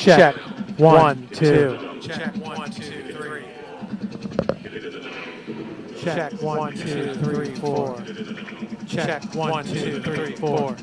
Check. 1, 2. Check 1, 2, 3. Check 1, 2, 3, 4. Check 1, 2, 3, 4.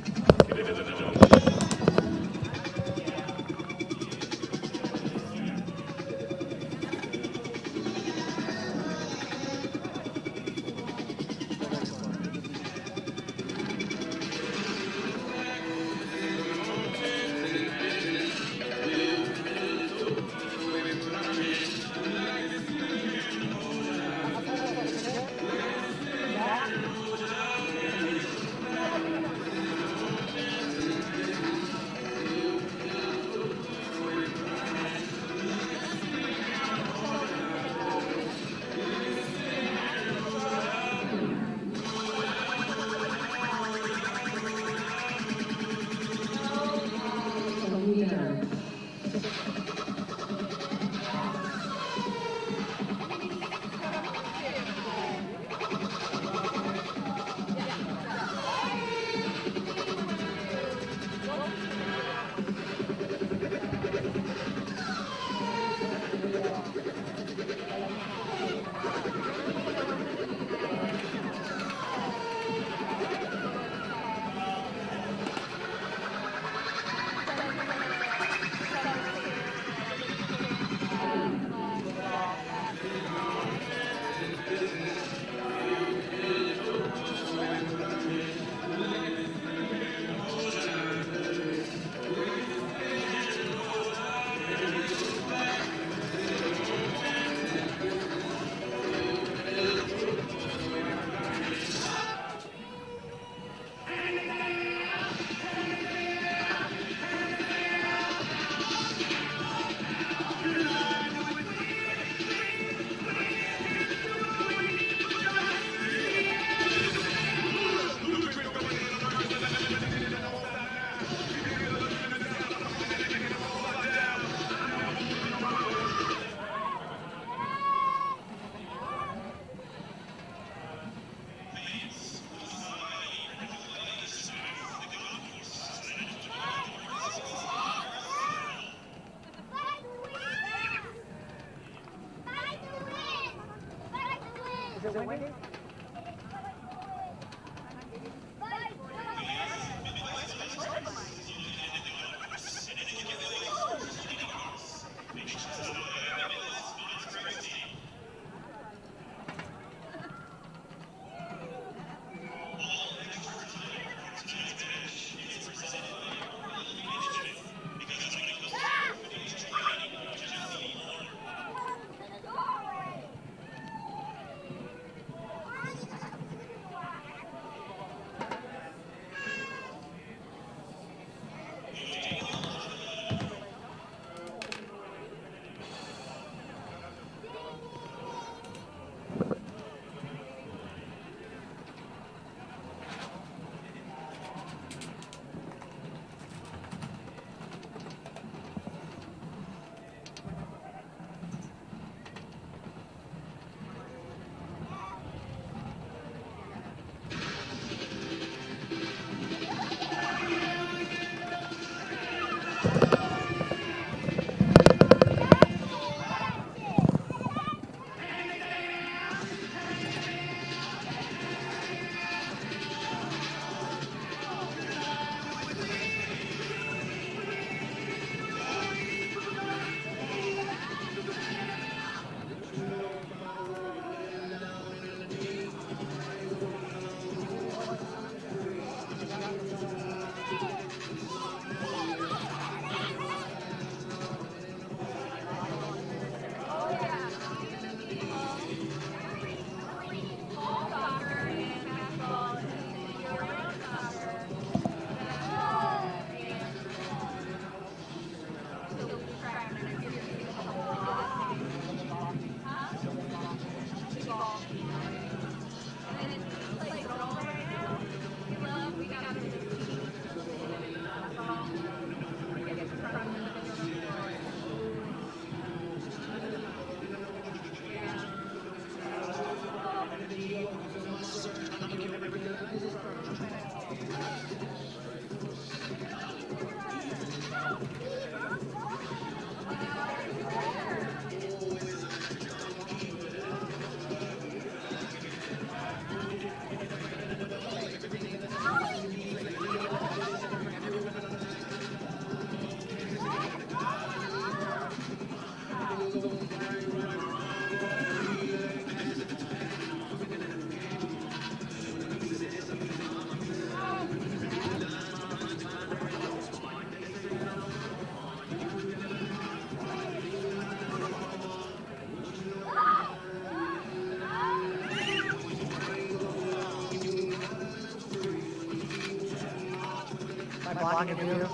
blocking of you?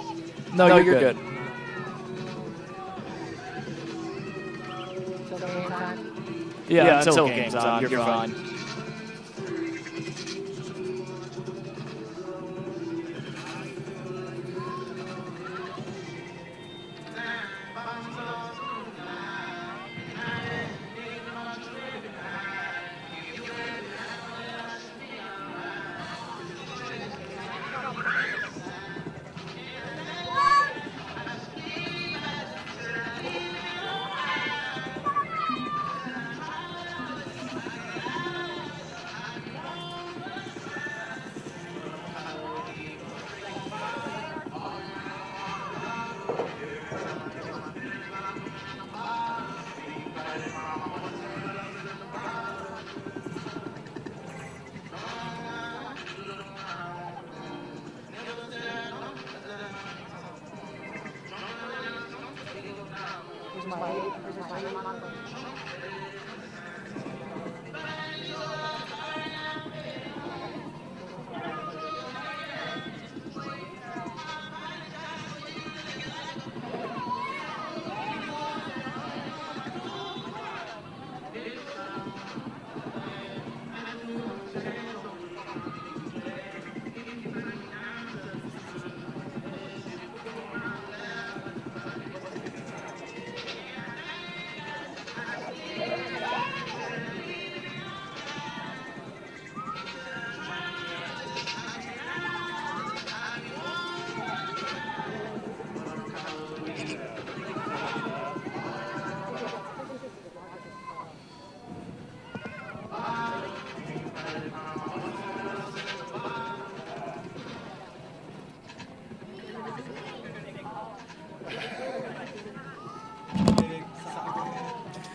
No, you're good. Till game time? Yeah, until game's on, you're fine.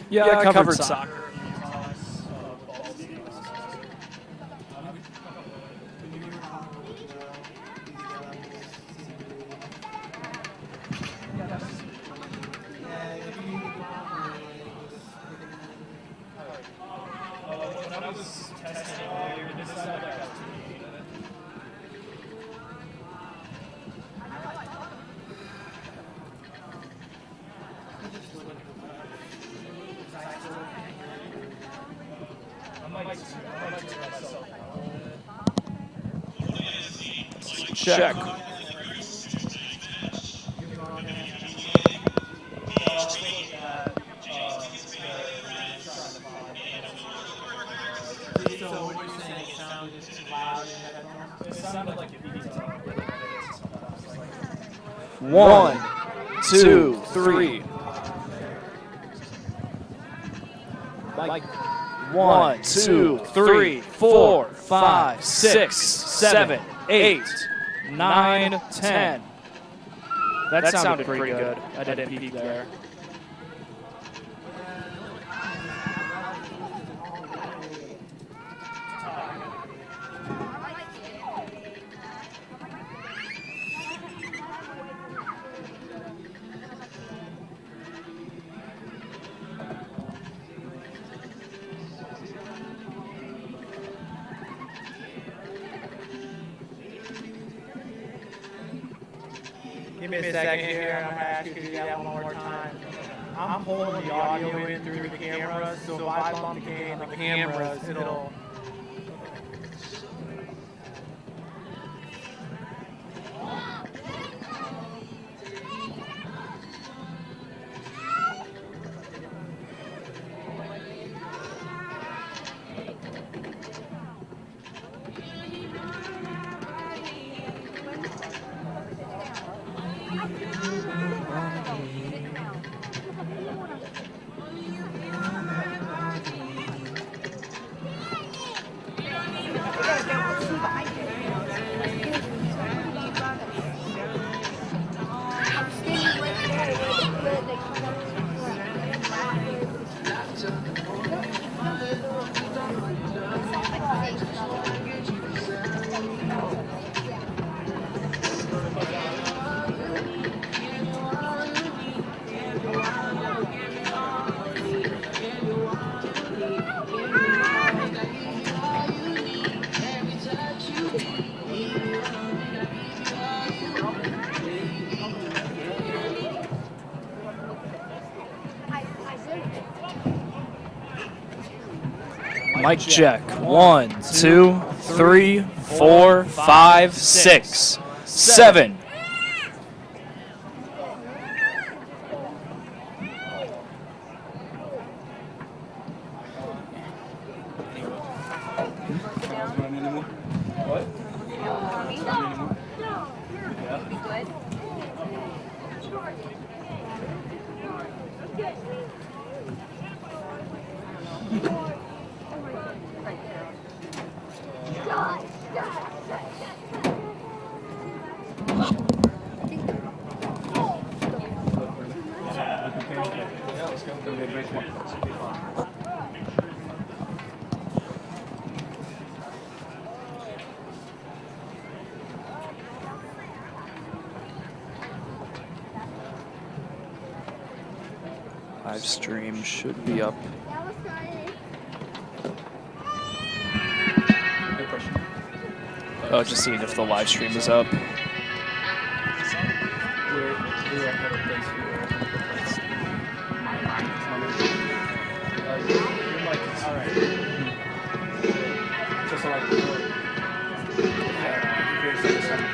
Yeah, I covered soccer. Check. One, two, three. One, two, three, 4, 5, 6, 7, 8, 9, 10. That sounded pretty good. I didn't peek there. Give me a second here, I'm going to ask you to do that one more time. I'm pulling the audio in through the cameras, so if I bump the game on the cameras, it'll... Mic check. 1, 2, 3, 4, 5, 6, 7. Live stream should be up. Oh, just seeing if the live stream is up.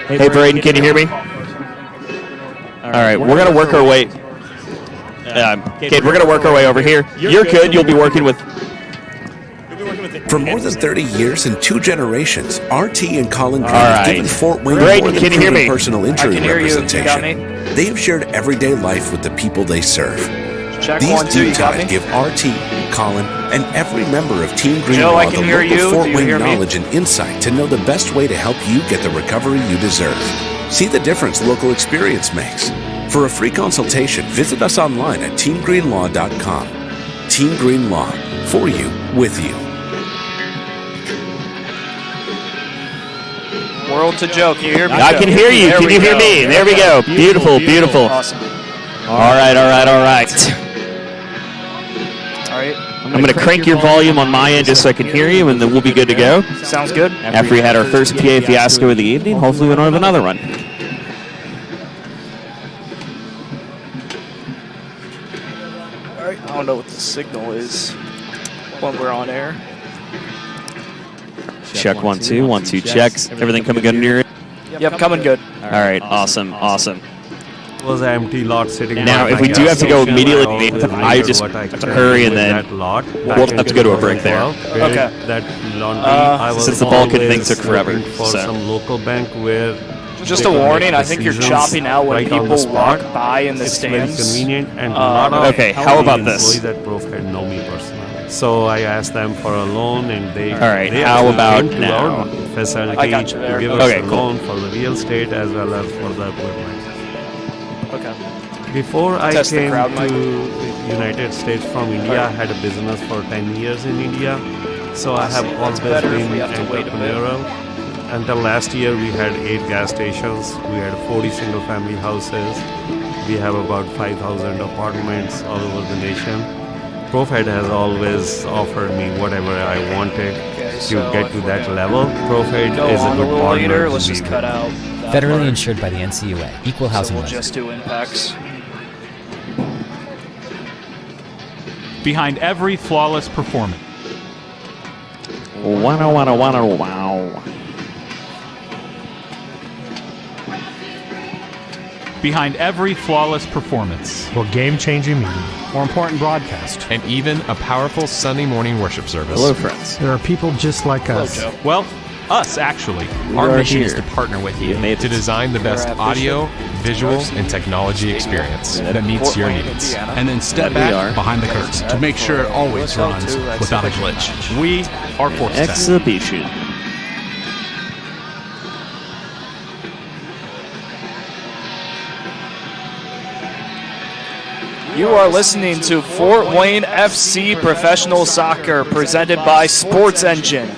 Hey, Braden, can you hear me? All right, we're going to work our way. Kate, we're going to work our way over here. You're good. You'll be working with... For more than 30 years and 2 generations, RT and Colin Green have given Fort Wayne more than proven personal injury representation. They have shared everyday life with the people they serve. These deep ties give RT, Colin, and every member of Team Green Law the local Fort Wayne knowledge and insight to know the best way to help you get the recovery you deserve. See the difference local experience makes. For a free consultation, visit us online at teamgreenlaw.com. Team Green Law, for you, with you. World to Joe, can you hear me? I can hear you. Can you hear me? There we go. Beautiful, beautiful. Awesome. All right. I'm going to crank your volume on my end just so I can hear you, and then we'll be good to go. Sounds good. After we had our first PA fiasco of the evening, hopefully we don't have another one. All right, I don't know what the signal is when we're on air. Check 1, 2, 1, 2 checks. Everything coming good in your... Yep, coming good. All right, awesome. Was an empty lot sitting now, if we do have to go immediately, I just have to hurry, and then we'll have to go to a break there. Okay. That laundry, since the Balkan thing took forever. For some local bank where just a warning, I think you're chopping out when people walk by in the stands. It's very convenient, and a lot of okay, how about this? Employees at ProFed know me personally. So I asked them for a loan, and they how about now? Facility I got you there. to give us a loan for the real estate as well as for the equipment. Okay. Before I Test the came crowd to mic. the United States from India, I had a business for 10 years in India. So I have always been entrepreneurial. Until last year, we had 8 gas stations. We had 40 single-family houses. We have about 5,000 apartments all over the nation. ProFed has always offered me whatever I wanted to get to that level. ProFed is a good partner. Let's just cut out. Federally insured by the NCUA. Equal housing We'll lender. just do impacts. Behind every flawless performance. Wow. Behind every flawless performance. Or game-changing meeting. Or important broadcast. And even a powerful Sunday morning worship service. Hello, friends. There are people just like us. Joe. Well, us, actually. Our mission is to partner with you to design the best audio, visual, and technology experience that meets your needs. And then step back behind the curtains to make sure it always runs without a glitch. We are Force Tech. Exhibition. You are listening to Fort Wayne FC Professional Soccer presented by Sports Engine.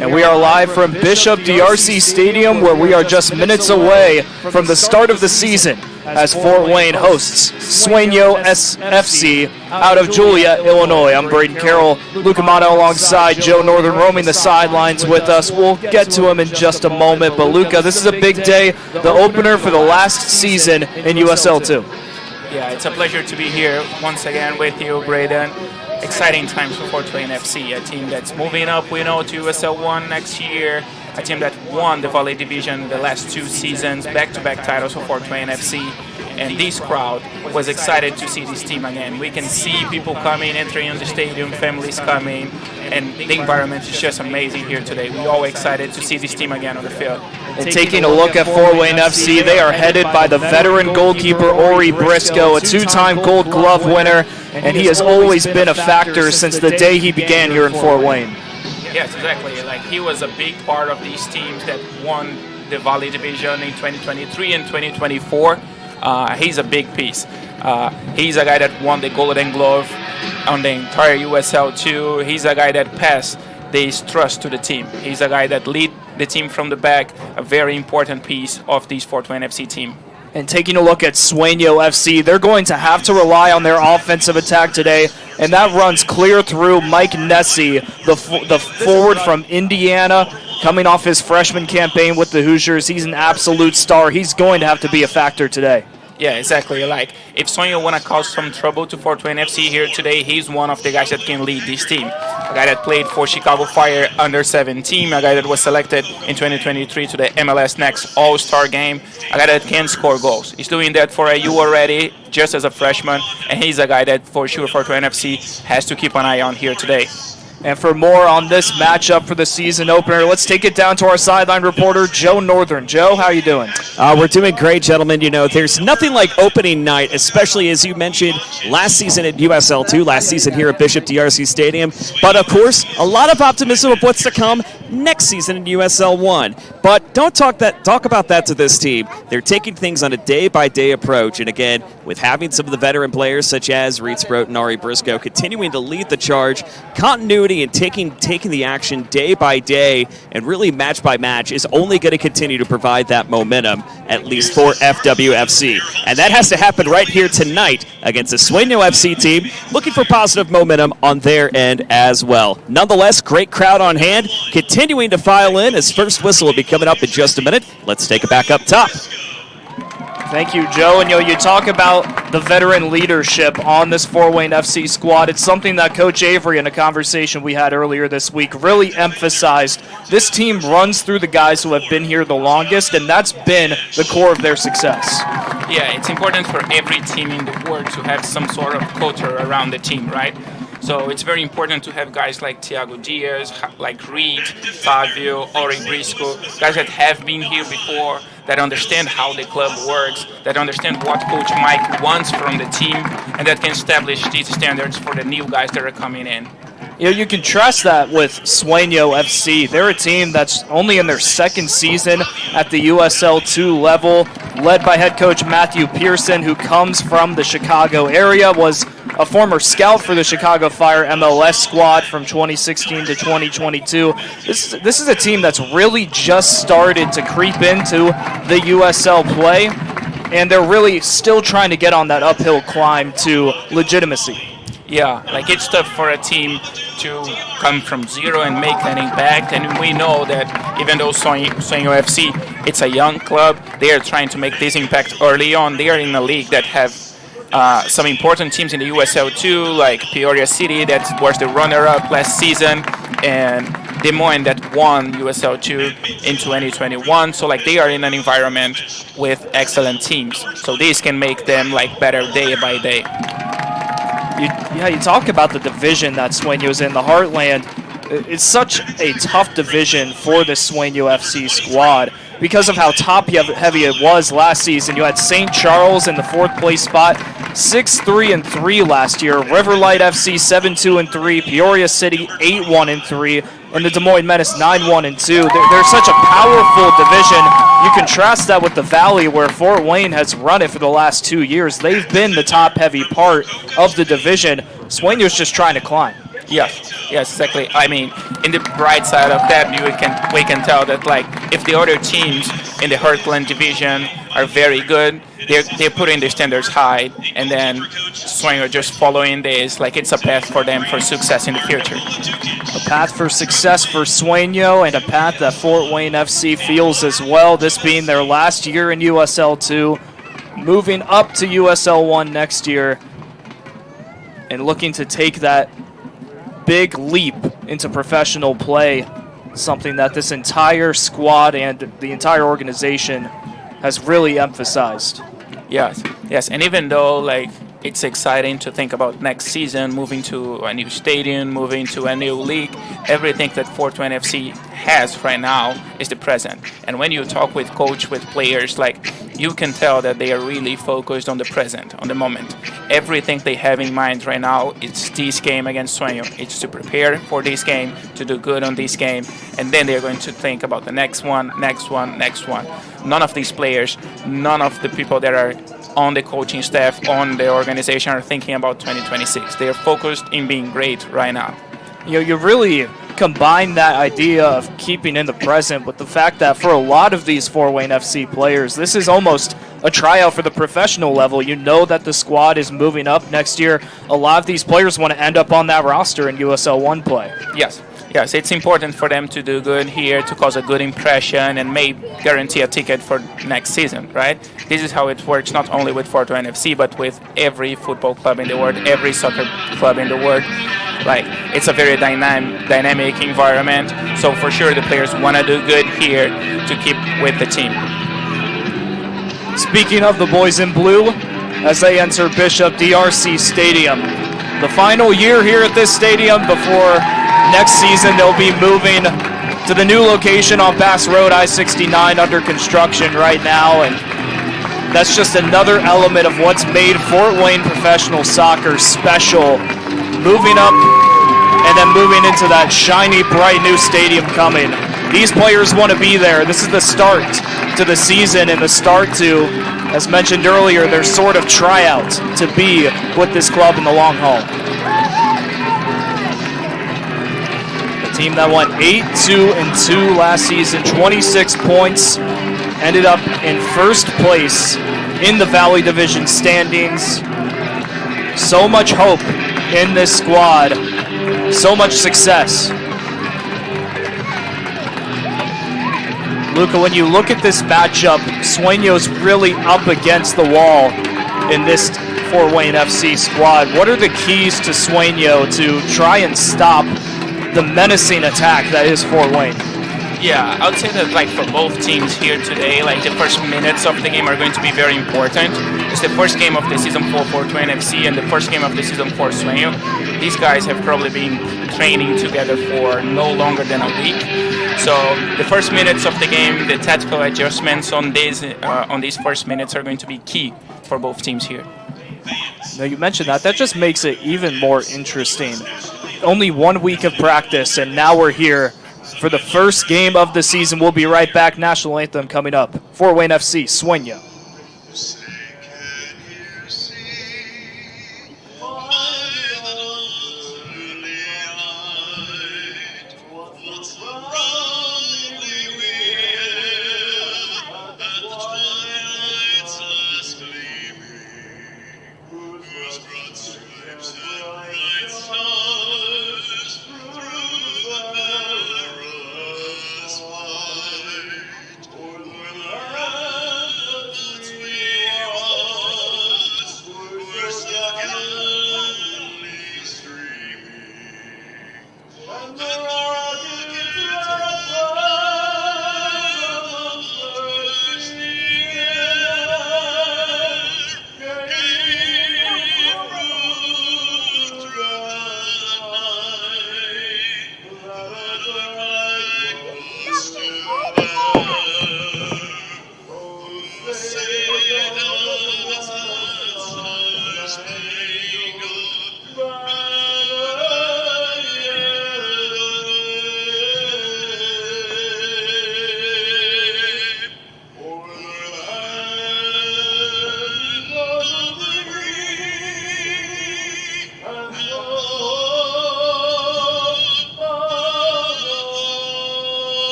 And we are live from Bishop DRC Stadium, where we are just minutes away from the start of the season as Fort Wayne hosts Sueno FC out of Joliet, Illinois. I'm Braden Carroll, Luca Amato alongside Joe Northern roaming the sidelines with us. We'll get to him in just a moment. But Luca, this is a big day, the opener for the last season in USL2. Yeah, it's a pleasure to be here once again with you, Braden. exciting times for Fort Wayne FC, a team that's moving up, we know, to USL1 next year, a team that won the Valley Division the last 2 seasons, back-to-back titles for Fort Wayne FC, and this crowd was excited to see this team again. We can see people coming, entering in the stadium, families coming, and the environment is just amazing here today. We're all excited to see this team again on the field. And taking a look at Fort Wayne FC, they are headed by the veteran goalkeeper Ori Briscoe, a 2-time Gold Glove winner, and he has always been a factor since the day he began here in Fort Wayne. Yes, exactly. Like, he was a big part of these teams that won the Valley Division in 2023 and 2024. He's a big piece. He's a guy that won the Golden Glove on the entire USL2. He's a guy that passed this trust to the team. He's a guy that lead the team from the back, a very important piece of this Fort Wayne FC team. And taking a look at Sueno FC, they're going to have to rely on their offensive attack today, and that runs clear through Mike Nessie, the forward from Indiana, coming off his freshman campaign with the Hoosiers. He's an absolute star. He's going to have to be a factor today. Yeah, exactly. Like, if Sueno want to cause some trouble to Fort Wayne FC here today, he's one of the guys that can lead this team. A guy that played for Chicago Fire under-17, a guy that was selected in 2023 to the MLS Next All-Star game, a guy that can score goals. He's doing that for AU already, just as a freshman, and he's a guy that for sure Fort Wayne FC has to keep an eye on here today. And for more on this matchup for the season opener, let's take it down to our sideline reporter, Joe Northern. Joe, how are you doing? We're doing great, gentlemen. You know, there's nothing like opening night, especially as you mentioned last season at USL2, last season here at Bishop DRC Stadium. But, of course, a lot of optimism of what's to come next season in USL1. But don't talk about that to this team. They're taking things on a day-by-day approach. And, again, with having some of the veteran players such as Reed Sproat and Ari Briscoe continuing to lead the charge, continuity and taking the action day by day and really match by match is only going to continue to provide that momentum, at least for FWFC. And that has to happen right here tonight against the Sueno FC team, looking for positive momentum on their end as well. Nonetheless, great crowd on hand, continuing to file in as first whistle will be coming up in just a minute. Let's take it back up top. Thank you, Joe. And you talk about the veteran leadership on this Fort Wayne FC squad. It's something that Coach Avery, in a conversation we had earlier this week, really emphasized. This team runs through the guys who have been here the longest, and that's been the core of their success. Yeah, it's important for every team in the world to have some sort of culture around the team, right? So it's very important to have guys like Thiago Diaz, like Reed, Fabio, Ori Briscoe, guys that have been here before, that understand how the club works, that understand what Coach Mike wants from the team, and that can establish these standards for the new guys that are coming in. You contrast that with Sueno FC. They're a team that's only in their second season at the USL2 level, led by head coach Matthew Pearson, who comes from the Chicago area, was a former scout for the Chicago Fire MLS squad from 2016 to 2022. This is a team that's really just started to creep into the USL play, and they're really still trying to get on that uphill climb to legitimacy. Yeah, like, it's tough for a team to come from zero and make an impact, and we know that even though Sueno FC, it's a young club, they are trying to make this impact early on. They are in a league that have some important teams in the USL2, like Peoria City, that was the runner-up last season, and Des Moines that won USL2 in 2021. So, like, they are in an environment with excellent teams. So this can make them, like, better day by day. You talk about the division that Sueno's in, the Heartland. It's such a tough division for the Sueno FC squad because of how top-heavy it was last season. You had St. Charles in the 4th place spot, 6-3-3 last year. Riverlight FC 7-2-3, Peoria City 8-1-3, and the Des Moines Menace 9-1-2. They're such a powerful division. You contrast that with the Valley, where Fort Wayne has run it for the last 2 years. They've been the top-heavy part of the division. Sueno's just trying to climb. Yes, exactly. I mean, in the bright side of that, we can tell that, like, if the other teams in the Heartland division are very good, they're putting their standards high, and then Sueno just following this, like, it's a path for them for success in the future. A path for success for Sueno, and a path that Fort Wayne FC feels as well, this being their last year in USL2, moving up to USL1 next year, and looking to take that big leap into professional play, something that this entire squad and the entire organization has really emphasized. Yes, and even though like it's exciting to think about next season, moving to a new stadium, moving to a new league, everything that 420 FC has right now is the present. And when you talk with coach, with players, like you can tell that they are really focused on the present, on the moment. Everything they have in mind right now is this game against Sueno. It's to prepare for this game, to do good on this game, and then they're going to think about the next one. None of these players, none of the people that are on the coaching staff, on the organization are thinking about 2026. They are focused in being great right now. You really combine that idea of keeping in the present with the fact that for a lot of these Fort Wayne FC players, this is almost a tryout for the professional level. You know that the squad is moving up next year. A lot of these players want to end up on that roster in USL1 play. Yes, it's important for them to do good here, to cause a good impression, and may guarantee a ticket for next season, right? This is how it works, not only with 420 FC, but with every football club in the world, every soccer club in the world. Like, it's a very dynamic environment, so for sure the players want to do good here to keep with the team. Speaking of the boys in blue, as they enter Bishop DRC Stadium, the final year here at this stadium before next season they'll be moving to the new location on Bass Road, I-69, under construction right now, and that's just another element of what's made Fort Wayne professional soccer special. Moving up and then moving into that shiny, bright new stadium coming. These players want to be there. This is the start to the season and the start to, as mentioned earlier, their sort of tryout to be with this club in the long haul. The team that won 8-2-2 last season, 26 points, ended up in first place in the Valley Division standings. So much hope in this squad, so much success. Luca, when you look at this matchup, Sueño's really up against the wall in this Fort Wayne FC squad. What are the keys to Sueño to try and stop the menacing attack that is Fort Wayne? Yeah, I would say that like for both teams here today, like the first minutes of the game are going to be very important. It's the first game of the season for 420 FC and the first game of the season for Sueno. These guys have probably been training together for no longer than a week. So the first minutes of the game, the tactical adjustments on these first minutes are going to be key for both teams here. Now you mentioned that just makes it even more interesting. Only 1 week of practice and now we're here for the first game of the season. We'll be right back. National Anthem coming up. Fort Wayne FC, Sueño.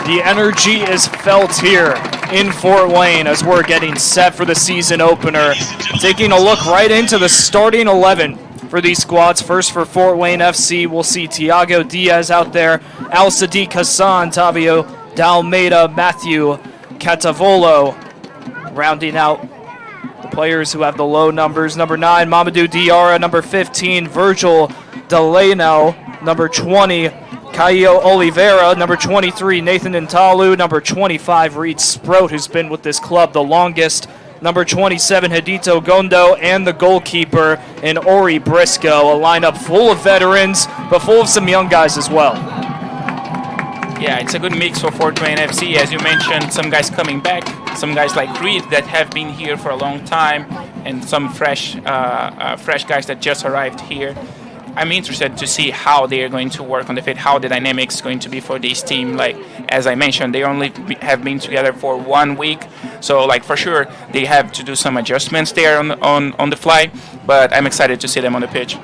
The energy is felt here in Fort Wayne as we're getting set for the season opener. Taking a look right into the starting 11 for these squads. First for Fort Wayne FC, we'll see Tiago Diaz out there, Al Sadiq Hassan, Tavio Dalmeida, Matthew Catavolo, rounding out the The players who have the low numbers: number 9, Mamadou Diarra; number 15, Virgil Delano; number 20, Caio Oliveira; number 23, Nathan Intalu; number 25, Reed Sprout, who's been with this club the longest; number 27, Hidito Gondo; and the goalkeeper in Ori Briscoe. A lineup full of veterans, but full of some young guys as well. Yeah, it's a good mix for 420 FC. As you mentioned, some guys coming back, some guys like Reed that have been here for a long time, and some fresh guys that just arrived here. I'm interested to see how they are going to work on the field, how the dynamics is going to be for this team. Like, as I mentioned, they only have been together for 1 week, so like for sure they have to do some adjustments there on the fly. But I'm excited to see them on the pitch.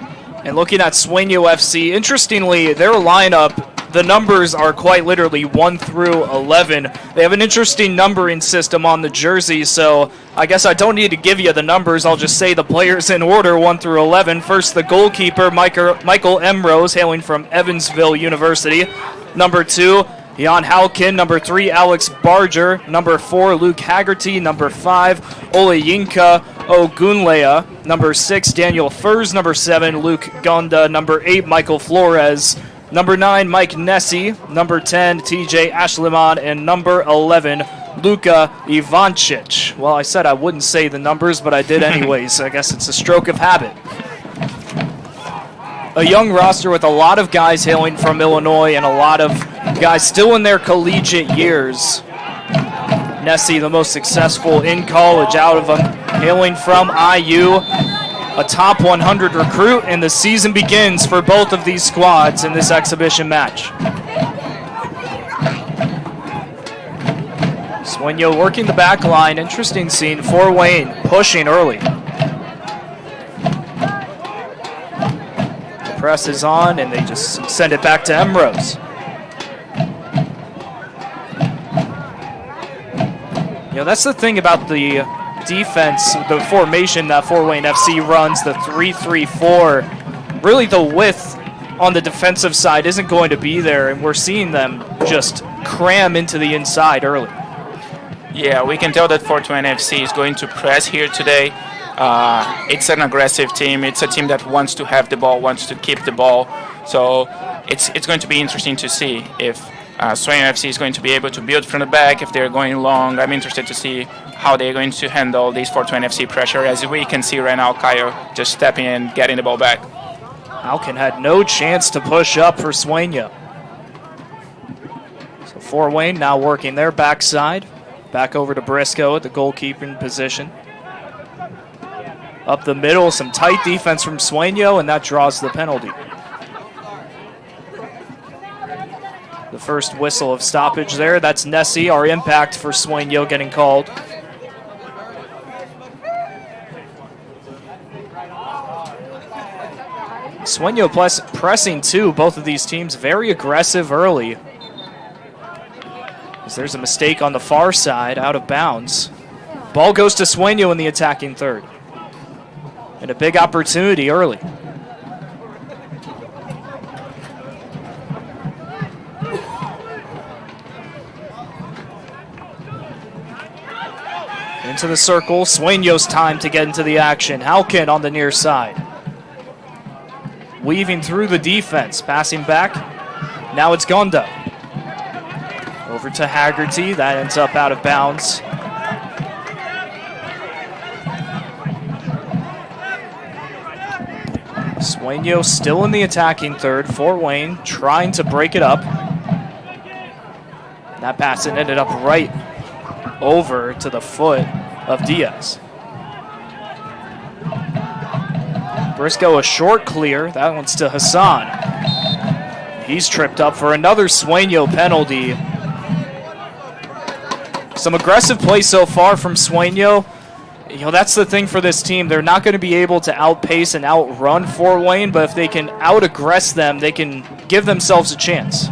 And looking at Sueno FC, interestingly, their lineup, the numbers are quite literally 1 through 11. They have an interesting numbering system on the jersey, so I guess I don't need to give you the numbers. I'll just say the players in order, 1 through 11. First, the goalkeeper, Michael Emrose, hailing from Evansville University. Number 2, Jan Halkin. Number 3, Alex Barger. Number 4, Luke Haggerty. Number 5, Oleyinka Ogunlea. Number 6, Daniel Furs. Number 7, Luke Gonda. Number 8, Michael Flores. Number 9, Mike Nessie. Number 10, TJ Ashliman. And number 11, Luka Ivancic. Well, I said I wouldn't say the numbers, but I did anyways. I guess it's a stroke of habit. A young roster with a lot of guys hailing from Illinois and a lot of guys still in their collegiate years. Nessie, the most successful in college out of them, hailing from IU. A top 100 recruit, and the season begins for both of these squads in this exhibition match. Sueno working the back line. Interesting scene for Wayne, pushing early. The press is on, and they just send it back to Emrose. You know, that's the thing about the defense, the formation that Fort Wayne FC runs, the 3-3-4. Really, the width on the defensive side isn't going to be there, and we're seeing them just cram into the inside early. Yeah, we can tell that 420 FC is going to press here today. It's an aggressive team. It's a team that wants to have the ball, wants to keep the ball. So it's going to be interesting to see if Sueno FC is going to be able to build from the back, if they're going long. I'm interested to see how they're going to handle this 420 FC pressure. As we can see right now, Caio just stepping in, getting the ball back. Halkin had no chance to push up for Sueno. So Fort Wayne now working their backside. Back over to Briscoe at the goalkeeping position. Up the middle, some tight defense from Sueno, and that draws the penalty. The first whistle of stoppage there. That's Nessie, our impact for Sueno, getting called. Sueno pressing too, both of these teams very aggressive early. As there's a mistake on the far side, out of bounds. Ball goes to Sueno in the attacking third. And a big opportunity early. Into the circle, Sueno's time to get into the action. Halkin on the near side. Weaving through the defense, passing back. Now it's Gonda. Over to Haggerty, that ends up out of bounds. Sueno still in the attacking third. Fort Wayne trying to break it up. That pass ended up right over to the foot of Diaz. Briscoe a short clear. That one's to Hassan. He's tripped up for another Sueno penalty. Some aggressive play so far from Sueno. You know, that's the thing for this team. They're not going to be able to outpace and outrun Fort Wayne, but if they can out-aggress them, they can give themselves a chance.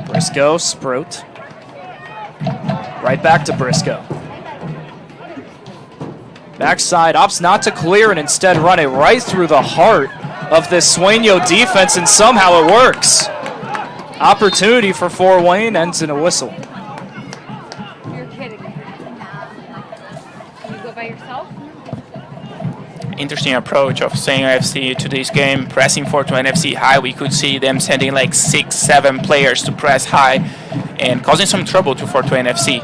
Briscoe, Sprout. Right back to Briscoe. Backside, opts not to clear and instead run it right through the heart of this Sueno defense, and somehow it works. Opportunity for Fort Wayne, ends in a whistle. You're kidding. Can you go by yourself? Interesting approach of Sueno FC to this game, pressing Fort Wayne FC high. We could see them sending like 6-7 players to press high and causing some trouble to Fort Wayne FC.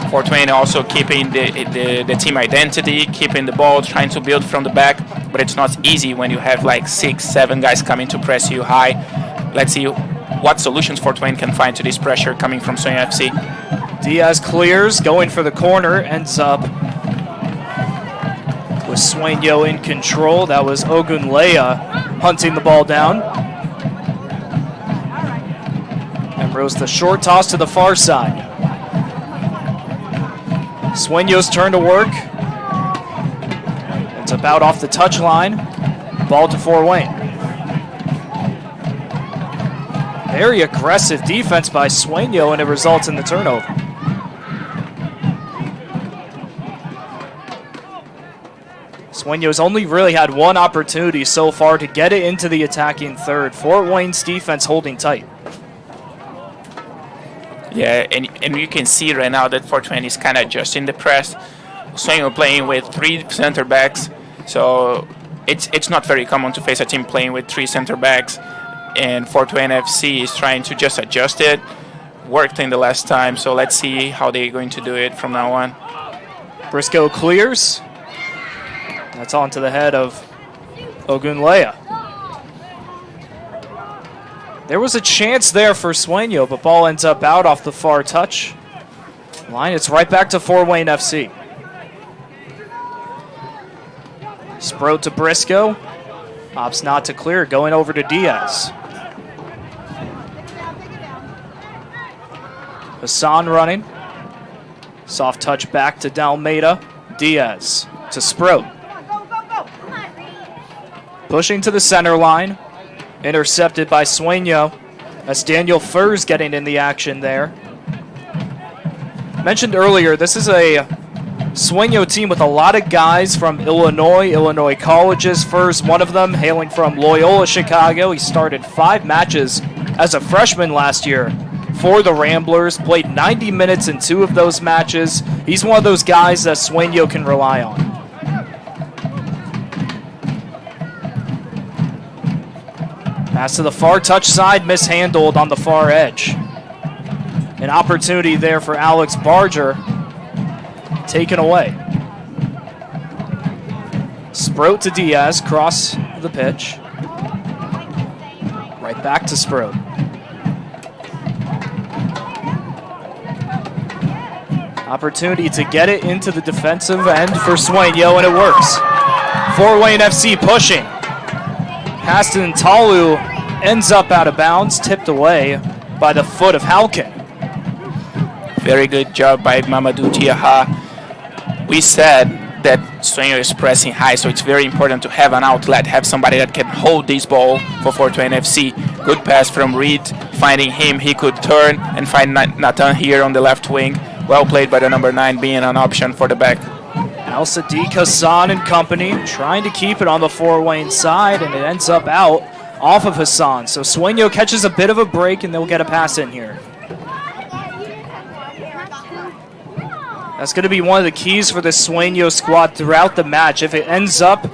Fort Wayne also keeping the team identity, keeping the ball, trying to build from the back, but it's not easy when you have like 6-7 guys coming to press you high. Let's see what solutions Fort Wayne can find to this pressure coming from Sueno FC. Diaz clears, going for the corner, ends up with Sueno in control. That was Ogunleya hunting the ball down. And Rose the short toss to the far side. Sueno's turn to work. It's about off the touchline. Ball to Fort Wayne. Very aggressive defense by Sueno, and it results in the turnover. Sueno's only really had one opportunity so far to get it into the attacking third. Fort Wayne's defense holding tight. Yeah, and you can see right now that Fort Wayne is kind of adjusting the press. Sueno playing with 3 center backs, so it's not very common to face a team playing with 3 center backs. And Fort Wayne FC is trying to just adjust it. Worked in the last time, so let's see how they're going to do it from now on. Briscoe clears. That's on to the head of Ogunleya. There was a chance there for Sueno, but ball ends up out off the far touch line. It's right back to Fort Wayne FC. Sproat to Briscoe. Opts not to clear, going over to Diaz. Hassan running. Soft touch back to Dalmeida. Diaz to Sproat. Pushing to the center line. Intercepted by Sueno. That's Daniel Furs getting in the action there. Mentioned earlier, this is a Sueno team with a lot of guys from Illinois colleges. Furs, one of them, hailing from Loyola Chicago. He started 5 matches as a freshman last year for the Ramblers. Played 90 minutes in 2 of those matches. He's one of those guys that Sueno can rely on. Pass to the far touch side, mishandled on the far edge. An opportunity there for Alex Barger. Taken away. Sproat to Diaz, cross the pitch. Right back to Sproat. Opportunity to get it into the defensive end for Sueno, and it works. Fort Wayne FC pushing. Pass to Ntalu, ends up out of bounds, tipped away by the foot of Halkin. Very good job by Mamadou Diaha. We said that Sueno is pressing high, so it's very important to have an outlet, have somebody that can hold this ball for Fort Wayne FC. Good pass from Reed, finding him, he could turn and find Nathan here on the left wing. Well played by the number 9, being an option for the back. Al Sadiq Hassan and company trying to keep it on the Fort Wayne side, and it ends up out off of Hassan. So Sueno catches a bit of a break, and they'll get a pass in here. That's going to be one of the keys for the Sueno squad throughout the match. If it ends up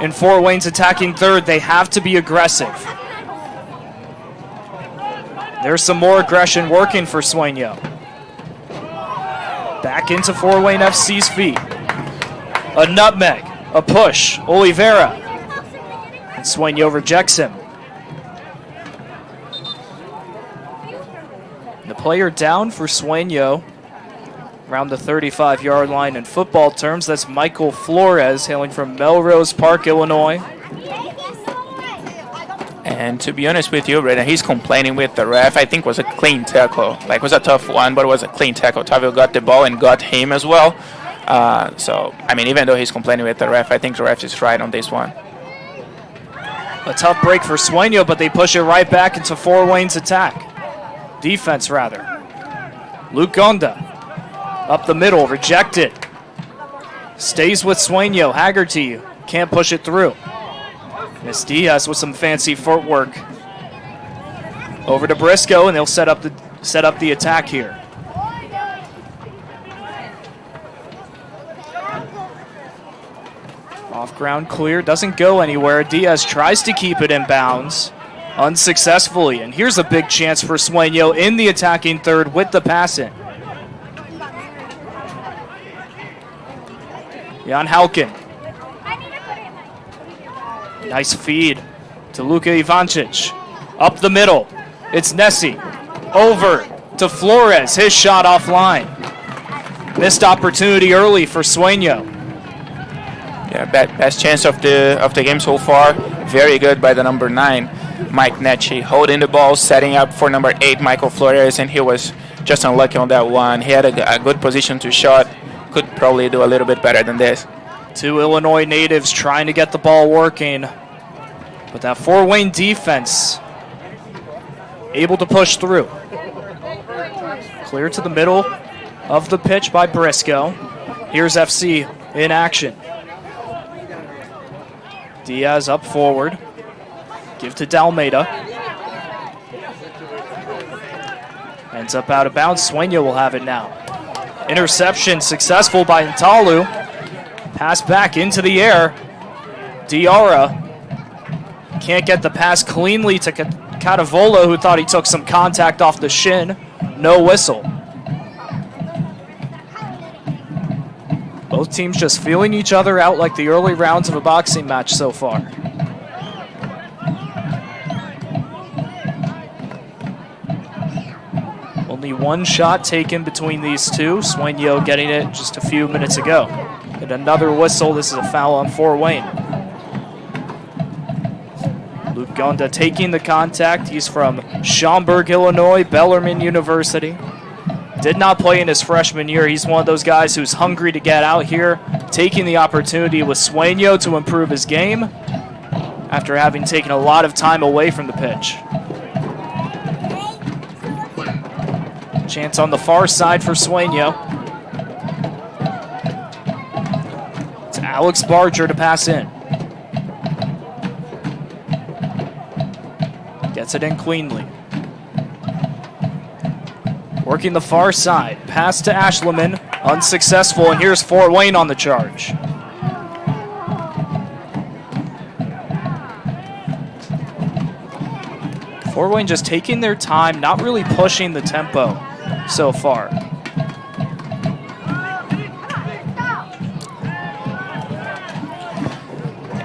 in Fort Wayne's attacking third, they have to be aggressive. There's some more aggression working for Sueno. Back into Fort Wayne FC's feet. A nutmeg, a push, Oliveira. And Sueno rejects him. The player down for Sueno around the 35-yard line in football terms. That's Michael Flores, hailing from Melrose Park, Illinois. And to be honest with you, Brandon, he's complaining with the ref. I think it was a clean tackle. Like, it was a tough one, but it was a clean tackle. Tavio got the ball and got him as well. So, I mean, even though he's complaining with the ref, I think the ref is right on this one. A tough break for Sueno, but they push it right back into Fort Wayne's attack. Defense, rather. Luke Gonda. Up the middle, rejected. Stays with Sueno. Haggerty can't push it through. Miss Diaz with some fancy footwork. Over to Briscoe, and they'll set up the attack here. Off ground clear, doesn't go anywhere. Diaz tries to keep it in bounds, unsuccessfully. And here's a big chance for Sueno in the attacking third with the pass in. Jan Halkin. Nice feed to Luka Ivancic. Up the middle. It's Nessie. Over to Flores. His shot offline. Missed opportunity early for Sueno. Yeah, best chance of the game so far. Very good by the number 9, Mike Netchi, holding the ball, setting up for number 8, Michael Flores, and he was just unlucky on that one. He had a good position to shot. Could probably do a little bit better than this. 2 Illinois natives trying to get the ball working. But that Fort Wayne defense able to push through. Clear to the middle of the pitch by Briscoe. Here's FC in action. Diaz up forward. Give to Dalmeida. Ends up out of bounds. Sueno will have it now. Interception successful by Ntalu. Pass back into the air. Diarra can't get the pass cleanly to Catavola, who thought he took some contact off the shin. No whistle. Both teams just feeling each other out like the early rounds of a boxing match so far. Only one shot taken between these two. Sueno getting it just a few minutes ago. And another whistle. This is a foul on Fort Wayne. Luke Gonda taking the contact. He's from Schaumburg, Illinois, Bellarmine University. Did not play in his freshman year. He's one of those guys who's hungry to get out here, taking the opportunity with Sueno to improve his game after having taken a lot of time away from the pitch. Chance on the far side for Sueno. It's Alex Barger to pass in. Gets it in cleanly. Working the far side. Pass to Ashleman. Unsuccessful, and here's Fort Wayne on the charge. Fort Wayne just taking their time, not really pushing the tempo so far.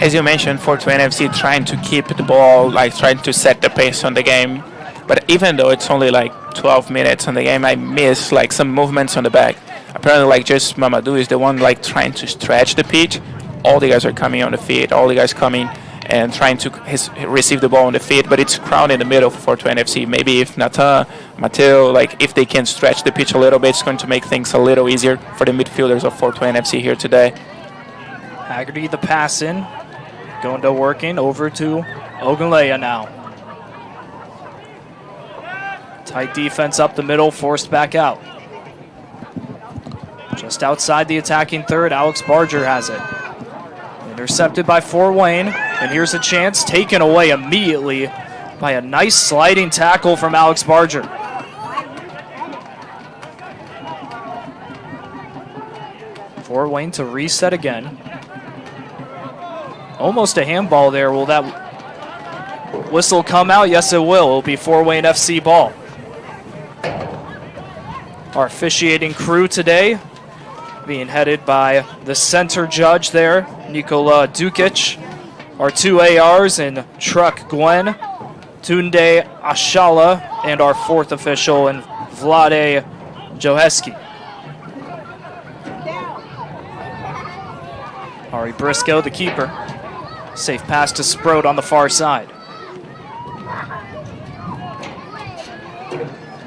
As you mentioned, Fort Wayne FC trying to keep the ball, like trying to set the pace on the game. But even though it's only like 12 minutes on the game, I miss like some movements on the back. Apparently, like just Mamadou is the one like trying to stretch the pitch. All the guys are coming on the feet. All the guys coming and trying to receive the ball on the feet. But it's crowded in the middle for Fort Wayne FC. Maybe if Nathan, Mateo, like if they can stretch the pitch a little bit, it's going to make things a little easier for the midfielders of Fort Wayne FC here today. Haggerty the pass in. Going to working over to Ogunleya now. Tight defense up the middle, forced back out. Just outside the attacking third, Alex Barger has it. Intercepted by Fort Wayne, and here's a chance taken away immediately by a nice sliding tackle from Alex Barger. Fort Wayne to reset again. Almost a handball there. Will that whistle come out? Yes, it will. It'll be Fort Wayne FC ball. Our officiating crew today being headed by the center judge there, Nikola Dukic. Our 2 ARs and Truck Gwen, Tunde Ashala, and our 4th official in Vlade Joheski. Ari Briscoe, the keeper. Safe pass to Sproat on the far side.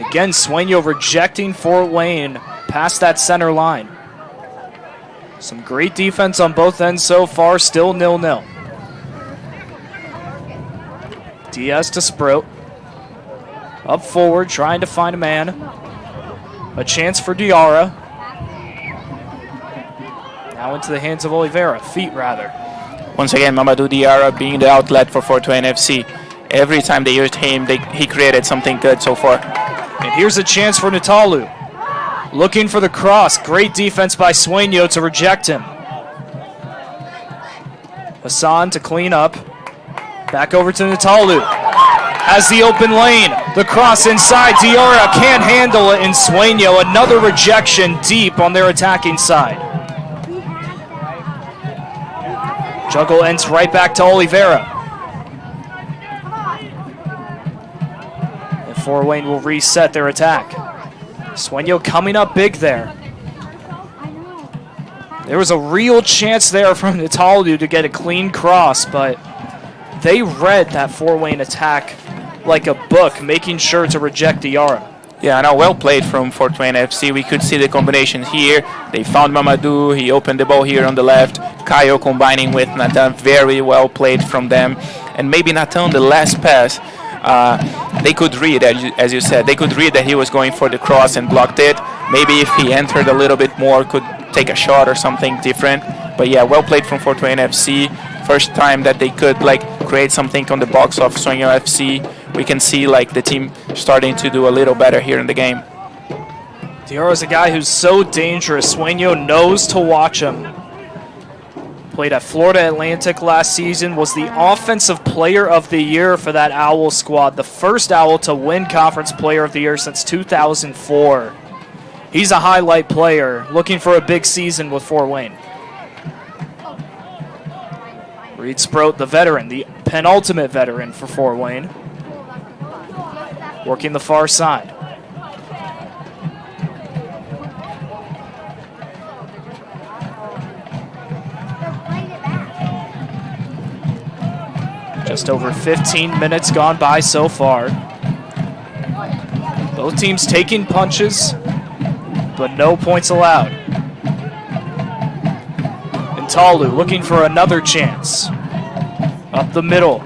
Again, Sueno rejecting Fort Wayne past that center line. Some great defense on both ends so far, still 0-0. Diaz to Sproat. Up forward, trying to find a man. A chance for Diarra. Now into the hands of Oliveira, feet rather. Once again, Mamadou Diarra being the outlet for Fort Wayne FC. Every time they used him, he created something good so far. And here's a chance for Natalu. Looking for the cross. Great defense by Sueno to reject him. Hassan to clean up. Back over to Natalu. Has the open lane. The cross inside. Diarra can't handle it, and Sueno, another rejection deep on their attacking side. Juggle ends right back to Oliveira. And Fort Wayne will reset their attack. Sueno coming up big there. There was a real chance there from Natalu to get a clean cross, but they read that Fort Wayne attack like a book, making sure to reject Diarra. Yeah, now well played from Fort Wayne FC. We could see the combination here. They found Mamadou. He opened the ball here on the left. Kyle combining with Nathan. Very well played from them. And maybe Nathan, the last pass, they could read, as you said, they could read that he was going for the cross and blocked it. Maybe if he entered a little bit more, could take a shot or something different. But yeah, well played from Fort Wayne FC. First time that they could create something on the box of Sueno FC. We can see the team starting to do a little better here in the game. Diarra's a guy who's so dangerous. Sueno knows to watch him. Played at Florida Atlantic last season, was the Offensive Player of the Year for that Owl squad, the first Owl to win Conference Player of the Year since 2004. He's a highlight player, looking for a big season with Fort Wayne. Reed Sproat, the veteran, the penultimate veteran for Fort Wayne. Working the far side. Just over 15 minutes gone by so far. Both teams taking punches, but no points allowed. And Talu looking for another chance. Up the middle.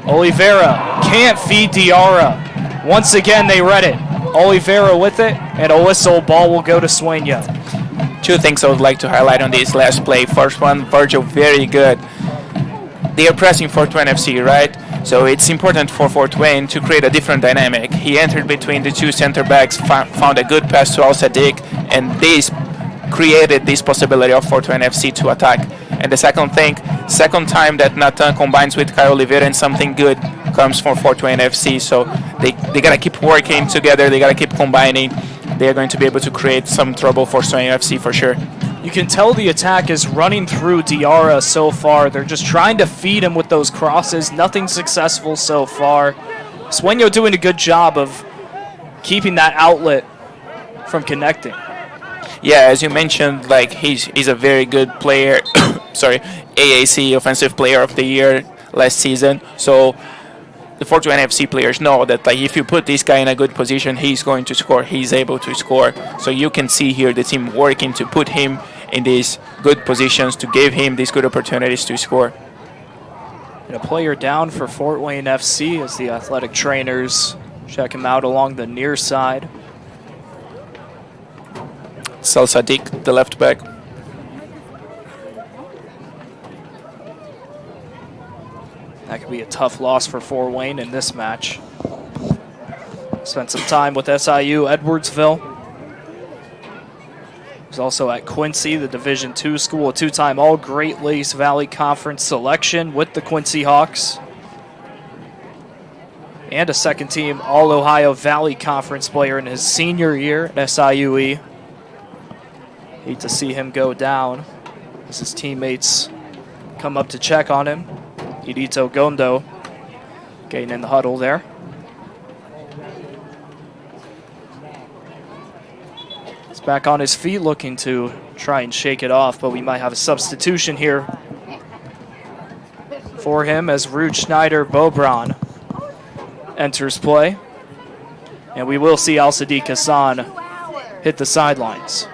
Oliveira can't feed Diarra. Once again, they read it. Oliveira with it, and a whistle. Ball will go to Sueno. Two things I would like to highlight on this last play. First one, Virgil, very good. They are pressing Fort Wayne FC, right? So it's important for Fort Wayne to create a different dynamic. He entered between the two center backs, found a good pass to Al Sadiq, and this created this possibility of Fort Wayne FC to attack. And the second thing, second time that Nathan combines with Kyle Oliveira and something good comes from Fort Wayne FC. So they got to keep working together. They got to keep combining. They are going to be able to create some trouble for Sueno FC for sure. You can tell the attack is running through Diarra so far. They're just trying to feed him with those crosses. Nothing successful so far. Sueno doing a good job of keeping that outlet from connecting. Yeah, as you mentioned, he's a very good player. Sorry, AAC Offensive Player of the Year last season. So the Fort Wayne FC players know that if you put this guy in a good position, he's going to score. He's able to score. So you can see here the team working to put him in these good positions, to give him these good opportunities to score. And a player down for Fort Wayne FC as the athletic trainers check him out along the near side. Sal Sadiq, the left back. That could be a tough loss for Fort Wayne in this match. Spent some time with SIU Edwardsville. He's also at Quincy, the Division II school, a two-time All-Great Lakes Valley Conference selection with the Quincy Hawks. And a second-team All-Ohio Valley Conference player in his senior year at SIUE. Hate to see him go down as his teammates come up to check on him. Idito Gondo getting in the huddle there. He's back on his feet looking to try and shake it off, but we might have a substitution here for him as Rude Schneider Bobron enters play. And we will see Al Sadiq Hassan hit the sidelines.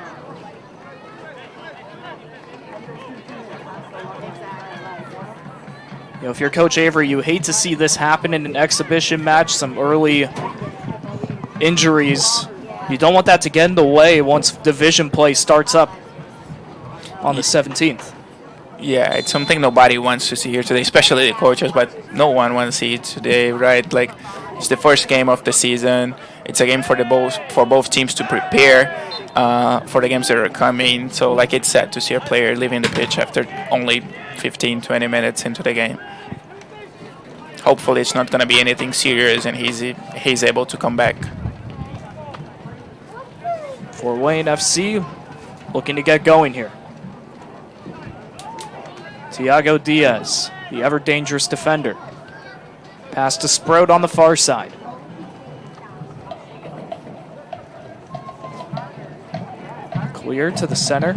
You know, if you're Coach Avery, you hate to see this happen in an exhibition match, some early injuries. You don't want that to get in the way once division play starts up on the 17th. Yeah, it's something nobody wants to see here today, especially the coaches, but no one wants to see it today, right? Like, it's the first game of the season. It's a game for both teams to prepare for the games that are coming. So, like, it's sad to see a player leaving the pitch after only 15, 20 minutes into the game. Hopefully it's not going to be anything serious and he's able to come back. For Wayne FC, looking to get going here. Thiago Diaz, the ever-dangerous defender. Pass to Sprout on the far side. Clear to the center.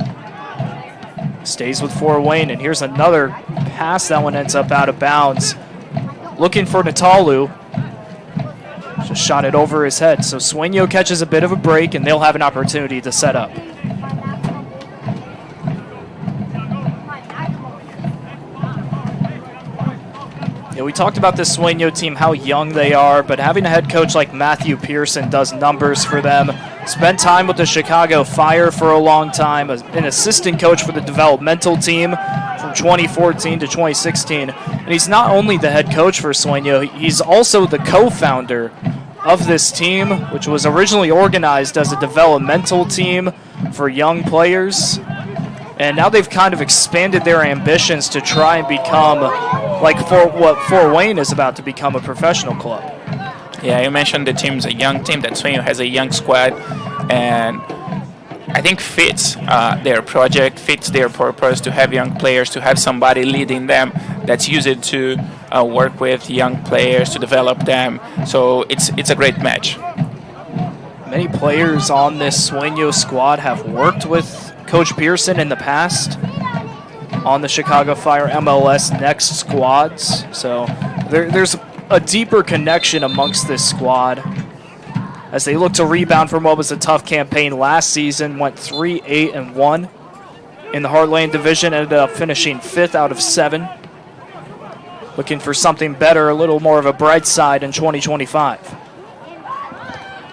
Stays with Fort Wayne, and here's another pass. That one ends up out of bounds. Looking for Natalu. Just shot it over his head. So Sueno catches a bit of a break, and they'll have an opportunity to set up. Yeah, we talked about this Sueno team, how young they are, but having a head coach like Matthew Pearson does numbers for them. Spent time with the Chicago Fire for a long time, an assistant coach for the developmental team from 2014 to 2016. And he's not only the head coach for Sueno, he's also the co-founder of this team, which was originally organized as a developmental team for young players. And now they've kind of expanded their ambitions to try and become like what Fort Wayne is about to become, a professional club. Yeah, you mentioned the team's a young team, that Sueno has a young squad, and I think fits their project, fits their purpose to have young players, to have somebody leading them that's used to work with young players, to develop them. So it's a great match. Many players on this Sueno squad have worked with Coach Pearson in the past on the Chicago Fire MLS Next squads. So there's a deeper connection amongst this squad as they look to rebound from what was a tough campaign last season. Went 3-8-1 in the Heartland division, ended up finishing 5th out of 7. Looking for something better, a little more of a bright side in 2025.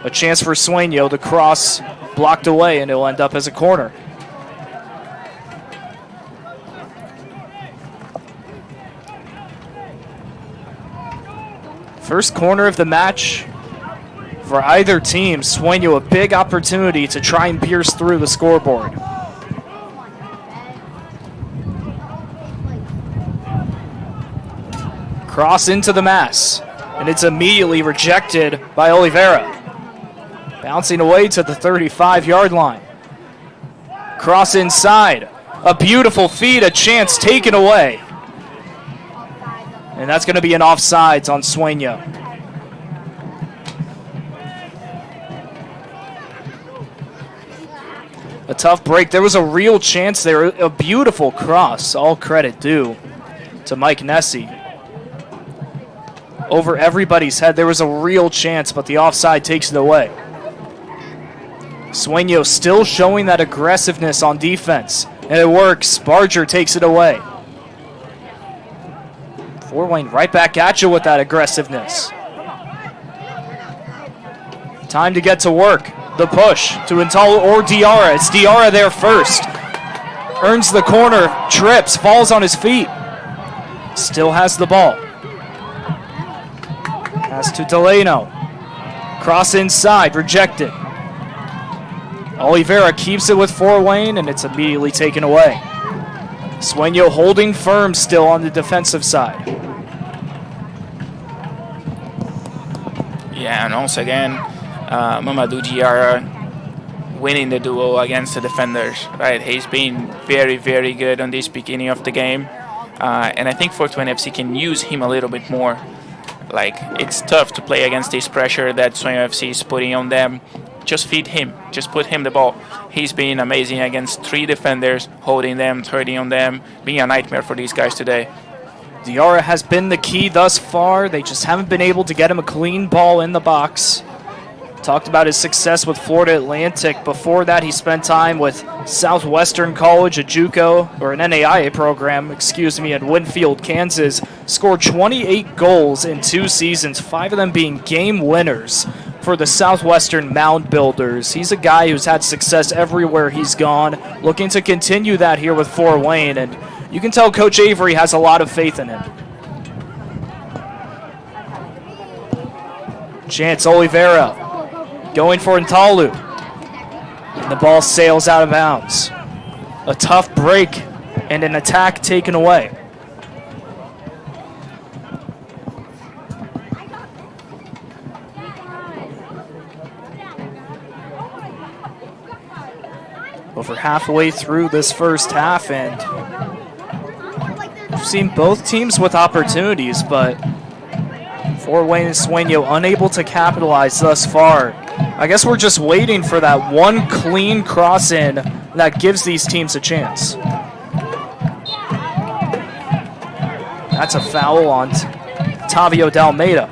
A chance for Sueno, the cross blocked away, and it'll end up as a corner. First corner of the match for either team. Sueno a big opportunity to try and pierce through the scoreboard. Cross into the mass, and it's immediately rejected by Oliveira. Bouncing away to the 35-yard line. Cross inside. A beautiful feed, a chance taken away. And that's going to be an offsides on Sueno. A tough break. There was a real chance there. A beautiful cross. All credit due to Mike Nessie. Over everybody's head. There was a real chance, but the offside takes it away. Sueno still showing that aggressiveness on defense. And it works. Barger takes it away. Fort Wayne right back at you with that aggressiveness. Time to get to work. The push to Intalo or Diarra. It's Diarra there first. Earns the corner, trips, falls on his feet. Still has the ball. Pass to Delano. Cross inside, rejected. Oliveira keeps it with Fort Wayne, and it's immediately taken away. Sueno holding firm still on the defensive side. Yeah, and once again, Mamadou Diarra winning the duel against the defenders. Right, he's been very, very good on this beginning of the game, and I think Fort Wayne FC can use him a little bit more. Like, it's tough to play against this pressure that Sueno FC is putting on them. Just feed him. Just put him the ball. He's been amazing against 3 defenders, holding them, turning on them, being a nightmare for these guys today. Diarra has been the key thus far. They just haven't been able to get him a clean ball in the box. Talked about his success with Florida Atlantic. Before that, he spent time with Southwestern College, a JUCO, or an NAIA program, in Winfield, Kansas. Scored 28 goals in 2 seasons, 5 of them being game winners for the Southwestern Mound Builders. He's a guy who's had success everywhere he's gone, looking to continue that here with Fort Wayne, and you can tell Coach Avery has a lot of faith in him. Chance Oliveira going for Ntalu. And the ball sails out of bounds. A tough break and an attack taken away. Over halfway through this first half, and we've seen both teams with opportunities, but Fort Wayne and Sueno unable to capitalize thus far. I guess we're just waiting for that one clean cross in that gives these teams a chance. That's a foul on Tavio Dalmeida.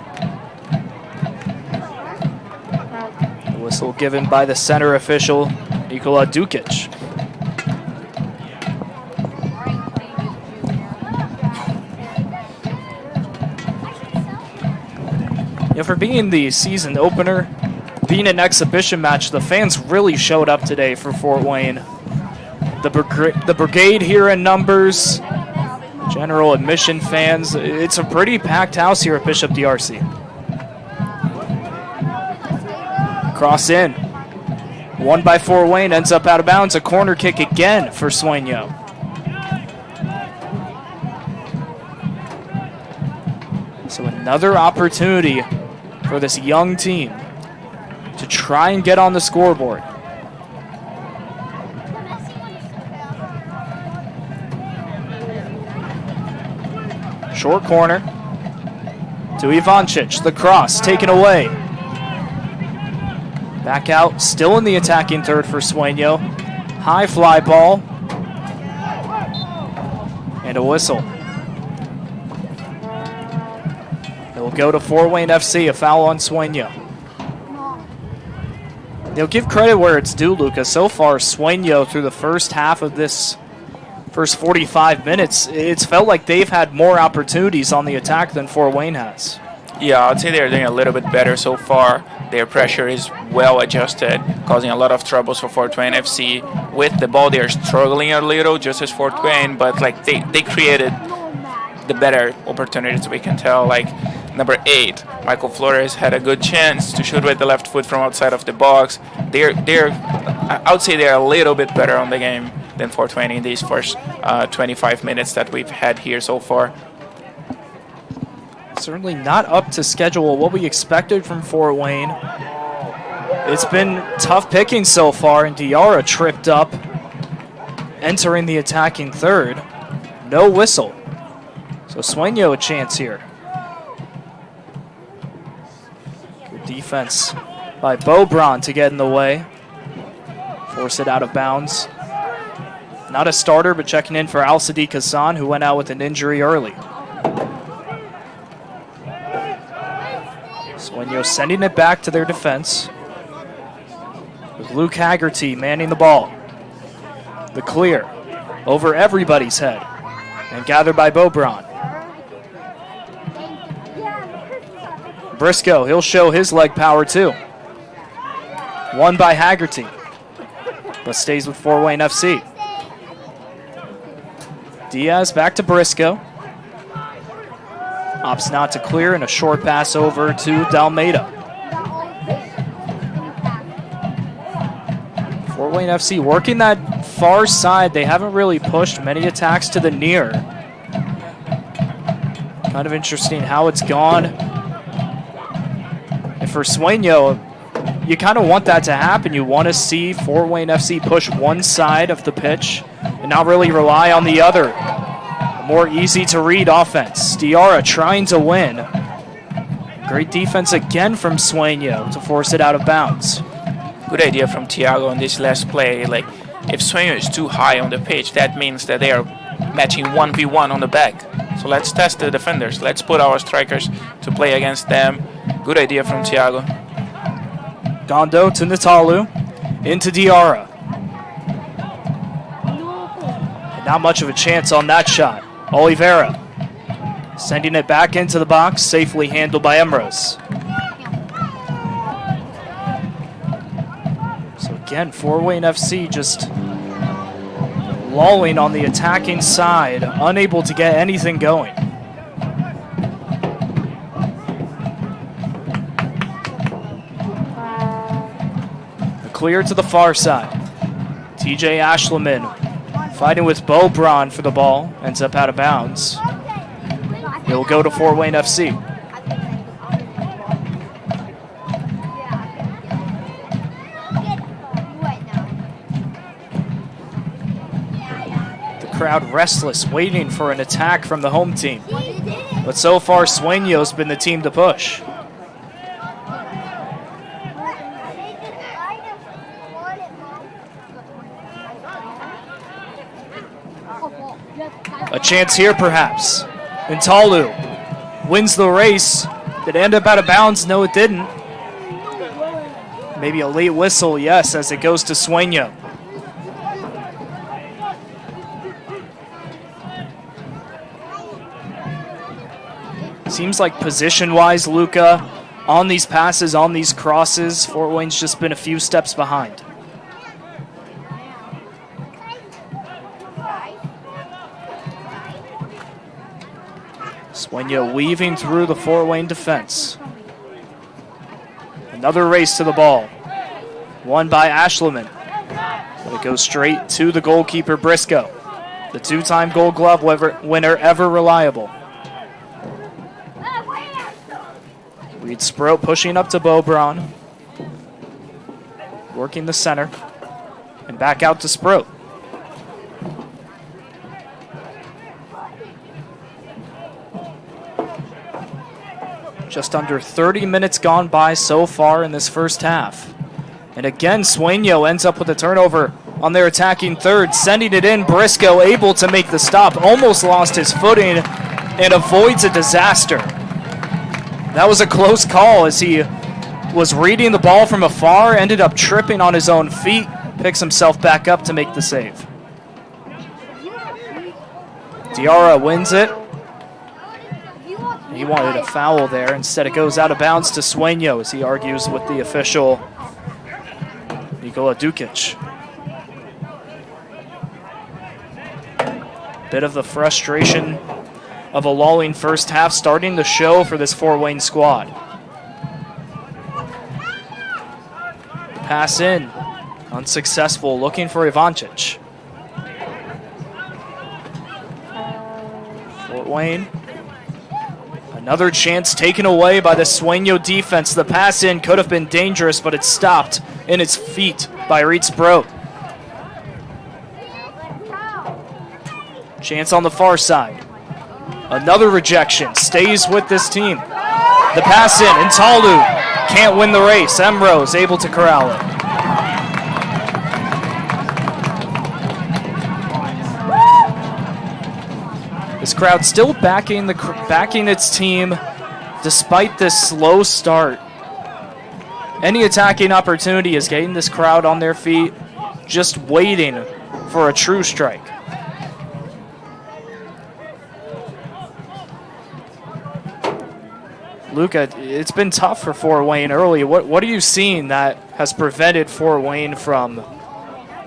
The whistle given by the center official, Nikola Dukic. For being the season opener, being an exhibition match, the fans really showed up today for Fort Wayne. The brigade here in numbers, general admission fans. It's a pretty packed house here at Bishop DRC. Cross in. Won by Fort Wayne, ends up out of bounds. A corner kick again for Sueno. So another opportunity for this young team to try and get on the scoreboard. Short corner to Ivancic. The cross taken away. Back out, still in the attacking third for Sueno. High fly ball. And a whistle. It will go to Fort Wayne FC, a foul on Sueno. They'll give credit where it's due, Lucas. So far, Sueno, through the first half of this first 45 minutes, it's felt like they've had more opportunities on the attack than Fort Wayne has. Yeah, I'd say they're doing a little bit better so far. Their pressure is well adjusted, causing a lot of troubles for Fort Wayne FC. With the ball, they're struggling a little, just as Fort Wayne, but like they created the better opportunities, we can tell. Like number 8, Michael Flores had a good chance to shoot with the left foot from outside of the box. I would say they're a little bit better on the game than Fort Wayne in these first 25 minutes that we've had here so far. Certainly not up to schedule what we expected from Fort Wayne. It's been tough picking so far, and Diarra tripped up, entering the attacking third. No whistle. So Sueno a chance here. Good defense by Bobron to get in the way. Force it out of bounds. Not a starter, but checking in for Al Sadiq Hassan, who went out with an injury early. Sueno sending it back to their defense, with Luke Haggerty manning the ball. The clear over everybody's head and gathered by Bobron. Briscoe, he'll show his leg power too. Won by Haggerty, but stays with Fort Wayne FC. Diaz back to Briscoe. Opts not to clear, and a short pass over to Dalmeida. Fort Wayne FC working that far side. They haven't really pushed many attacks to the near. Kind of interesting how it's gone. And for Sueno, you kind of want that to happen. You want to see Fort Wayne FC push one side of the pitch and not really rely on the other. More easy to read offense. Diarra trying to win. Great defense again from Sueno to force it out of bounds. Good idea from Thiago on this last play. Like, if Sueno is too high on the pitch, that means that they are matching 1v1 on the back. So let's test the defenders. Let's put our strikers to play against them. Good idea from Thiago. Gondo to Natalu. Into Diarra. And not much of a chance on that shot. Oliveira sending it back into the box, safely handled by Emrose. Again, Fort Wayne FC just lolling on the attacking side, unable to get anything going. The clear to the far side. TJ Ashleman fighting with Bo Braun for the ball, ends up out of bounds. It will go to Fort Wayne FC. Crowd restless, waiting for an attack from the home team. But so far, Sueno's been the team to push. A chance here, perhaps. Intalu wins the race. Did it end up out of bounds? No, it didn't. Maybe a late whistle, yes, as it goes to Sueno. Seems like position-wise, Luca, on these passes, on these crosses, Fort Wayne's just been a few steps behind. Sueno weaving through the Fort Wayne defense. Another race to the ball. Won by Ashleman. But it goes straight to the goalkeeper, Briscoe. The two-time Gold Glove winner, ever reliable. Reed Sproat pushing up to Bo Braun. Working the center. And back out to Sproat. Just under 30 minutes gone by so far in this first half. And again, Sueno ends up with a turnover on their attacking third, sending it in. Briscoe able to make the stop, almost lost his footing and avoids a disaster. That was a close call as he was reading the ball from afar, ended up tripping on his own feet, picks himself back up to make the save. Diarra wins it. He wanted a foul there. Instead, it goes out of bounds to Sueno as he argues with the official, Nikola Dukic. Bit of the frustration of a lulling first half starting to show for this Fort Wayne squad. Pass in, unsuccessful, looking for Ivancic. Fort Wayne, another chance taken away by the Sueno defense. The pass in could have been dangerous, but it's stopped in its feet by Reed Sproat. Chance on the far side. Another rejection, stays with this team. The pass in, Intalu can't win the race. Emrose able to corral it. This crowd still backing its team despite this slow start. Any attacking opportunity is getting this crowd on their feet, just waiting for a true strike. Luca, it's been tough for Fort Wayne early. What are you seeing that has prevented Fort Wayne from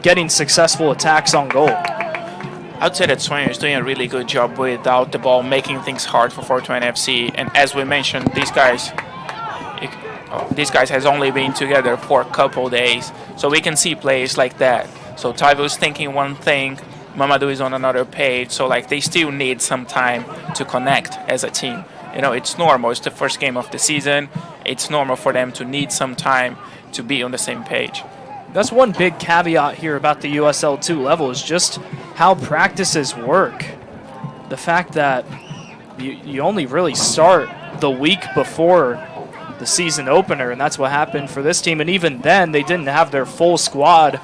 getting successful attacks on goal? I'd say that Sueno is doing a really good job without the ball, making things hard for Fort Wayne FC. And as we mentioned, these guys has only been together for a couple days, so we can see plays like that. So Taivo is thinking one thing, Mamadou is on another page. So like they still need some time to connect as a team. You know, it's normal. It's the first game of the season. It's normal for them to need some time to be on the same page. That's one big caveat here about the USL2 level is just how practices work. The fact that you only really start the week before the season opener, and that's what happened for this team. And even then, they didn't have their full squad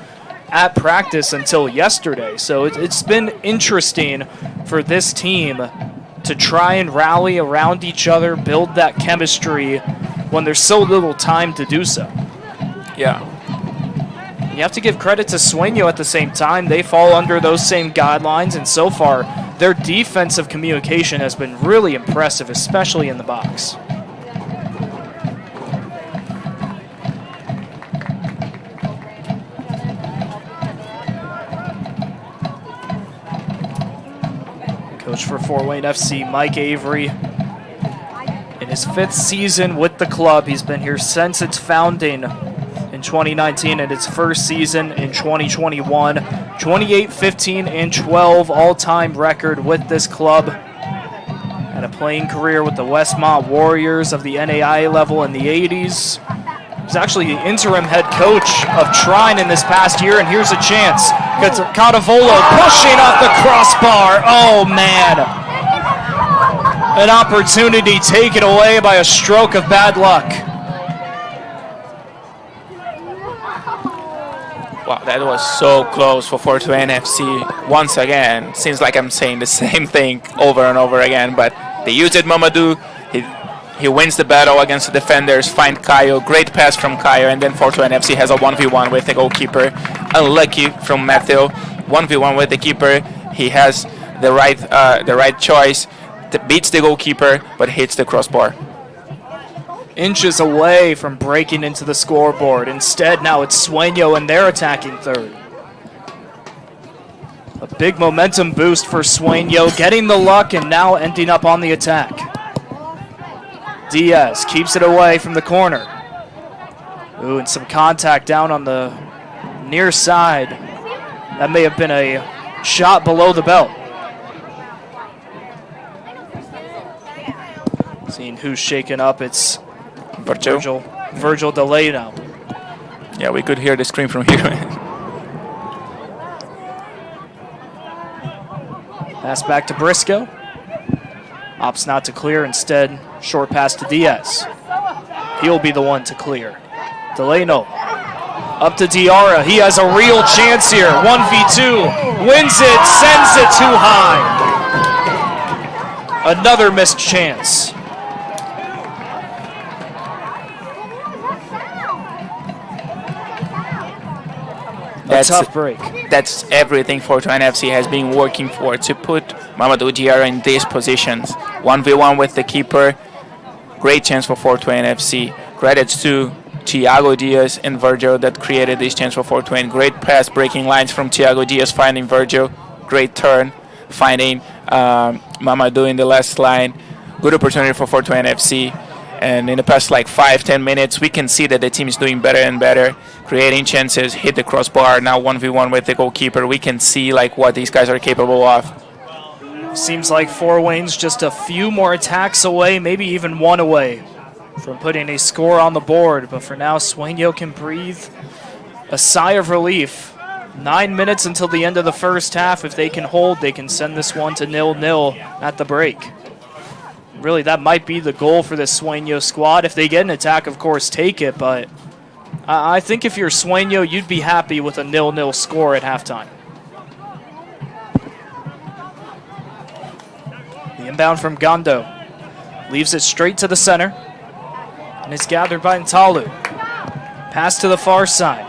at practice until yesterday. So it's been interesting for this team to try and rally around each other, build that chemistry when there's so little time to do so. Yeah. You have to give credit to Sueno at the same time. They fall under those same guidelines, and so far, their defensive communication has been really impressive, especially in the box. Coach for Fort Wayne FC, Mike Avery. In his 5th season with the club, he's been here since its founding in 2019 and its first season in 2021. 28, 15, and 12 all-time record with this club. And a playing career with the Westmont Warriors of the NAIA level in the 80s. He's actually the interim head coach of Trine in this past year, and here's a chance. Cotavolo pushing off the crossbar. Oh, man. An opportunity taken away by a stroke of bad luck. Wow, that was so close for Fort Wayne FC. Once again, seems like I'm saying the same thing over and over again, but they used it, Mamadou. He wins the battle against the defenders, find Kayo, great pass from Kayo, and then Fort Wayne FC has a 1v1 with the goalkeeper. Unlucky from Mateo, 1v1 with the keeper. He has the right choice, beats the goalkeeper, but hits the crossbar. Inches away from breaking into the scoreboard. Instead, now it's Sueno and they're attacking third. A big momentum boost for Sueno, getting the luck and now ending up on the attack. Diaz keeps it away from the corner. Ooh, and some contact down on the near side. That may have been a shot below the belt. Seeing who's shaken up, it's Virgil Delay now. Yeah, we could hear the scream from here. Pass back to Briscoe. Opts not to clear, instead short pass to Diaz. He'll be the one to clear. Delano up to Diarra. He has a real chance here. 1v2, wins it, sends it too high. Another missed chance. That's a tough break. That's everything Fort Wayne FC has been working for, to put Mamadou Diarra in these positions. 1v1 with the keeper. Great chance for Fort Wayne FC. Credits to Thiago Diaz and Virgil that created this chance for Fort Wayne. Great pass, breaking lines from Thiago Diaz, finding Virgil. Great turn, finding Mamadou in the last line. Good opportunity for Fort Wayne FC. And in the past 5-10 minutes, we can see that the team is doing better and better, creating chances, hit the crossbar, now 1v1 with the goalkeeper. We can see what these guys are capable of. Seems like Fort Wayne's just a few more attacks away, maybe even one away from putting a score on the board. But for now, Sueno can breathe a sigh of relief. 9 minutes until the end of the first half. If they can hold, they can send this one to 0-0 at the break. Really, that might be the goal for this Sueno squad. If they get an attack, of course, take it. But I think if you're Sueno, you'd be happy with a 0-0 score at halftime. The inbound from Gondo leaves it straight to the center. And it's gathered by Ntalu. Pass to the far side.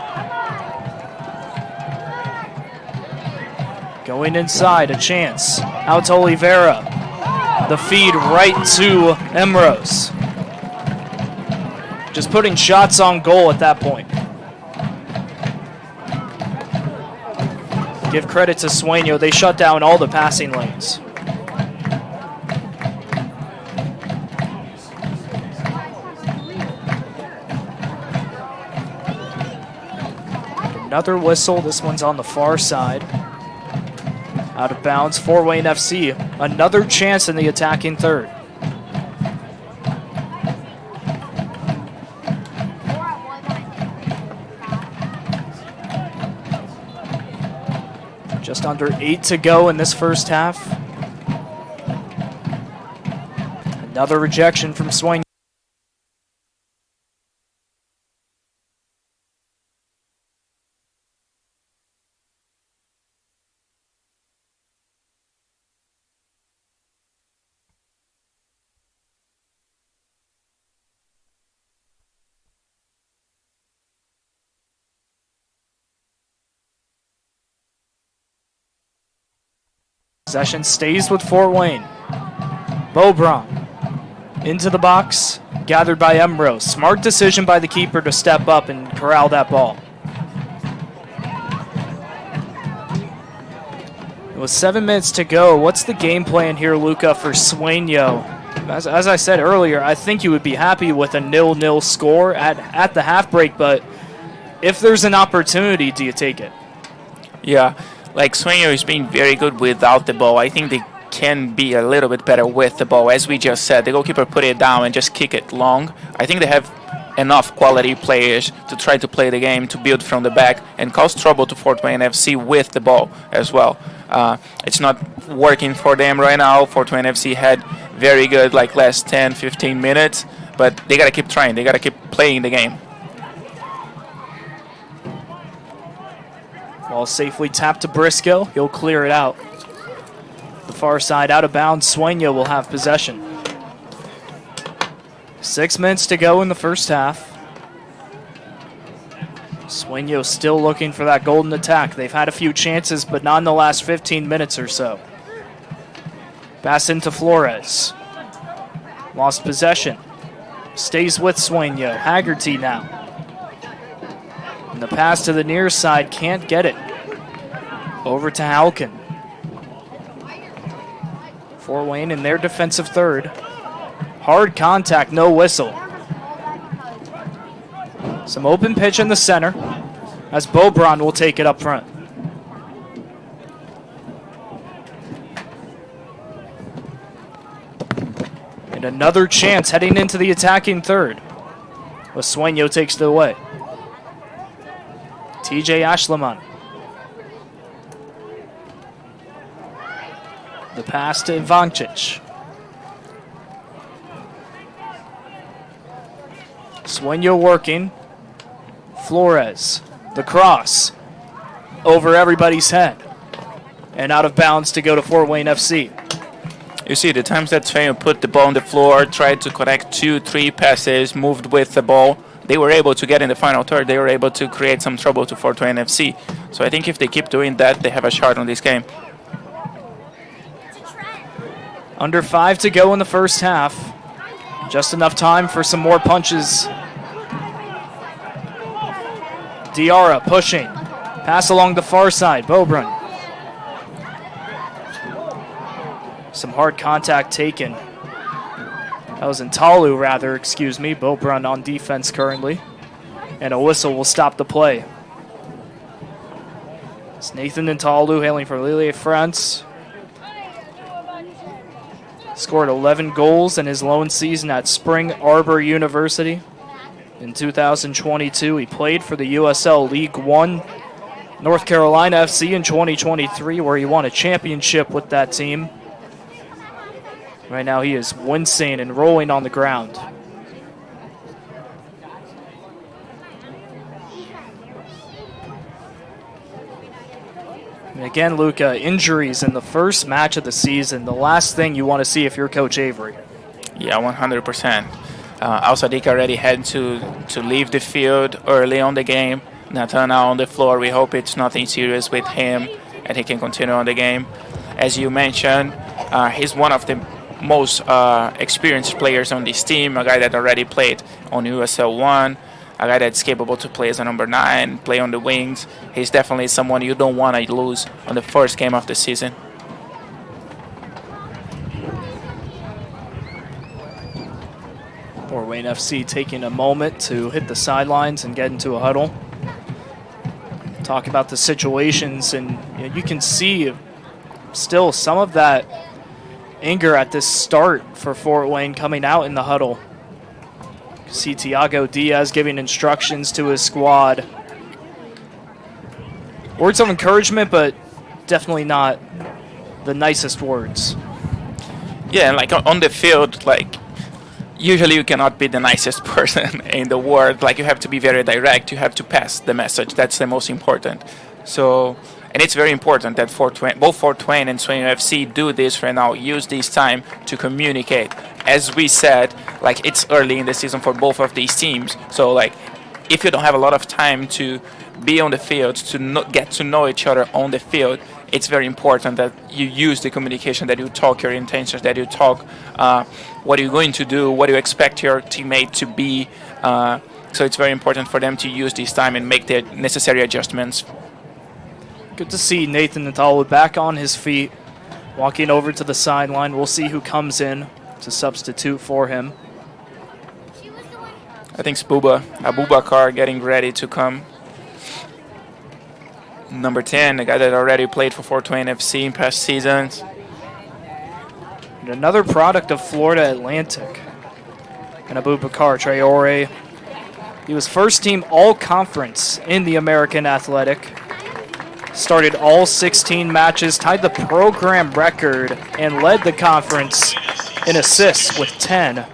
Going inside, a chance. Out to Oliveira. The feed right to Emrose. Just putting shots on goal at that point. Give credit to Sueno. They shut down all the passing lanes. Another whistle. This one's on the far side. Out of bounds, Fort Wayne FC. Another chance in the attacking third. Just under 8 to go in this first half. Another rejection from Sueno. Possession stays with Fort Wayne. Beaubron into the box, gathered by Emrose. Smart decision by the keeper to step up and corral that ball. With 7 minutes to go, what's the game plan here, Luca, for Sueno? As I said earlier, I think you would be happy with a 0-0 score at the half break, but if there's an opportunity, do you take it? Yeah, like Sueno is being very good without the ball. I think they can be a little bit better with the ball. As we just said, the goalkeeper put it down and just kick it long. I think they have enough quality players to try to play the game, to build from the back and cause trouble to Fort Wayne FC with the ball as well. It's not working for them right now. Fort Wayne FC had very good last 10-15 minutes, but they got to keep trying. They got to keep playing the game. Ball safely tapped to Briscoe. He'll clear it out. The far side out of bounds. Sueno will have possession. 6 minutes to go in the first half. Sueno still looking for that golden attack. They've had a few chances, but not in the last 15 minutes or so. Pass into Flores. Lost possession. Stays with Sueno. Haggerty now. And the pass to the near side, can't get it. Over to Halkin. Fort Wayne in their defensive third. Hard contact, no whistle. Some open pitch in the center as Bobron will take it up front. And another chance heading into the attacking third. But Sueno takes it away. TJ Ashleman. The pass to Ivancic. Sueno working. Flores. The cross. Over everybody's head. And out of bounds to go to Fort Wayne FC. You see, the times that Sueno put the ball on the floor, tried to connect 2-3 passes, moved with the ball, they were able to get in the final third. They were able to create some trouble to Fort Wayne FC. So I think if they keep doing that, they have a shot on this game. Under 5 to go in the first half. Just enough time for some more punches. Diarra pushing. Pass along the far side. Bobron. Some hard contact taken. That was Ntalu, rather, excuse me. Bobron on defense currently. And a whistle will stop the play. It's Nathan Ntalu hailing for Lille France. Scored 11 goals in his lone season at Spring Arbor University. In 2022, he played for the USL League 1 North Carolina FC in 2023, where he won a championship with that team. Right now he is wincing and rolling on the ground. And again, Luca, injuries in the first match of the season, the last thing you want to see if you're Coach Avery. Yeah, 100%. Al-Sadiq already had to leave the field early on the game. Natana on the floor. We hope it's nothing serious with him and he can continue on the game. As you mentioned, he's one of the most experienced players on this team, a guy that already played on USL1, a guy that's capable to play as a number 9, play on the wings. He's definitely someone you don't want to lose on the first game of the season. Fort Wayne FC taking a moment to hit the sidelines and get into a huddle. Talk about the situations, and you can see still some of that anger at this start for Fort Wayne coming out in the huddle. You see Tiago Diaz giving instructions to his squad. Words of encouragement, but definitely not the nicest words. Yeah, like on the field, usually you cannot be the nicest person in the world. You have to be very direct. You have to pass the message. That's the most important. So, and it's very important that both Fort Wayne and Sueno FC do this right now. Use this time to communicate. As we said, it's early in the season for both of these teams. So, if you don't have a lot of time to be on the field, to get to know each other on the field, it's very important that you use the communication, that you talk your intentions, that you talk what are you going to do, what do you expect your teammate to be. So it's very important for them to use this time and make the necessary adjustments. Good to see Nathan Nathalu back on his feet, walking over to the sideline. We'll see who comes in to substitute for him. I think it's Abubakar getting ready to come. Number 10, the guy that already played for Fort Wayne FC in past seasons. And another product of Florida Atlantic. And Abubakar Traore. He was first team all-conference in the American Athletic. Started all 16 matches, tied the program record, and led the conference in assists with 10.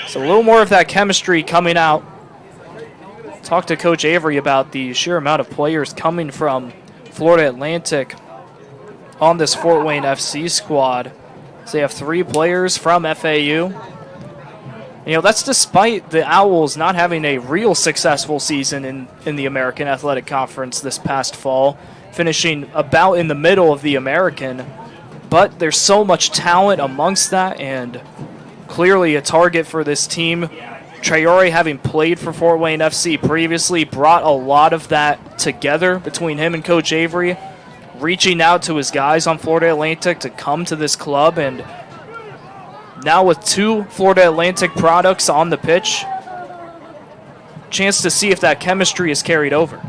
So a little more of that chemistry coming out. Talked to Coach Avery about the sheer amount of players coming from Florida Atlantic on this Fort Wayne FC squad. So they have 3 players from FAU. You know, that's despite the Owls not having a real successful season in the American Athletic Conference this past fall, finishing about in the middle of the American. But there's so much talent amongst that, and clearly a target for this team. Traore, having played for Fort Wayne FC previously, brought a lot of that together between him and Coach Avery, reaching out to his guys on Florida Atlantic to come to this club. And now with 2 Florida Atlantic products on the pitch, chance to see if that chemistry is carried over.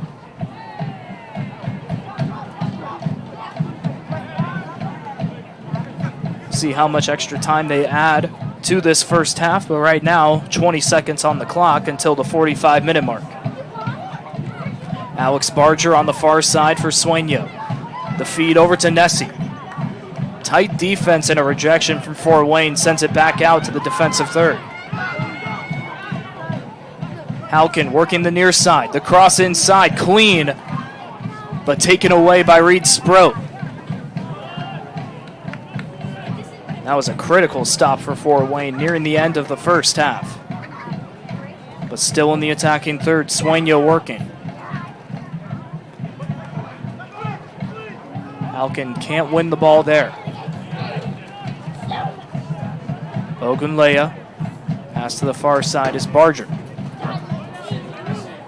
See how much extra time they add to this first half, but right now 20 seconds on the clock until the 45-minute mark. Alex Barger on the far side for Sueno. The feed over to Nessie. Tight defense and a rejection from Fort Wayne sends it back out to the defensive third. Halkin working the near side. The cross inside, clean, but taken away by Reed Sproat. That was a critical stop for Fort Wayne nearing the end of the first half. But still in the attacking third, Sueno working. Halkin can't win the ball there. Ogunleya. Pass to the far side is Barger.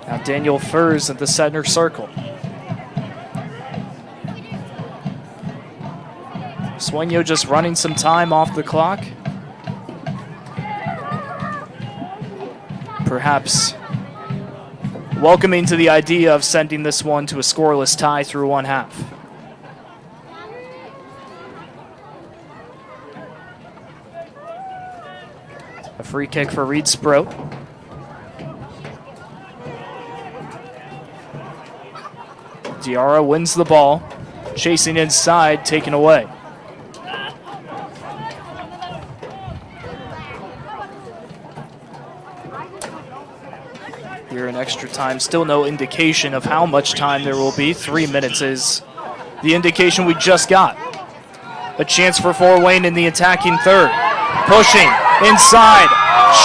Now Daniel Furs at the center circle. Sueno just running some time off the clock. Perhaps welcoming to the idea of sending this one to a scoreless tie through one half. A free kick for Reed Sproat. Diarra wins the ball, chasing inside, taken away. Here in extra time, still no indication of how much time there will be. 3 minutes is the indication we just got. A chance for Fort Wayne in the attacking third. Pushing inside,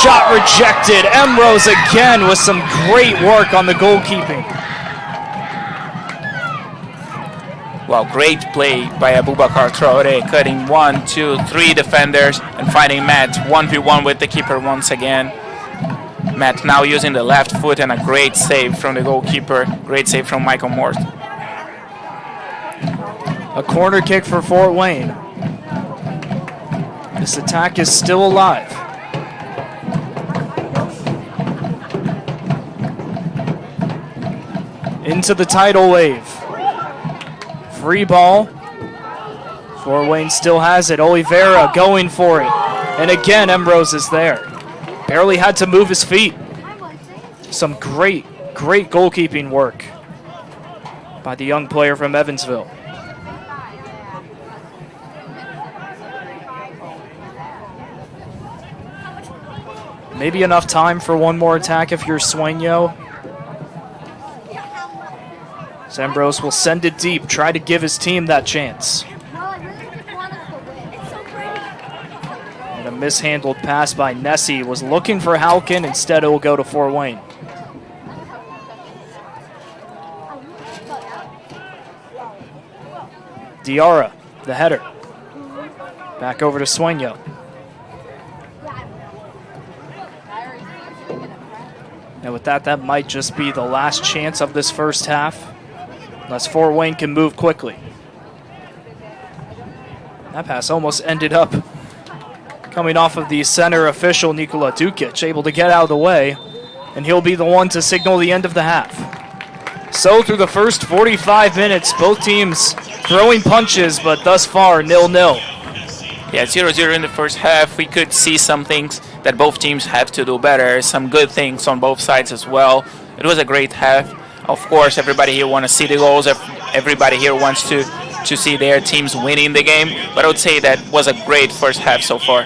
shot rejected. Emrose again with some great work on the goalkeeping. Well, great play by Abubakar Traore, cutting 1, 2, 3 defenders and finding Matt 1v1 with the keeper once again. Matt now using the left foot and a great save from the goalkeeper. Great save from Michael Morse. A corner kick for Fort Wayne. This attack is still alive. Into the tidal wave. Free ball. Fort Wayne still has it. Oliveira going for it. And again, Emrose is there. Barely had to move his feet. Some great goalkeeping work by the young player from Evansville. Maybe enough time for one more attack if you're Sueno. Ambrose will send it deep, try to give his team that chance. And a mishandled pass by Nessie was looking for Halkin. Instead, it will go to Fort Wayne. Diarra, the header. Back over to Sueno. And with that, that might just be the last chance of this first half. unless Fort Wayne can move quickly. That pass almost ended up coming off of the center official, Nikola Dukic, able to get out of the way, and he'll be the one to signal the end of the half. So through the first 45 minutes, both teams throwing punches, but thus far, 0-0. Yeah, 0-0 in the first half. We could see some things that both teams have to do better, some good things on both sides as well. It was a great half. Of course, everybody here wants to see the goals. Everybody here wants to see their teams winning the game. But I would say that was a great first half so far.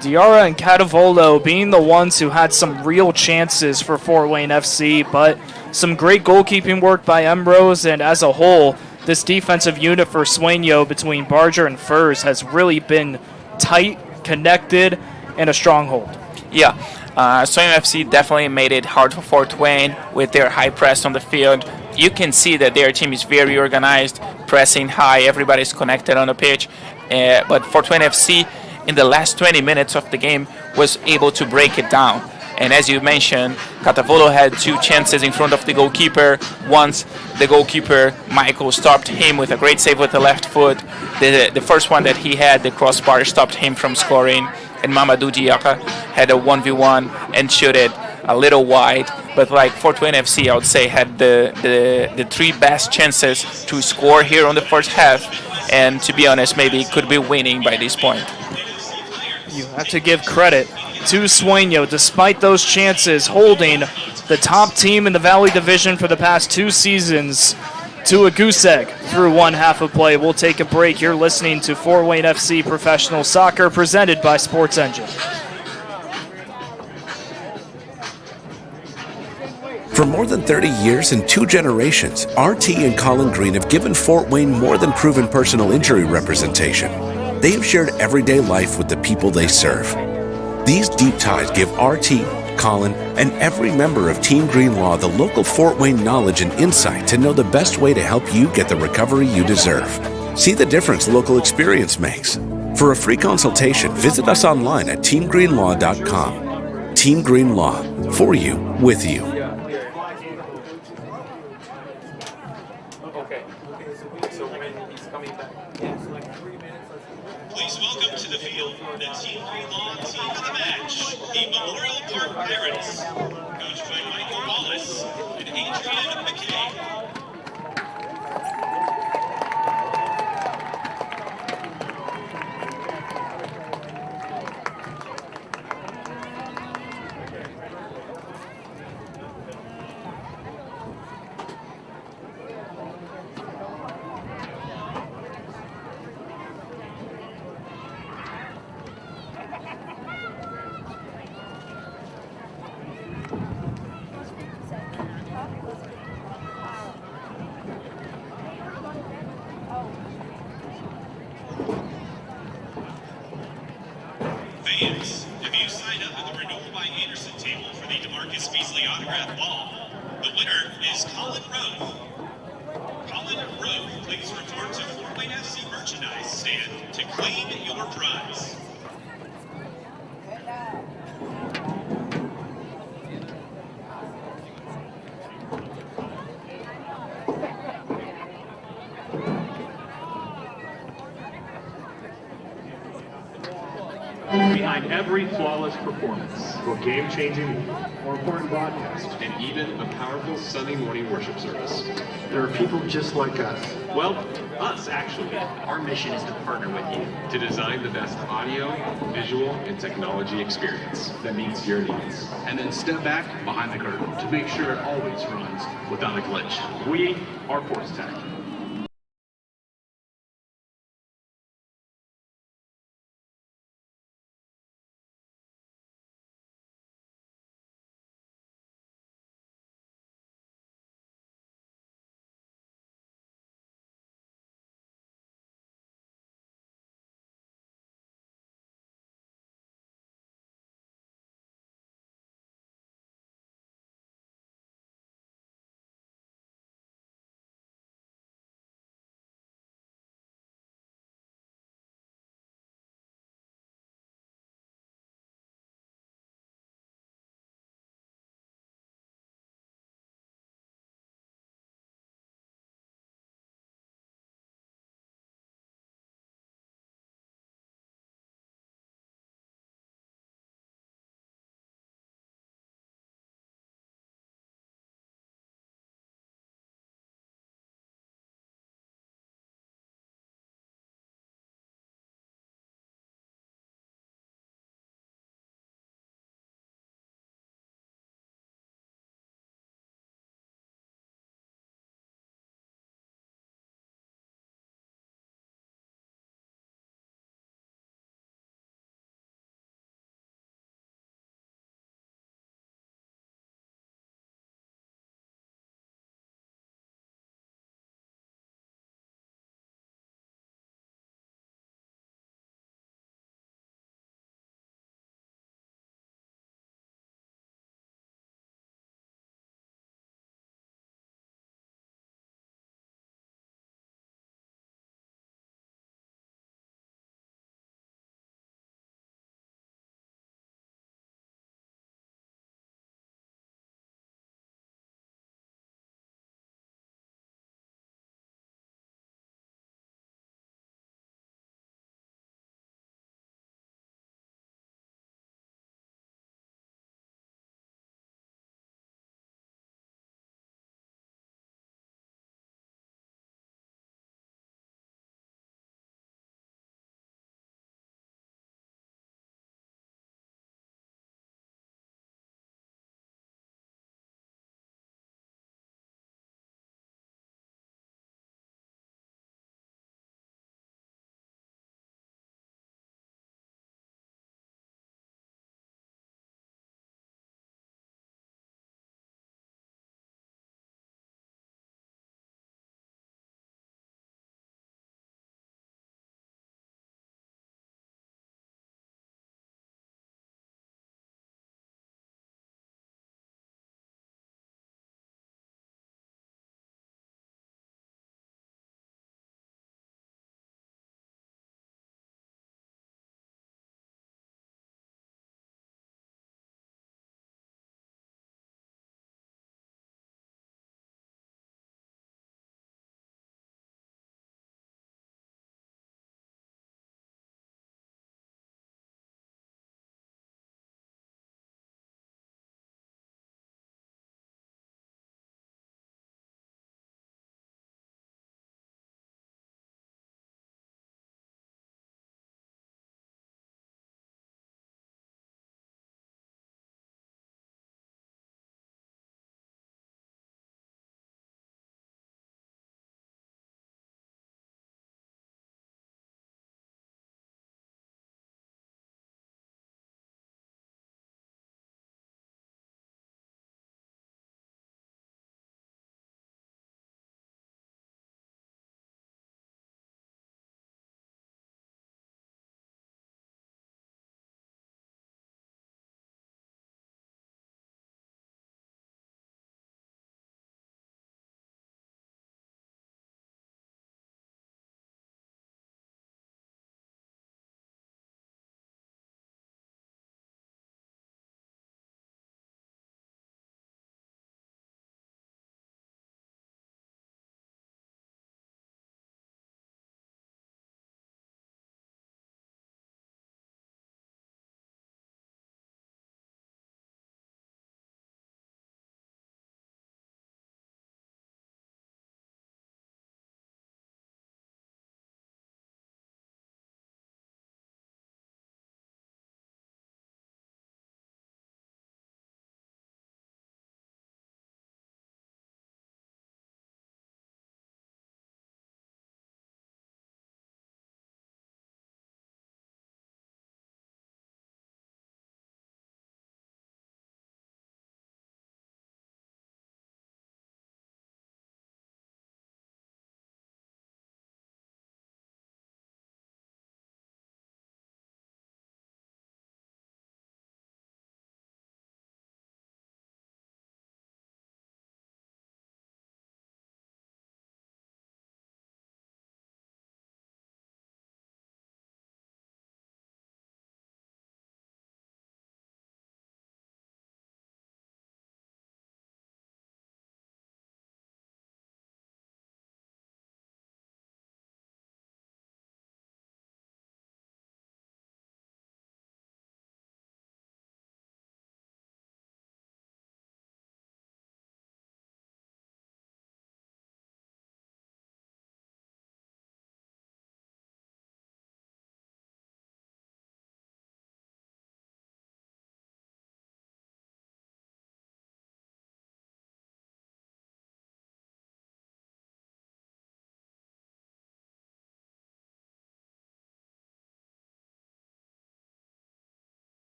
Diarra and Catavolo being the ones who had some real chances for Fort Wayne FC, but some great goalkeeping work by Ambrose, and as a whole, this defensive unit for Sueno between Barger and Furs has really been tight, connected, and a stronghold. Yeah, Sueno FC definitely made it hard for Fort Wayne with their high press on the field. You can see that their team is very organized, pressing high, everybody's connected on the pitch. But Fort Wayne FC, in the last 20 minutes of the game, was able to break it down. And as you mentioned, Catavolo had 2 chances in front of the goalkeeper. Once the goalkeeper, Michael, stopped him with a great save with the left foot. The first one that he had, the crossbar, stopped him from scoring. And Mamadou Diarra had a 1v1 and shot it a little wide. But like Fort Wayne FC, I would say, had the 3 best chances to score here on the first half. And to be honest, maybe could be winning by this point. You have to give credit to Sueno, despite those chances, holding the top team in the Valley Division for the past 2 seasons to a goose egg through one half of play. We'll take a break. You're listening to Fort Wayne FC Professional Soccer, presented by Sports Engine. For more than 30 years and 2 generations, RT and Colin Green have given Fort Wayne more than proven personal injury representation. They have shared everyday life with the people they serve. These deep ties give RT, Colin, and every member of Team Green Law the local Fort Wayne knowledge and insight to know the best way to help you get the recovery you deserve. See the difference local experience makes. For a free consultation, visit us online at teamgreenlaw.com. Team Green Law, for you, with you. Please welcome to the field the Team Green Law team of the match, the Memorial Park Pirates, coached by Michael Wallace and Adrian McKay. Fans, if you sign up at the Renewal by Anderson table for the DeMarcus Beasley autograph ball, the winner is Colin Rowe. Colin Rowe, please report to Fort Wayne FC merchandise stand to claim your prize. Behind every flawless performance, or game-changing, or important broadcast, and even a powerful Sunday morning worship service, there are people just like us. Well, us actually. Our mission is to partner with you to design the best audio, visual, and technology experience that meets your needs. And then step back behind the curtain to make sure it always runs without a glitch. We are Force Tech.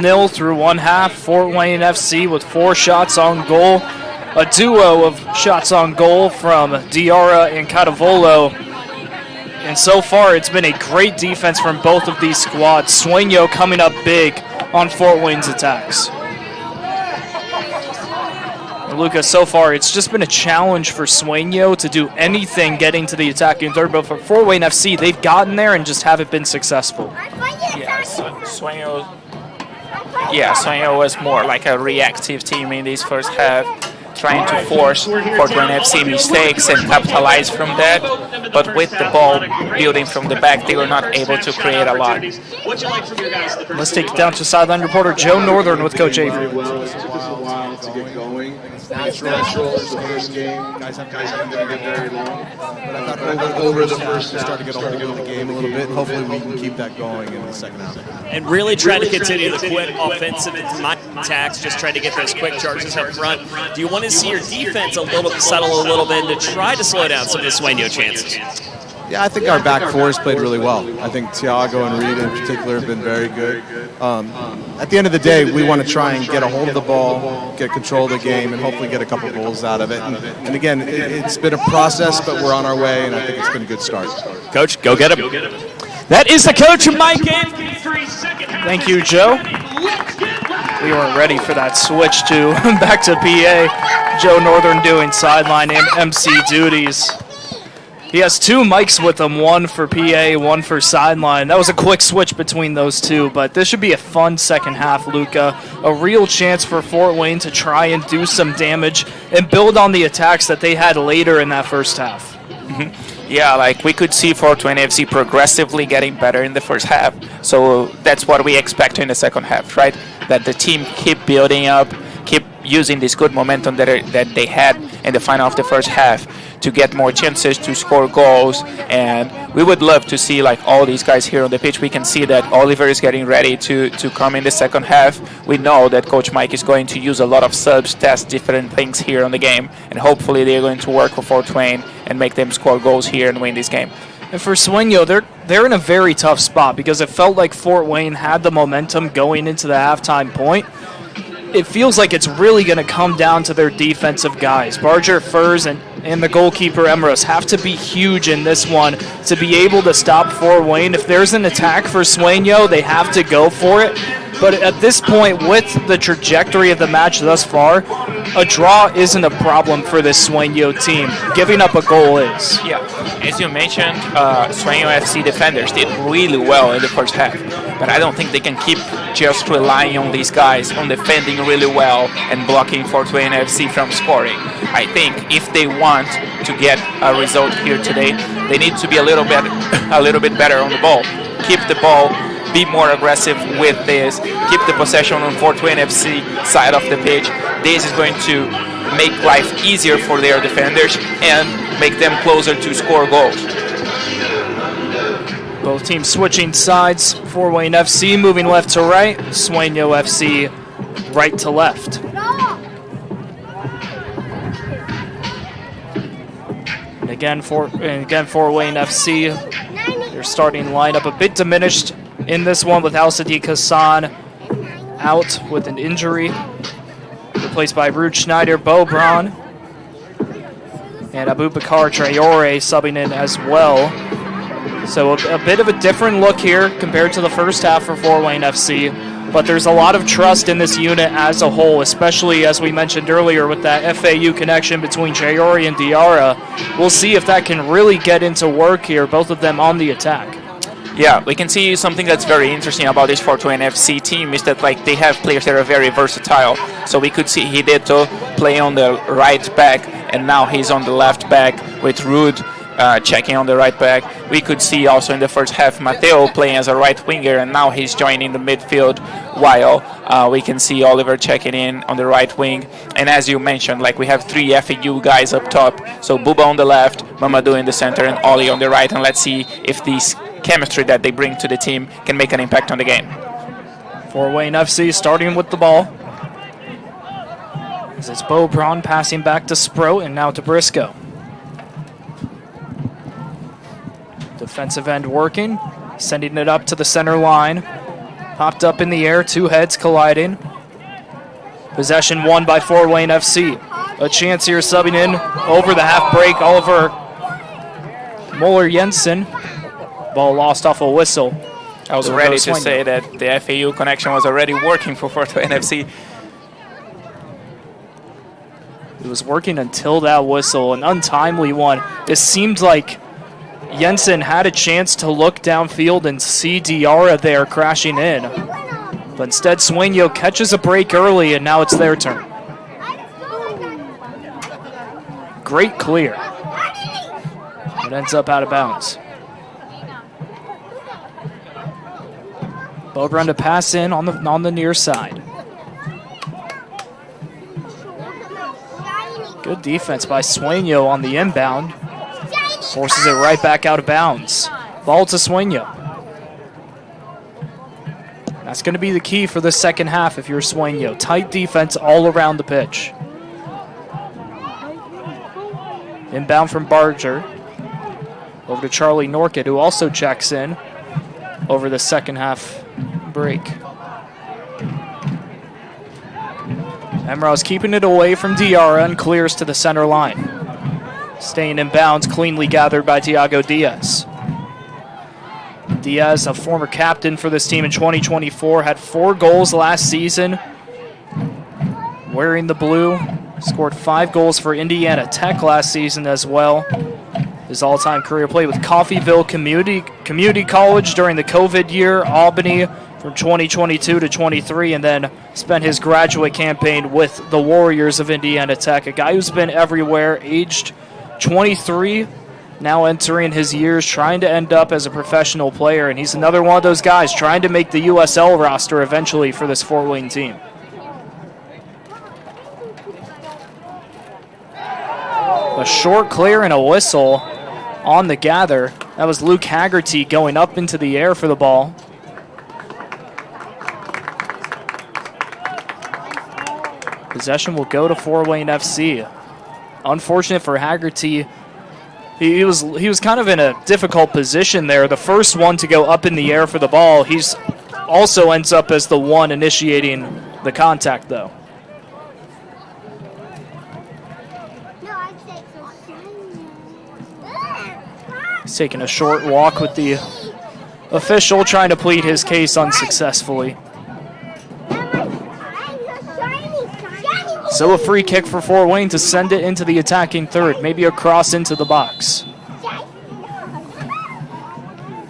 0-0 through one half. Fort Wayne FC with 4 shots on goal. A duo of shots on goal from Diarra and Catavolo. And so far, it's been a great defense from both of these squads. Sueno coming up big on Fort Wayne's attacks. Luca, so far, it's just been a challenge for Sueno to do anything getting to the attacking third, but for Fort Wayne FC, they've gotten there and just haven't been successful. Yeah, Sueno was more like a reactive team in this first half, trying to force Fort Wayne FC mistakes and capitalize from that, but with the ball building from the back, they were not able to create a lot. Let's take it down to sideline reporter Joe Northern with Coach Avery. To get going. Central is the first game. Guys haven't been very long. But I thought over the first half, start to get a hold of the game a little bit. Hopefully we can keep that going in the second half. And really trying to continue the quick offensive attacks, just trying to get those quick charges up front. Do you want to see your defense settle a little bit to try to slow down some of the Sueno chances? Yeah, I think our back four has played really well. I think Tiago and Reed in particular have been very good. At the end of the day, we want to try and get a hold of the ball, get control of the game, and hopefully get a couple goals out of it. And again, it's been a process, but we're on our way, and I think it's been a good start. Coach, go get him. That is the coach of Mike. Thank you, Joe. We weren't ready for that switch to back to PA. Joe Northern doing sideline and MC duties. He has 2 mics with him, one for PA, one for sideline. That was a quick switch between those two, but this should be a fun second half, Luca. A real chance for Fort Wayne to try and do some damage and build on the attacks that they had later in that first half. Yeah, like we could see Fort Wayne FC progressively getting better in the first half. So that's what we expect in the second half, right? That the team keep building up, keep using this good momentum that they had in the final of the first half to get more chances to score goals. And we would love to see like all these guys here on the pitch. We can see that Oliver is getting ready to come in the second half. We know that Coach Mike is going to use a lot of subs, test different things here on the game, and hopefully they're going to work for Fort Wayne and make them score goals here and win this game. And for Sueno, they're in a very tough spot because it felt like Fort Wayne had the momentum going into the halftime point. It feels like it's really going to come down to their defensive guys. Barger, Furs, and the goalkeeper, Emrose, have to be huge in this one to be able to stop Fort Wayne. If there's an attack for Sueno, they have to go for it. But at this point, with the trajectory of the match thus far, a draw isn't a problem for this Sueno team. Giving up a goal is. Yeah, as you mentioned, Sueno FC defenders did really well in the first half. But I don't think they can keep just relying on these guys, on defending really well and blocking Fort Wayne FC from scoring. I think if they want to get a result here today, they need to be a little bit better on the ball. Keep the ball, be more aggressive with this, keep the possession on Fort Wayne FC side of the pitch. This is going to make life easier for their defenders and make them closer to score goals. Both teams switching sides. Fort Wayne FC moving left to right. Sueno FC right to left. And again, Fort Wayne FC, their starting lineup a bit diminished in this one with Al Sadiq Hassan out with an injury. Replaced by Ruud Schneider, Bo Braun, and Abubakar Traore subbing in as well. So a bit of a different look here compared to the first half for Fort Wayne FC, but there's a lot of trust in this unit as a whole, especially as we mentioned earlier with that FAU connection between Traore and Diarra. We'll see if that can really get into work here, both of them on the attack. Yeah, we can see something that's very interesting about this Fort Wayne FC team is that like they have players that are very versatile. So we could see Hideto play on the right back, and now he's on the left back with Ruud checking on the right back. We could see also in the first half Mateo playing as a right winger, and now he's joining the midfield, while we can see Oliver checking in on the right wing. And as you mentioned, like we have 3 FAU guys up top. So Buba on the left, Mamadou in the center, and Oli on the right. And let's see if these chemistry that they bring to the team can make an impact on the game. Fort Wayne FC starting with the ball. As it's Bo Braun passing back to Sproat and now to Briscoe. Defensive end working, sending it up to the center line. Popped up in the air, two heads colliding. Possession won by Fort Wayne FC. A chance here subbing in over the half break, Oliver Muller Jensen. Ball lost off a whistle. I was ready to say that the FAU connection was already working for Fort Wayne FC. It was working until that whistle, an untimely one. It seemed like Jensen had a chance to look downfield and see Diarra there crashing in. But instead, Sueno catches a break early, and now it's their turn. Great clear. It ends up out of bounds. Bobrun to pass in on the near side. Good defense by Sueno on the inbound. Forces it right back out of bounds. Ball to Sueno. That's going to be the key for the second half if you're Sueno. Tight defense all around the pitch. Inbound from Barger. Over to Charlie Norkett, who also checks in over the second half break. Emrose keeping it away from Diarra and clears to the center line. Staying in bounds, cleanly gathered by Tiago Diaz. Diaz, a former captain for this team in 2024, had 4 goals last season. Wearing the blue, scored 5 goals for Indiana Tech last season as well. His all-time career played with Coffeyville Community College during the COVID year, Albany from 2022 to 23, and then spent his graduate campaign with the Warriors of Indiana Tech. A guy who's been everywhere, aged 23, now entering his years, trying to end up as a professional player, and he's another one of those guys trying to make the USL roster eventually for this Fort Wayne team. A short clear and a whistle on the gather. That was Luke Haggerty going up into the air for the ball. Possession will go to Fort Wayne FC. Unfortunate for Haggerty. He was kind of in a difficult position there. The first one to go up in the air for the ball. He's also ends up as the one initiating the contact, though. He's taking a short walk with the official, trying to plead his case unsuccessfully. So a free kick for Fort Wayne to send it into the attacking third, maybe a cross into the box.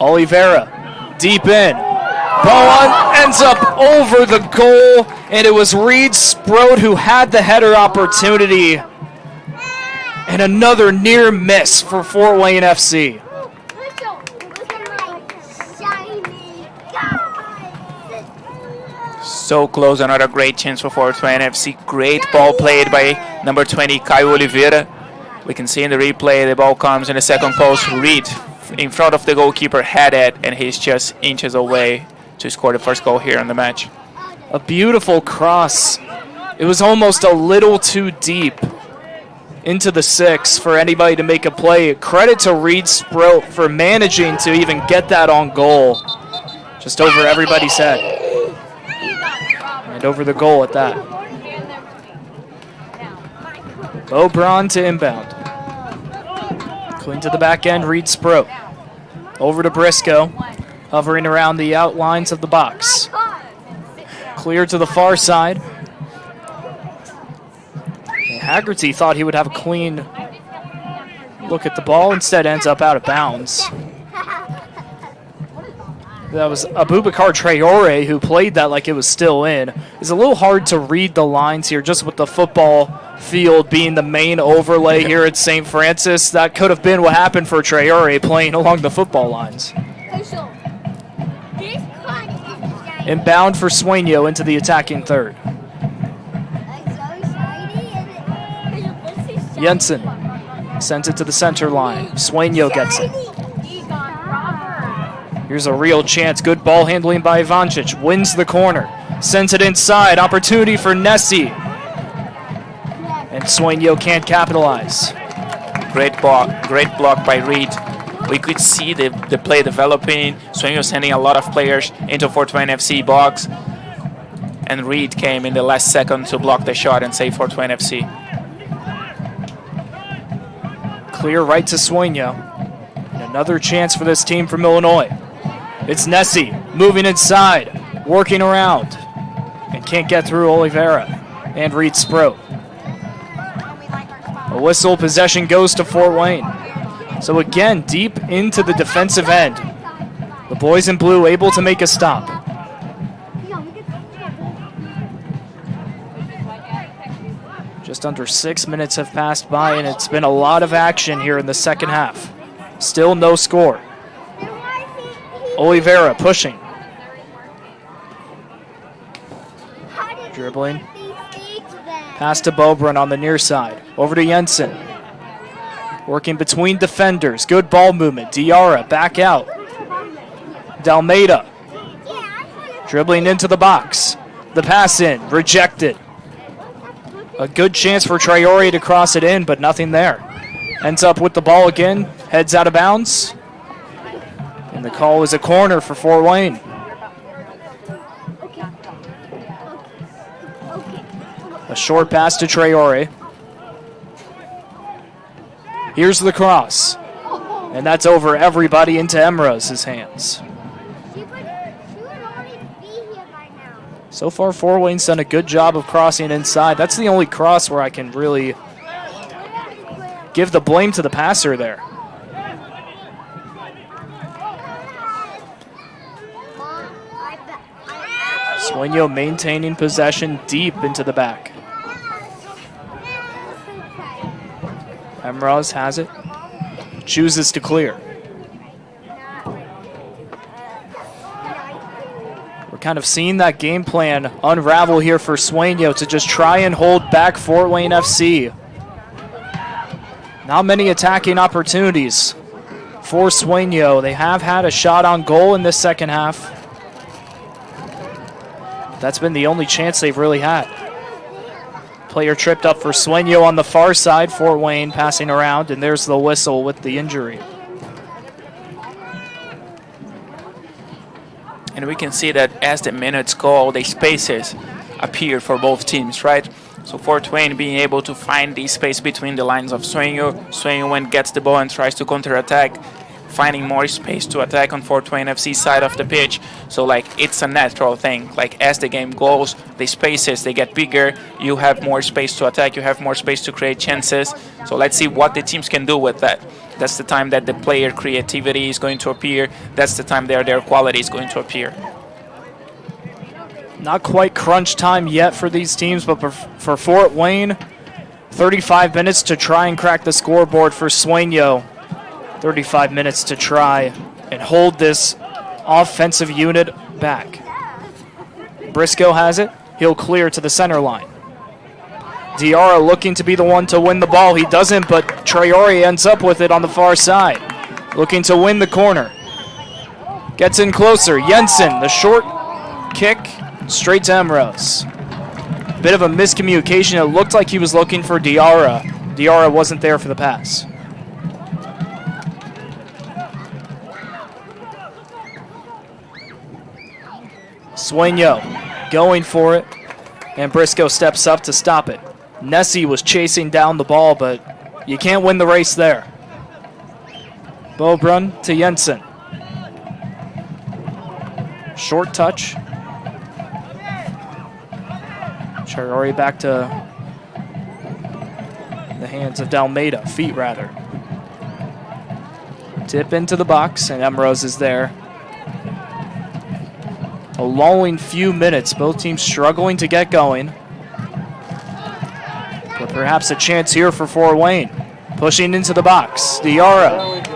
Oliveira, deep in. Ball ends up over the goal, and it was Reed Sprode who had the header opportunity. And another near miss for Fort Wayne FC. So close, another great chance for Fort Wayne FC. Great ball played by number 20, Caio Oliveira. We can see in the replay, the ball comes in the second post. Reed in front of the goalkeeper, had it, and he's just inches away to score the first goal here in the match. A beautiful cross. It was almost a little too deep into the 6 for anybody to make a play. Credit to Reed Sprode for managing to even get that on goal. Just over everybody's head. And over the goal at that. Bobrun to inbound. Clean to the back end, Reed Sprode. Over to Briscoe, hovering around the outlines of the box. Clear to the far side. And Haggerty thought he would have a clean look at the ball, instead ends up out of bounds. That was Abubakar Traore who played that like it was still in. It's a little hard to read the lines here just with the football field being the main overlay here at St. Francis. That could have been what happened for Traore playing along the football lines. Inbound for Sueno into the attacking third. Jensen sends it to the center line. Sueno gets it. Here's a real chance. Good ball handling by Ivancic. Wins the corner. Sends it inside. Opportunity for Nessie. And Sueno can't capitalize. Great block by Reed. we could see the play developing. Sueno sending a lot of players into Fort Wayne FC box. And Reed came in the last second to block the shot and save Fort Wayne FC. Clear right to Sueno. And another chance for this team from Illinois. It's Nessie moving inside, working around, and can't get through Oliveira and Reed Sproat. A whistle, possession goes to Fort Wayne. So again, deep into the defensive end. The boys in blue able to make a stop. Just under 6 minutes have passed by, and it's been a lot of action here in the second half. Still no score. Oliveira pushing. Dribbling. Pass to Bobrun on the near side. Over to Jensen. Working between defenders. Good ball movement. Diarra back out. Dalmeida. Dribbling into the box. The pass in. Rejected. A good chance for Traore to cross it in, but nothing there. Ends up with the ball again. Heads out of bounds. And the call is a corner for Fort Wayne. A short pass to Traore. Here's the cross. And that's over everybody into Emrose's hands. So far, Fort Wayne's done a good job of crossing inside. That's the only cross where I can really give the blame to the passer there. Sueno maintaining possession deep into the back. Emrose has it. Chooses to clear. We're kind of seeing that game plan unravel here for Sueno to just try and hold back Fort Wayne FC. Not many attacking opportunities for Sueno. They have had a shot on goal in this second half. That's been the only chance they've really had. Player tripped up for Sueno on the far side. Fort Wayne passing around, and there's the whistle with the injury. And we can see that as the minutes go, the spaces appear for both teams, right? So Fort Wayne being able to find the space between the lines of Sueno. Sueno when gets the ball and tries to counter-attack, finding more space to attack on Fort Wayne FC side of the pitch. So like it's a natural thing. Like as the game goes, the spaces, they get bigger. You have more space to attack. You have more space to create chances. So let's see what the teams can do with that. That's the time that the player creativity is going to appear. That's the time their quality is going to appear. Not quite crunch time yet for these teams, but for Fort Wayne, 35 minutes to try and crack the scoreboard. For Sueno, 35 minutes to try and hold this offensive unit back. Briscoe has it. He'll clear to the center line. Diarra looking to be the one to win the ball. He doesn't, but Traore ends up with it on the far side. Looking to win the corner. Gets in closer. Jensen, the short kick, straight to Emrose. Bit of a miscommunication. It looked like he was looking for Diarra. Diarra wasn't there for the pass. Sueno going for it, and Briscoe steps up to stop it. Nessie was chasing down the ball, but you can't win the race there. Bobrun to Jensen. Short touch. Traore back to the hands of Dalmeida, feet rather. Tip into the box, and Emrose is there. A lulling few minutes, both teams struggling to get going. But perhaps a chance here for Fort Wayne. Pushing into the box, Diarra.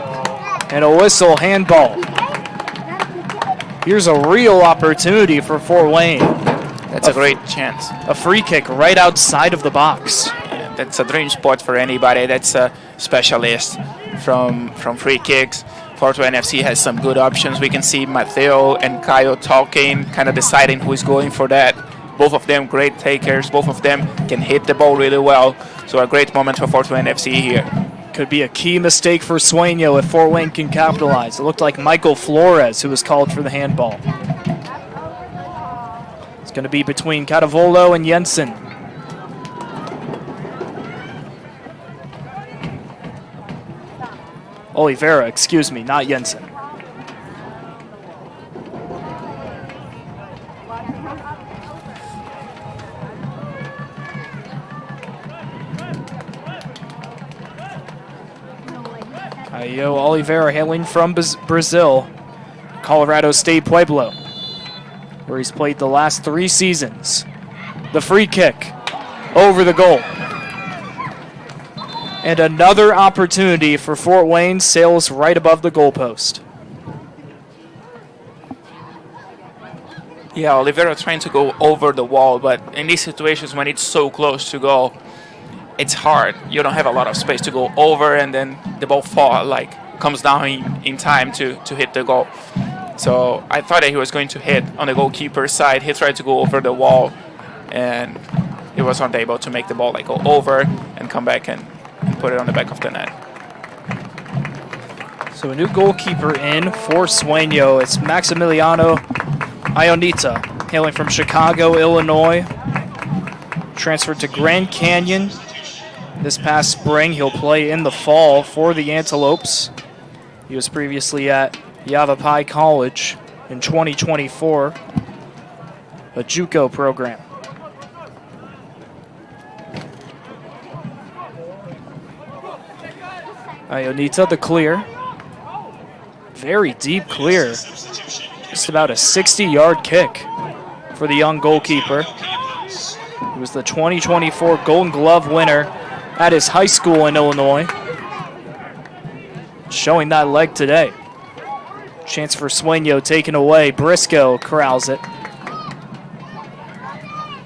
And a whistle, handball. Here's a real opportunity for Fort Wayne. That's a great chance. A free kick right outside of the box. Yeah, that's a dream spot for anybody that's a specialist from free kicks. Fort Wayne FC has some good options. We can see Matteo and Kyle talking, kind of deciding who is going for that. Both of them great takers. Both of them can hit the ball really well. So a great moment for Fort Wayne FC here. Could be a key mistake for Sueno if Fort Wayne can capitalize. It looked like Michael Flores who was called for the handball. It's going to be between Catavolo and Jensen. Oliveira, excuse me, not Jensen. Caio Oliveira hailing from Brazil, Colorado State Pueblo, where he's played the last 3 seasons. The free kick over the goal. And another opportunity for Fort Wayne, sails right above the goalpost. Yeah, Oliveira trying to go over the wall, but in these situations when it's so close to goal, it's hard. You don't have a lot of space to go over, and then the ball comes down in time to hit the goal. So I thought that he was going to hit on the goalkeeper's side. He tried to go over the wall, and he was not able to make the ball go over and come back and put it on the back of the net. So a new goalkeeper in for Sueno. It's Maximiliano Ionita, hailing from Chicago, Illinois. Transferred to Grand Canyon this past spring. He'll play in the fall for the Antelopes. He was previously at Yavapai College in 2024, a JUCO program. Ionita, the clear. Very deep clear. Just about a 60-yard kick for the young goalkeeper. He was the 2024 Golden Glove winner at his high school in Illinois. Showing that leg today. Chance for Sueno taken away. Briscoe corrals it.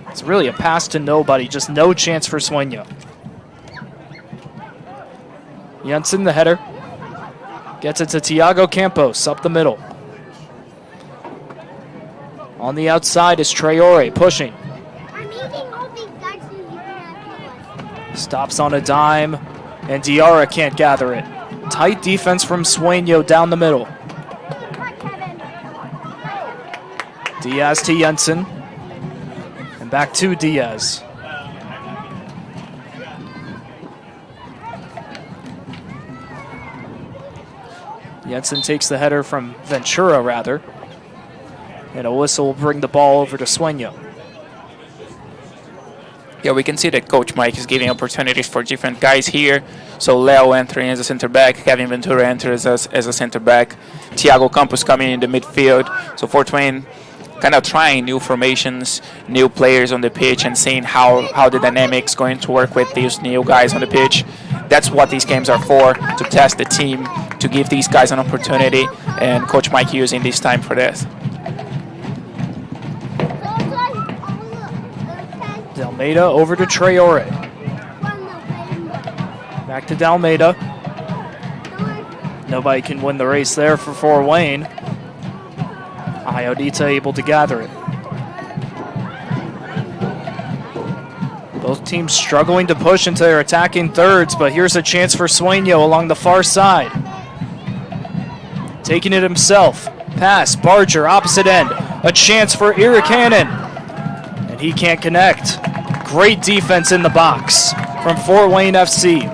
It's really a pass to nobody, just no chance for Sueno. Jensen, the header. Gets it to Tiago Campos up the middle. On the outside is Traore pushing. Stops on a dime, and Diarra can't gather it. Tight defense from Sueno down the middle. Diaz to Jensen. And back to Diaz. Jensen takes the header from Ventura, rather. And a whistle will bring the ball over to Sueno. Yeah, we can see that Coach Mike is giving opportunities for different guys here. So Leo entering as a center back, Kevin Ventura enters as a center back, Tiago Campos coming in the midfield. So Fort Wayne kind of trying new formations, new players on the pitch, and seeing how the dynamics going to work with these new guys on the pitch. That's what these games are for, to test the team, to give these guys an opportunity, and Coach Mike using this time for this. Dalmeida over to Traore. Back to Dalmeida. Nobody can win the race there for Fort Wayne. Ionita able to gather it. Both teams struggling to push into their attacking thirds, but here's a chance for Sueno along the far side. Taking it himself. Pass, Barger, opposite end. A chance for Irikanen. And he can't connect. Great defense in the box from Fort Wayne FC.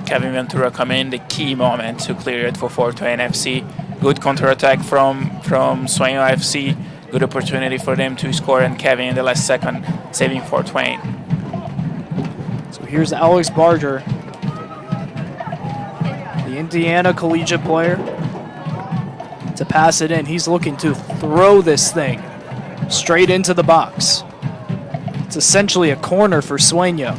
Kevin Ventura coming in the key moment to clear it for Fort Wayne FC. Good counterattack from Sueno FC. Good opportunity for them to score, and Kevin in the last second saving Fort Wayne. So here's Alex Barger, the Indiana collegiate player, to pass it in. He's looking to throw this thing straight into the box. It's essentially a corner for Sueno.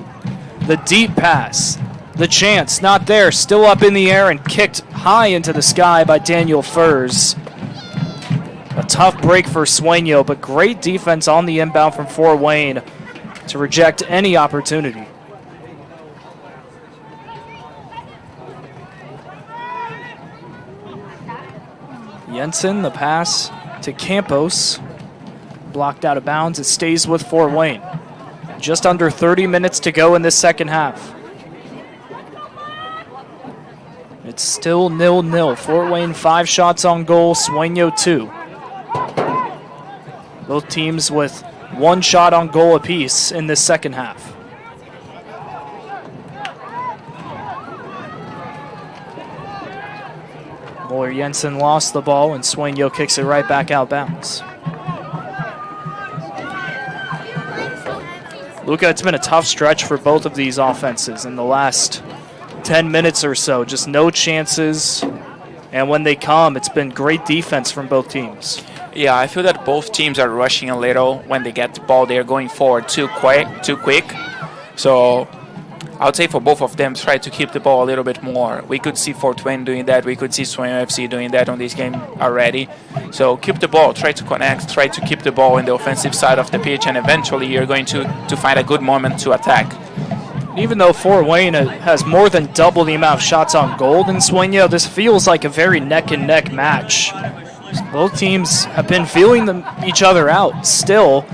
The deep pass. The chance, not there, still up in the air and kicked high into the sky by Daniel Furs. A tough break for Sueno, but great defense on the inbound from Fort Wayne to reject any opportunity. Jensen, the pass to Campos. Blocked out of bounds, it stays with Fort Wayne. Just under 30 minutes to go in this second half. It's still 0-0. Fort Wayne 5 shots on goal, Sueno 2. Both teams with 1 shot on goal apiece in this second half. Muller Jensen lost the ball, and Sueno kicks it right back out bounds. Luca, it's been a tough stretch for both of these offenses in the last 10 minutes or so. Just no chances, and when they come, it's been great defense from both teams. Yeah, I feel that both teams are rushing a little. When they get the ball, they're going forward too quick. So I would say for both of them, try to keep the ball a little bit more. We could see Fort Wayne doing that. We could see Sueno FC doing that on this game already. So keep the ball, try to connect, try to keep the ball in the offensive side of the pitch, and eventually you're going to find a good moment to attack. Even though Fort Wayne has more than double the amount of shots on goal than Sueno, this feels like a very neck-and-neck match. Both teams have been feeling each other out still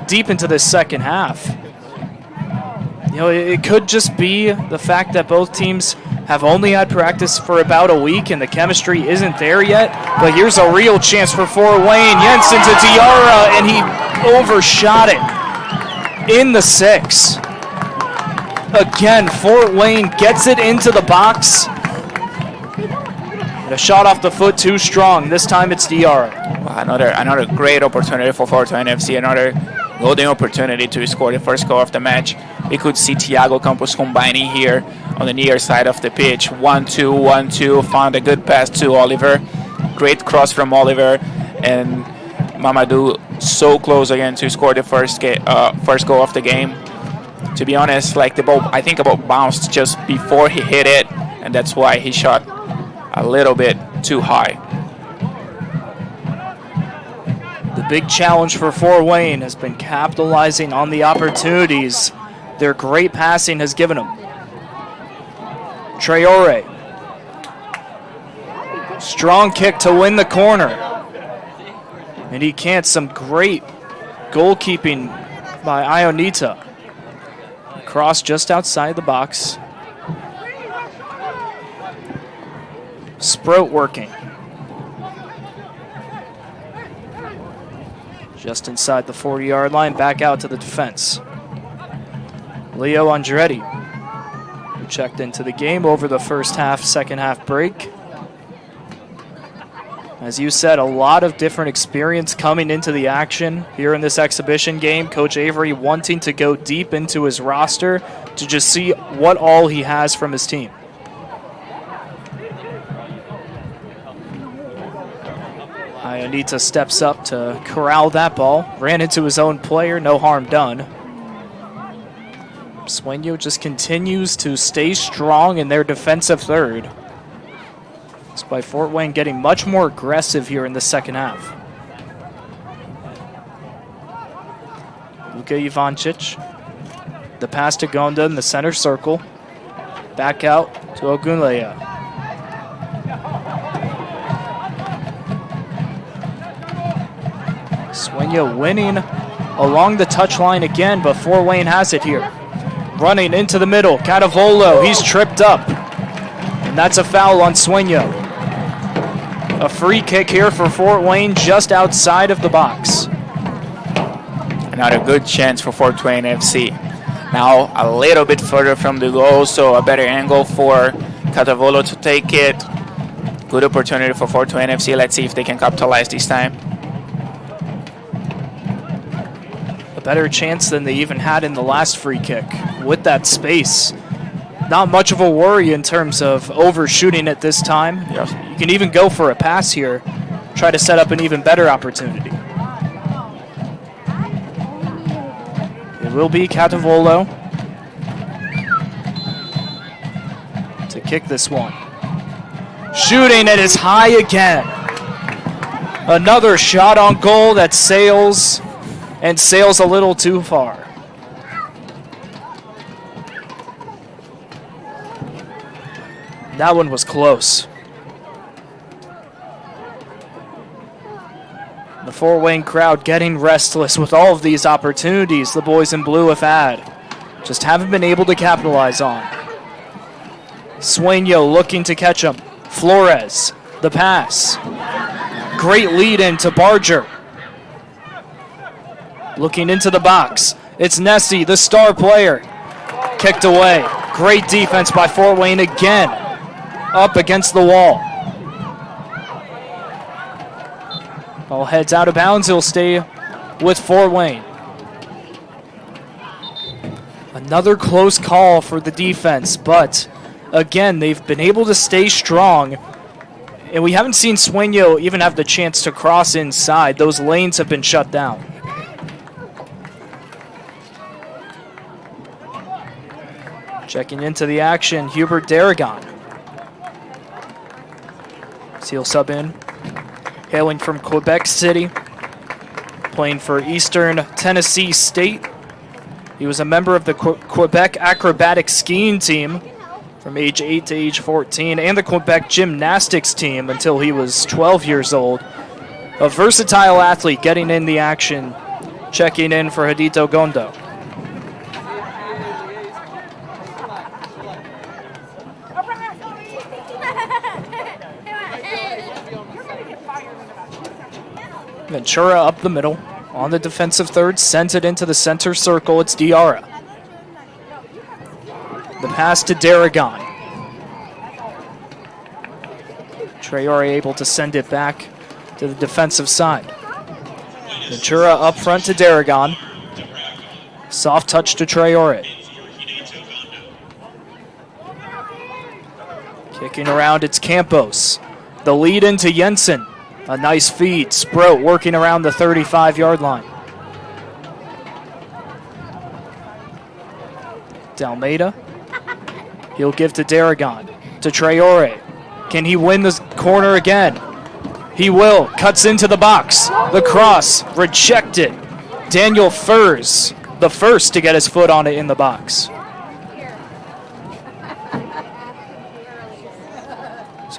deep into this second half. You know, it could just be the fact that both teams have only had practice for about a week and the chemistry isn't there yet. But here's a real chance for Fort Wayne. Jensen to Diarra, and he overshot it in the 6. Again, Fort Wayne gets it into the box. And a shot off the foot too strong. This time it's Diarra. Another great opportunity for Fort Wayne FC. Another golden opportunity to score the first goal of the match. We could see Thiago Campos combining here on the near side of the pitch. 1-2, 1-2. Found a good pass to Oliver. Great cross from Oliver. And Mamadou so close again to score the first goal of the game. To be honest, like the ball, I think the ball bounced just before he hit it, and that's why he shot a little bit too high. The big challenge for Fort Wayne has been capitalizing on the opportunities their great passing has given them. Traore. Strong kick to win the corner. And he can't. Some great goalkeeping by Ionita. Cross just outside the box. Sprout working. Just inside the 40-yard line, back out to the defense. Leo Andretti, who checked into the game over the first half, second half break. As you said, a lot of different experience coming into the action here in this exhibition game. Coach Avery wanting to go deep into his roster to just see what all he has from his team. Ionita steps up to corral that ball. Ran into his own player, no harm done. Sueno just continues to stay strong in their defensive third. Despite Fort Wayne getting much more aggressive here in the second half. Luka Ivancic. The pass to Gonda in the center circle. Back out to Ogunleya. Sueno winning along the touchline again, but Fort Wayne has it here. Running into the middle, Catavolo, he's tripped up. And that's a foul on Sueno. A free kick here for Fort Wayne just outside of the box. Another good chance for Fort Wayne FC. Now a little bit further from the goal, so a better angle for Catavolo to take it. Good opportunity for Fort Wayne FC. Let's see if they can capitalize this time. A better chance than they even had in the last free kick with that space. Not much of a worry in terms of overshooting it this time. Yes. You can even go for a pass here, try to set up an even better opportunity. It will be Catavolo to kick this one. Shooting, it is high again. Another shot on goal that sails a little too far. That one was close. The Fort Wayne crowd getting restless with all of these opportunities the boys in blue have had. Just haven't been able to capitalize on. Sueno looking to catch him. Flores, the pass. Great lead into Barger. Looking into the box. It's Nessie, the star player. Kicked away. Great defense by Fort Wayne again. Up against the wall. Ball heads out of bounds. He'll stay with Fort Wayne. Another close call for the defense, but again, they've been able to stay strong. And we haven't seen Sueno even have the chance to cross inside. Those lanes have been shut down. Checking into the action, Hubert Darragon. He'll sub in. Hailing from Quebec City, playing for Eastern Tennessee State. He was a member of the Quebec acrobatic skiing team from age 8 to age 14 and the Quebec gymnastics team until he was 12 years old. A versatile athlete getting in the action, checking in for Hadito Gondo. Ventura up the middle on the defensive third, sends it into the center circle. It's Diarra. The pass to Darragon. Traore able to send it back to the defensive side. Ventura up front to Darragon. Soft touch to Traore. Kicking around, it's Campos. The lead into Jensen. A nice feed. Sproat working around the 35-yard line. Dalmeda. He'll give to Darragon. To Traore. Can he win this corner again? He will. Cuts into the box. The cross. Rejected. Daniel Furs, the first to get his foot on it in the box.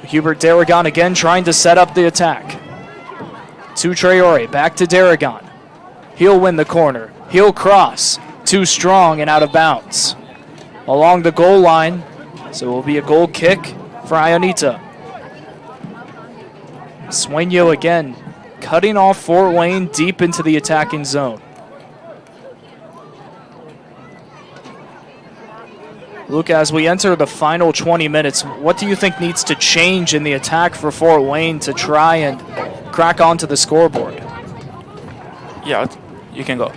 Hubert Darragon again trying to set up the attack. To Traore, back to Darragon. He'll win the corner. He'll cross. Too strong and out of bounds. Along the goal line, so it will be a goal kick for Ionita. Sueno again, cutting off Fort Wayne deep into the attacking zone. Luke, as we enter the final 20 minutes, what do you think needs to change in the attack for Fort Wayne to try and crack onto the scoreboard? Yeah, you can go.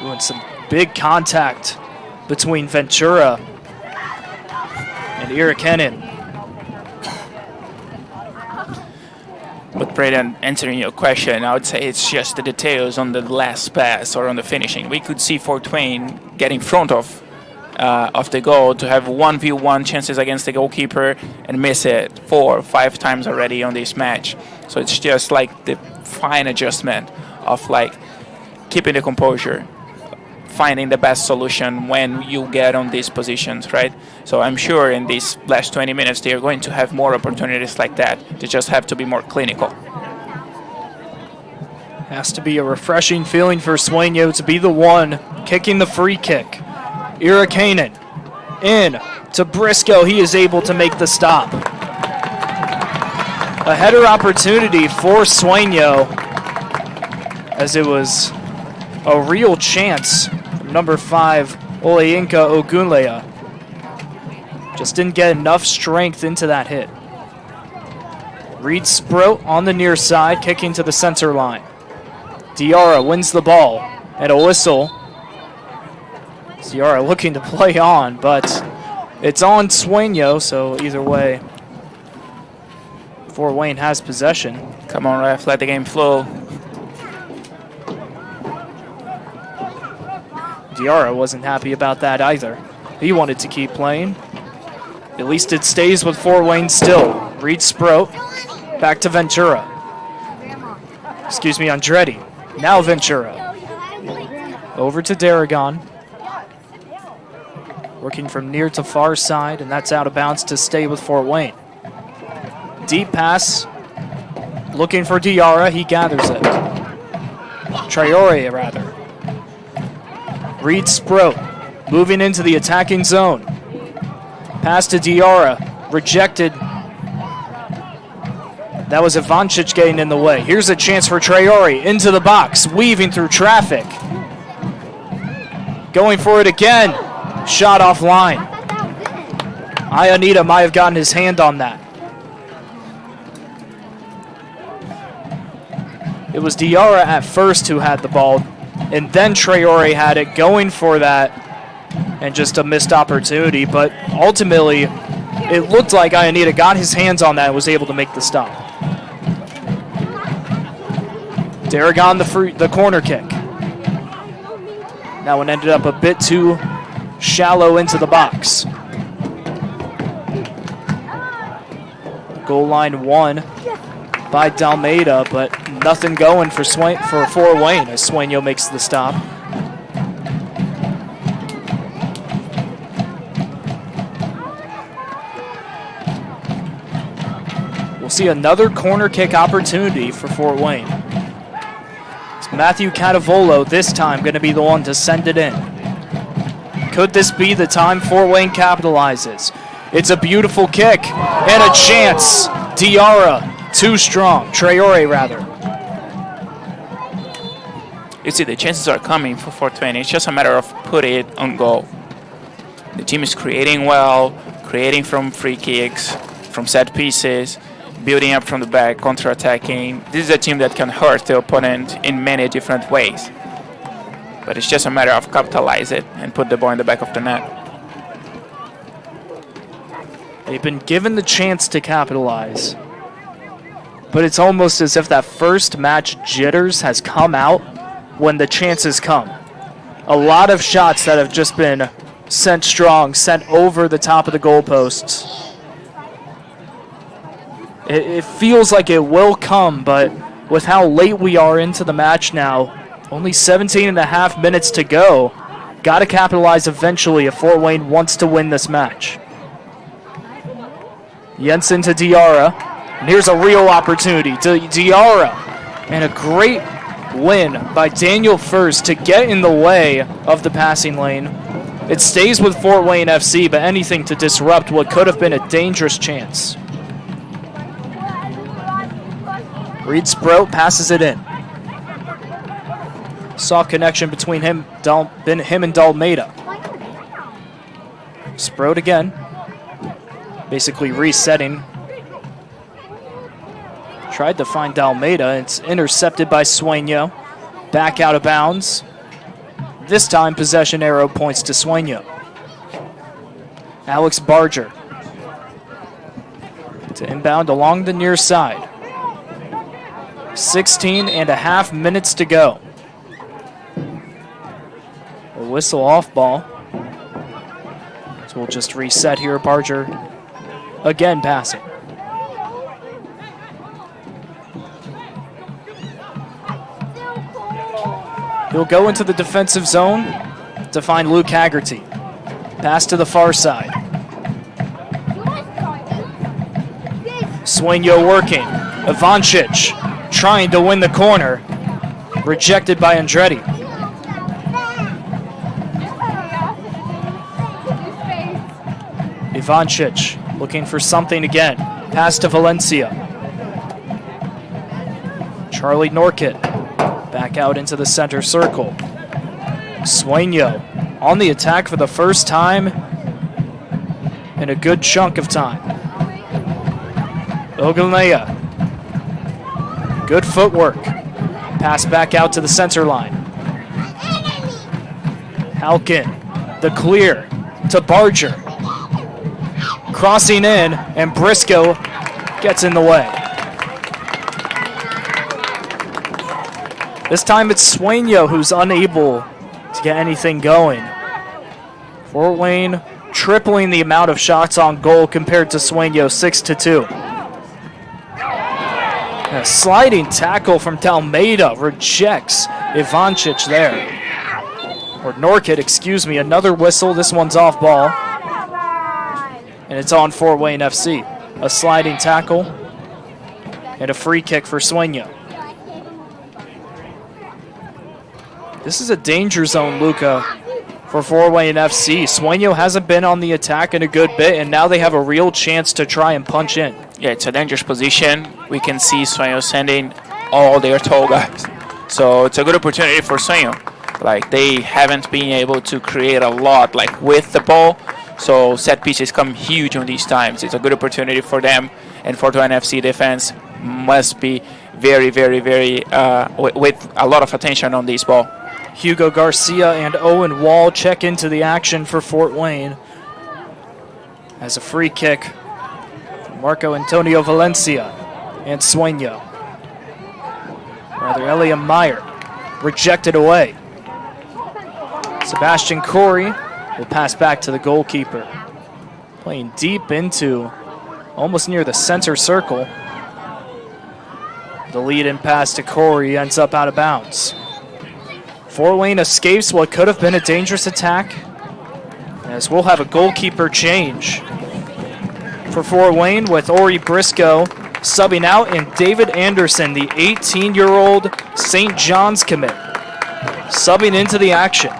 Doing some big contact between Ventura and Irakenin. But Braden, answering your question, I would say it's just the details on the last pass or on the finishing. We could see Fort Wayne get in front of the goal to have 1v1 chances against the goalkeeper and miss it 4 or 5 times already on this match. So it's just like the fine adjustment of like keeping the composure, finding the best solution when you get on these positions, right? So I'm sure in these last 20 minutes they are going to have more opportunities like that. They just have to be more clinical. Has to be a refreshing feeling for Sueno to be the one kicking the free kick. Irakenin in to Briscoe. He is able to make the stop. A header opportunity for Sueno, as it was a real chance from number 5, Oleinka Ogunleya. Just didn't get enough strength into that hit. Reed Sprout on the near side, kicking to the center line. Diarra wins the ball, and a whistle. Diarra looking to play on, but it's on Sueno, so either way, Fort Wayne has possession. Come on, ref, let the game flow. Diarra wasn't happy about that either. He wanted to keep playing. At least it stays with Fort Wayne still. Reed Sprout, back to Ventura. Excuse me, Andretti. Now Ventura. Over to Darragon. Working from near to far side, and that's out of bounds to stay with Fort Wayne. Deep pass. Looking for Diarra. He gathers it. Traore, rather. Reed Sproat moving into the attacking zone. Pass to Diarra. Rejected. That was Ivancic getting in the way. Here's a chance for Traore into the box, weaving through traffic. Going for it again. Shot offline. Ionita might have gotten his hand on that. It was Diarra at first who had the ball, and then Traore had it, going for that, and just a missed opportunity. But ultimately, it looked like Ionita got his hands on that and was able to make the stop. Daragon the corner kick. That one ended up a bit too shallow into the box. Goal line won by Dalmeida, but nothing going for Fort Wayne as Sueno makes the stop. We'll see another corner kick opportunity for Fort Wayne. It's Matthew Catavolo this time going to be the one to send it in. Could this be the time Fort Wayne capitalizes? It's a beautiful kick and a chance. Diarra, too strong. Traore, rather. You see, the chances are coming for 420. It's just a matter of putting it on goal. The team is creating well, creating from free kicks, from set pieces, building up from the back, counter-attacking. This is a team that can hurt the opponent in many different ways. But it's just a matter of capitalize it and put the ball in the back of the net. They've been given the chance to capitalize. But it's almost as if that first match jitters has come out when the chances come. A lot of shots that have just been sent strong, sent over the top of the goalposts. It feels like it will come, but with how late we are into the match now, only 17 and a half minutes to go, got to capitalize eventually if Fort Wayne wants to win this match. Jensen to Diarra, and here's a real opportunity to Diarra, and a great win by Daniel Furst to get in the way of the passing lane. It stays with Fort Wayne FC, but anything to disrupt what could have been a dangerous chance. Reed Sproat passes it in. Soft connection between him and Dalmeida. Sproat again. Basically resetting. Tried to find Dalmeida. It's intercepted by Sueno. Back out of bounds. This time possession arrow points to Sueno. Alex Barger to inbound along the near side. 16 and a half minutes to go. A whistle off ball. So we'll just reset here. Barger again passing. He'll go into the defensive zone to find Luke Haggerty. Pass to the far side. Sueno working. Ivancic trying to win the corner. Rejected by Andretti. Ivancic looking for something again. Pass to Valencia. Charlie Norkett back out into the center circle. Sueno on the attack for the first time in a good chunk of time. Ogilnea. Good footwork. Pass back out to the center line. Halkin, the clear to Barger. Crossing in, and Briscoe gets in the way. This time it's Sueno who's unable to get anything going. Fort Wayne tripling the amount of shots on goal compared to Sueno, 6-2. A sliding tackle from Dalmeida rejects Ivancic there. Or Norkett, excuse me, another whistle. This one's off ball. And it's on Fort Wayne FC. A sliding tackle. And a free kick for Sueno. This is a danger zone, Luca, for Fort Wayne FC. Sueno hasn't been on the attack in a good bit, and now they have a real chance to try and punch in. Yeah, it's a dangerous position. We can see Sueno sending all their tall guys. So it's a good opportunity for Sueno. Like, they haven't been able to create a lot, like, with the ball. So set pieces come huge on these times. It's a good opportunity for them. And Fort Wayne FC defense must be very, very, very, with a lot of attention on this ball. Hugo Garcia and Owen Wall check into the action for Fort Wayne. As a free kick, Marco Antonio Valencia and Sueno. Rather, Eliam Meyer rejected away. Sebastian Corey will pass back to the goalkeeper. Playing deep into almost near the center circle. The lead in pass to Corey ends up out of bounds. Fort Wayne escapes what could have been a dangerous attack, as we'll have a goalkeeper change for Fort Wayne with Ori Briscoe subbing out and David Anderson, the 18-year-old St. John's commit, subbing into the action.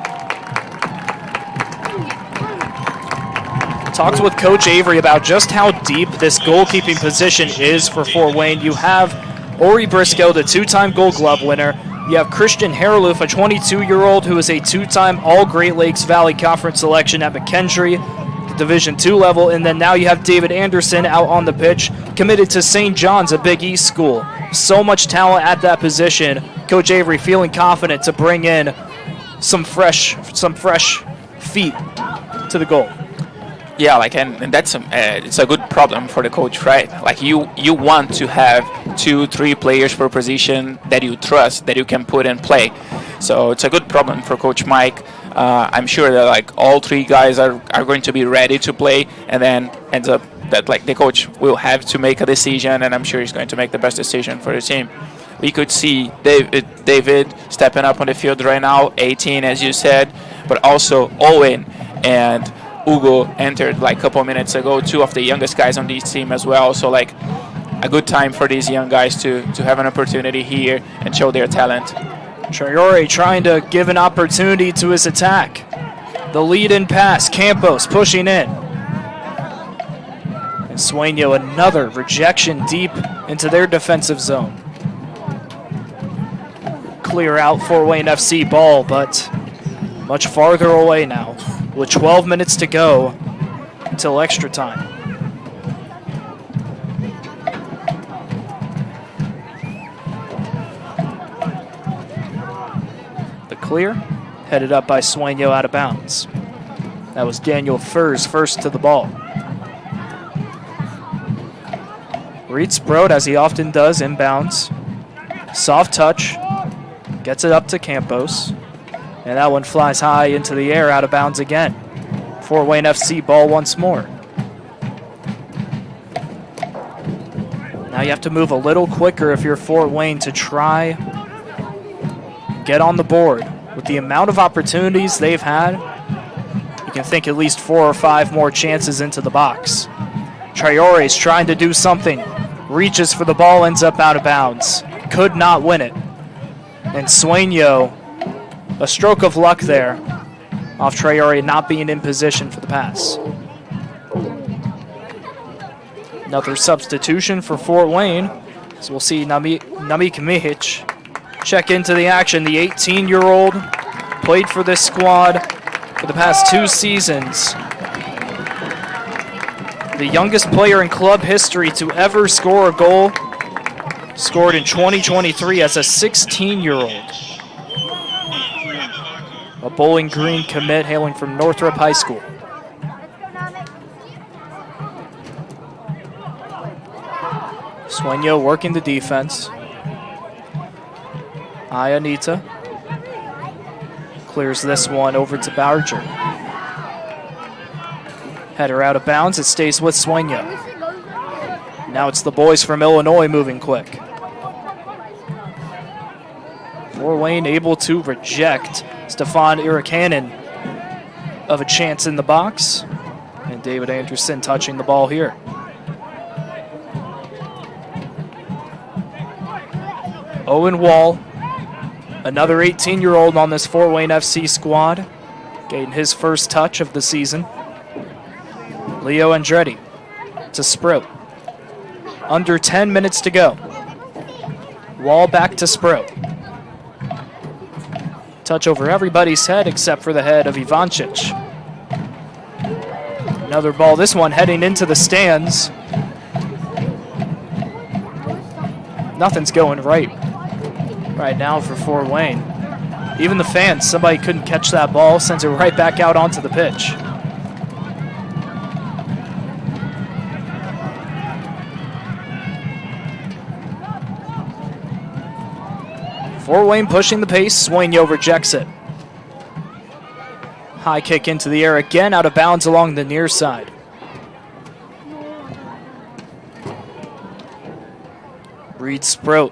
Talked with Coach Avery about just how deep this goalkeeping position is for Fort Wayne. You have Ori Briscoe, the two-time Gold Glove winner. You have Christian Haraloof, a 22-year-old who is a two-time All-Great Lakes Valley Conference selection at McKendree, the Division II level. And then now you have David Anderson out on the pitch, committed to St. John's, a Big East school. So much talent at that position. Coach Avery feeling confident to bring in some fresh feet to the goal. Yeah, like, and that's it's a good problem for the coach, right? Like, you want to have 2-3 players per position that you trust, that you can put in play. So it's a good problem for Coach Mike. I'm sure that, like, all 3 guys are going to be ready to play, and then ends up that, like, the coach will have to make a decision, and I'm sure he's going to make the best decision for the team. We could see David stepping up on the field right now, 18 as you said, but also Owen and Hugo entered like a couple minutes ago, 2 of the youngest guys on this team as well. So, like, a good time for these young guys to have an opportunity here and show their talent. Traore trying to give an opportunity to his attack. The lead in pass, Campos pushing in. And Sueno, another rejection deep into their defensive zone. Clear out Fort Wayne FC ball, but much farther away now, with 12 minutes to go until extra time. The clear, headed up by Sueno out of bounds. That was Daniel Furs first to the ball. Reeds Brode, as he often does, inbounds. Soft touch, gets it up to Campos. And that one flies high into the air, out of bounds again. Fort Wayne FC ball once more. Now you have to move a little quicker if you're Fort Wayne to try get on the board. With the amount of opportunities they've had, you can think at least 4 or 5 more chances into the box. Traore's trying to do something. Reaches for the ball, ends up out of bounds. Could not win it. And Sueno, a stroke of luck there off Traore not being in position for the pass. Another substitution for Fort Wayne. So we'll see Namik Mihic check into the action. The 18-year-old played for this squad for the past 2 seasons. The youngest player in club history to ever score a goal. Scored in 2023 as a 16-year-old. A Bowling Green commit hailing from Northrop High School. Sueno working the defense. Ayanita clears this one over to Barger. Header out of bounds, it stays with Sueno. Now it's the boys from Illinois moving quick. Fort Wayne able to reject Stefan Irikanen of a chance in the box. And David Anderson touching the ball here. Owen Wall, another 18-year-old on this Fort Wayne FC squad, getting his first touch of the season. Leo Andretti to Sprout. Under 10 minutes to go. Wall back to Sprout. Touch over everybody's head except for the head of Ivancic. Another ball, this one heading into the stands. Nothing's going right now for Fort Wayne. Even the fans, somebody couldn't catch that ball, sends it right back out onto the pitch. Fort Wayne pushing the pace, Sueno rejects it. High kick into the air again, out of bounds along the near side. Reed Sprout,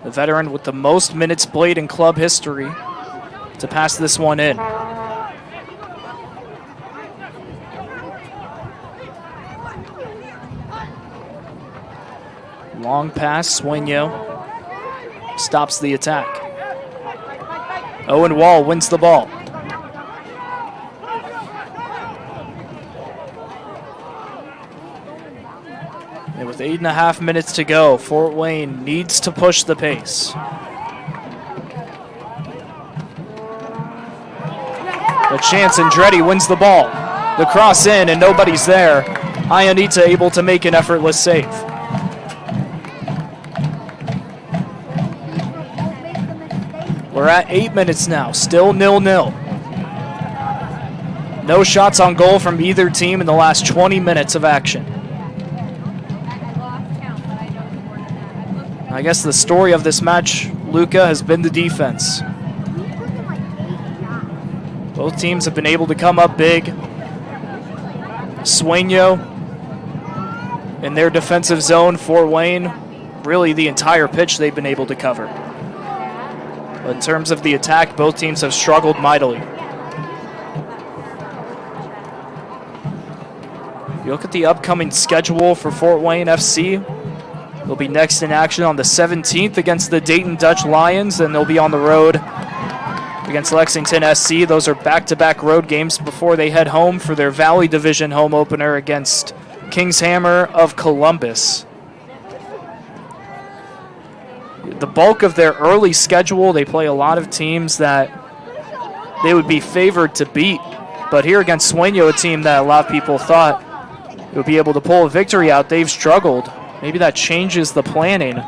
the veteran with the most minutes played in club history, to pass this one in. Long pass, Sueno stops the attack. Owen Wall wins the ball. And with 8.5 minutes to go, Fort Wayne needs to push the pace. A chance, Andretti wins the ball. The cross in and nobody's there. Ionita able to make an effortless save. We're at 8 minutes now, still 0-0. No shots on goal from either team in the last 20 minutes of action. I guess the story of this match, Luca, has been the defense. Both teams have been able to come up big. Sueno in their defensive zone, Fort Wayne, really the entire pitch they've been able to cover. But in terms of the attack, both teams have struggled mightily. You look at the upcoming schedule for Fort Wayne FC. They'll be next in action on the 17th against the Dayton Dutch Lions, and they'll be on the road against Lexington SC. Those are back-to-back road games before they head home for their Valley Division home opener against Kings Hammer of Columbus. The bulk of their early schedule, they play a lot of teams that they would be favored to beat. But here against Sueno, a team that a lot of people thought would be able to pull a victory out, they've struggled. Maybe that changes the planning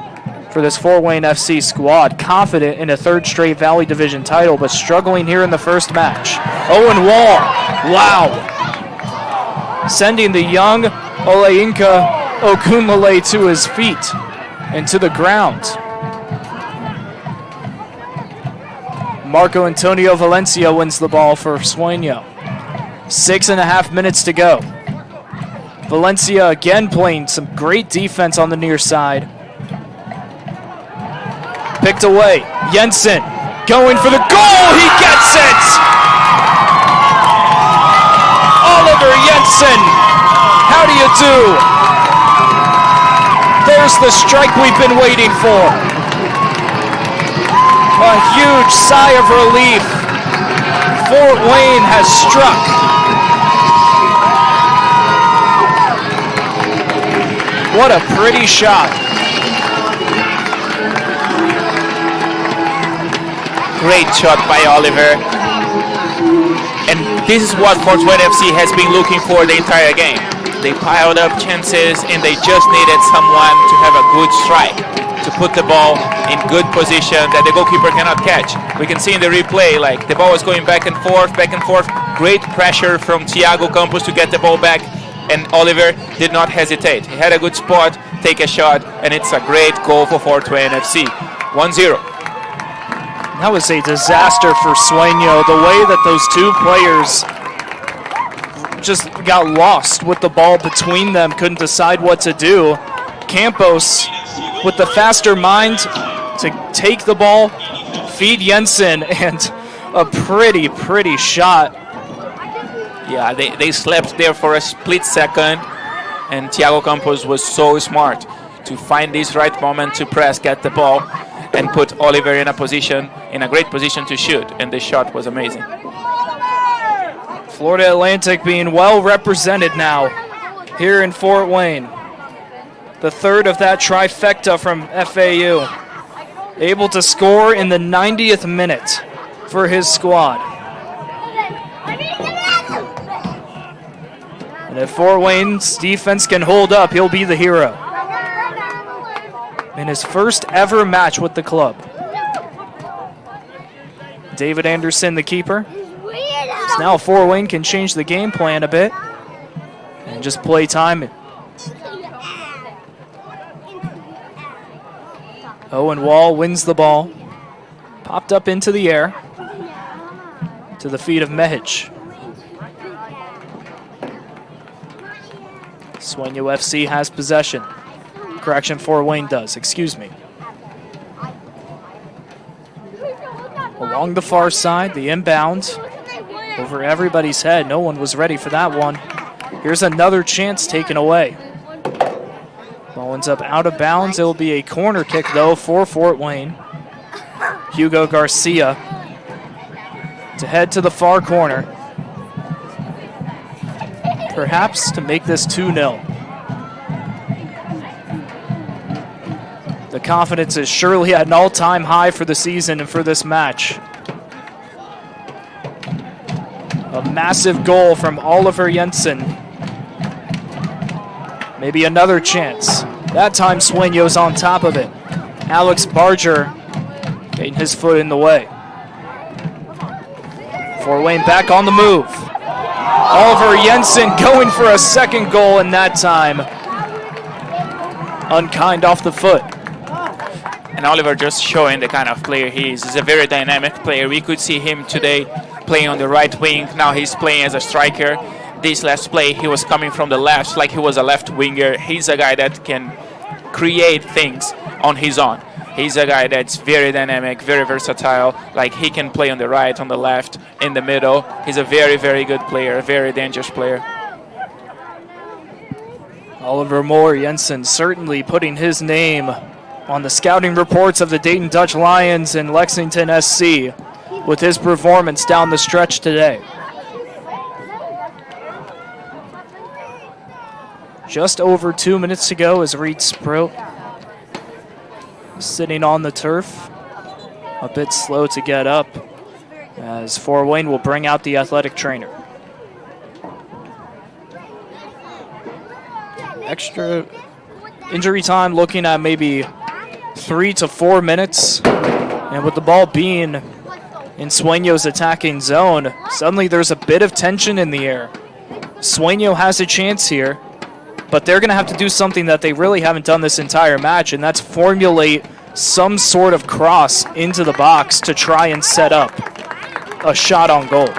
for this Fort Wayne FC squad. Confident in a third straight Valley Division title, but struggling here in the first match. Owen Wall, wow. Sending the young Oleinka Okunlele to his feet and to the ground. Marco Antonio Valencia wins the ball for Sueno. 6.5 minutes to go. Valencia again playing some great defense on the near side. Picked away. Jensen going for the goal. He gets it. Oliver Jensen. How do you do? There's the strike we've been waiting for. A huge sigh of relief. Fort Wayne has struck. What a pretty shot. Great shot by Oliver. And this is what Fort Wayne FC has been looking for the entire game. They piled up chances and they just needed someone to have a good strike, to put the ball in good position that the goalkeeper cannot catch. We can see in the replay, like, the ball was going back and forth. Great pressure from Thiago Campos to get the ball back, and Oliver did not hesitate. He had a good spot, take a shot, and it's a great goal for Fort Wayne FC. 1-0. That was a disaster for Sueno. The way that those two players just got lost with the ball between them, couldn't decide what to do. Campos with the faster mind to take the ball, feed Jensen, and a pretty shot. Yeah, they slept there for a split second, and Thiago Campos was so smart to find this right moment to press, get the ball, and put Oliver in a great position to shoot. And the shot was amazing. Florida Atlantic being well represented now here in Fort Wayne. The third of that trifecta from FAU. Able to score in the 90th minute for his squad. And if Fort Wayne's defense can hold up, he'll be the hero in his first ever match with the club. David Anderson, the keeper. So now Fort Wayne can change the game plan a bit and just play time. Owen Wall wins the ball. Popped up into the air to the feet of Mehic. Sueno FC has possession. Correction, Fort Wayne does, excuse me. Along the far side, the inbound over everybody's head. No one was ready for that one. Here's another chance taken away. Ball ends up out of bounds. It will be a corner kick, though, for Fort Wayne. Hugo Garcia to head to the far corner. Perhaps to make this 2-0. The confidence is surely at an all-time high for the season and for this match. A massive goal from Oliver Jensen. Maybe another chance. That time Sueño's on top of it. Alex Barger getting his foot in the way. Fort Wayne back on the move. Oliver Jensen going for a second goal, and that time unkind off the foot. And Oliver just showing the kind of player he is. He's a very dynamic player. We could see him today playing on the right wing. Now he's playing as a striker. This last play, he was coming from the left like he was a left winger. He's a guy that can create things on his own. He's a guy that's very dynamic, very versatile. Like, he can play on the right, on the left, in the middle. He's a very, very good player, a very dangerous player. Oliver Moore Jensen certainly putting his name on the scouting reports of the Dayton Dutch Lions and Lexington SC with his performance down the stretch today. Just over 2 minutes to go as Reed Sprout sitting on the turf. A bit slow to get up as Fort Wayne will bring out the athletic trainer. Extra injury time looking at maybe 3 to 4 minutes. And with the ball being in Sueño's attacking zone, suddenly there's a bit of tension in the air. Sueño has a chance here, but they're going to have to do something that they really haven't done this entire match, and that's formulate some sort of cross into the box to try and set up a shot on goal.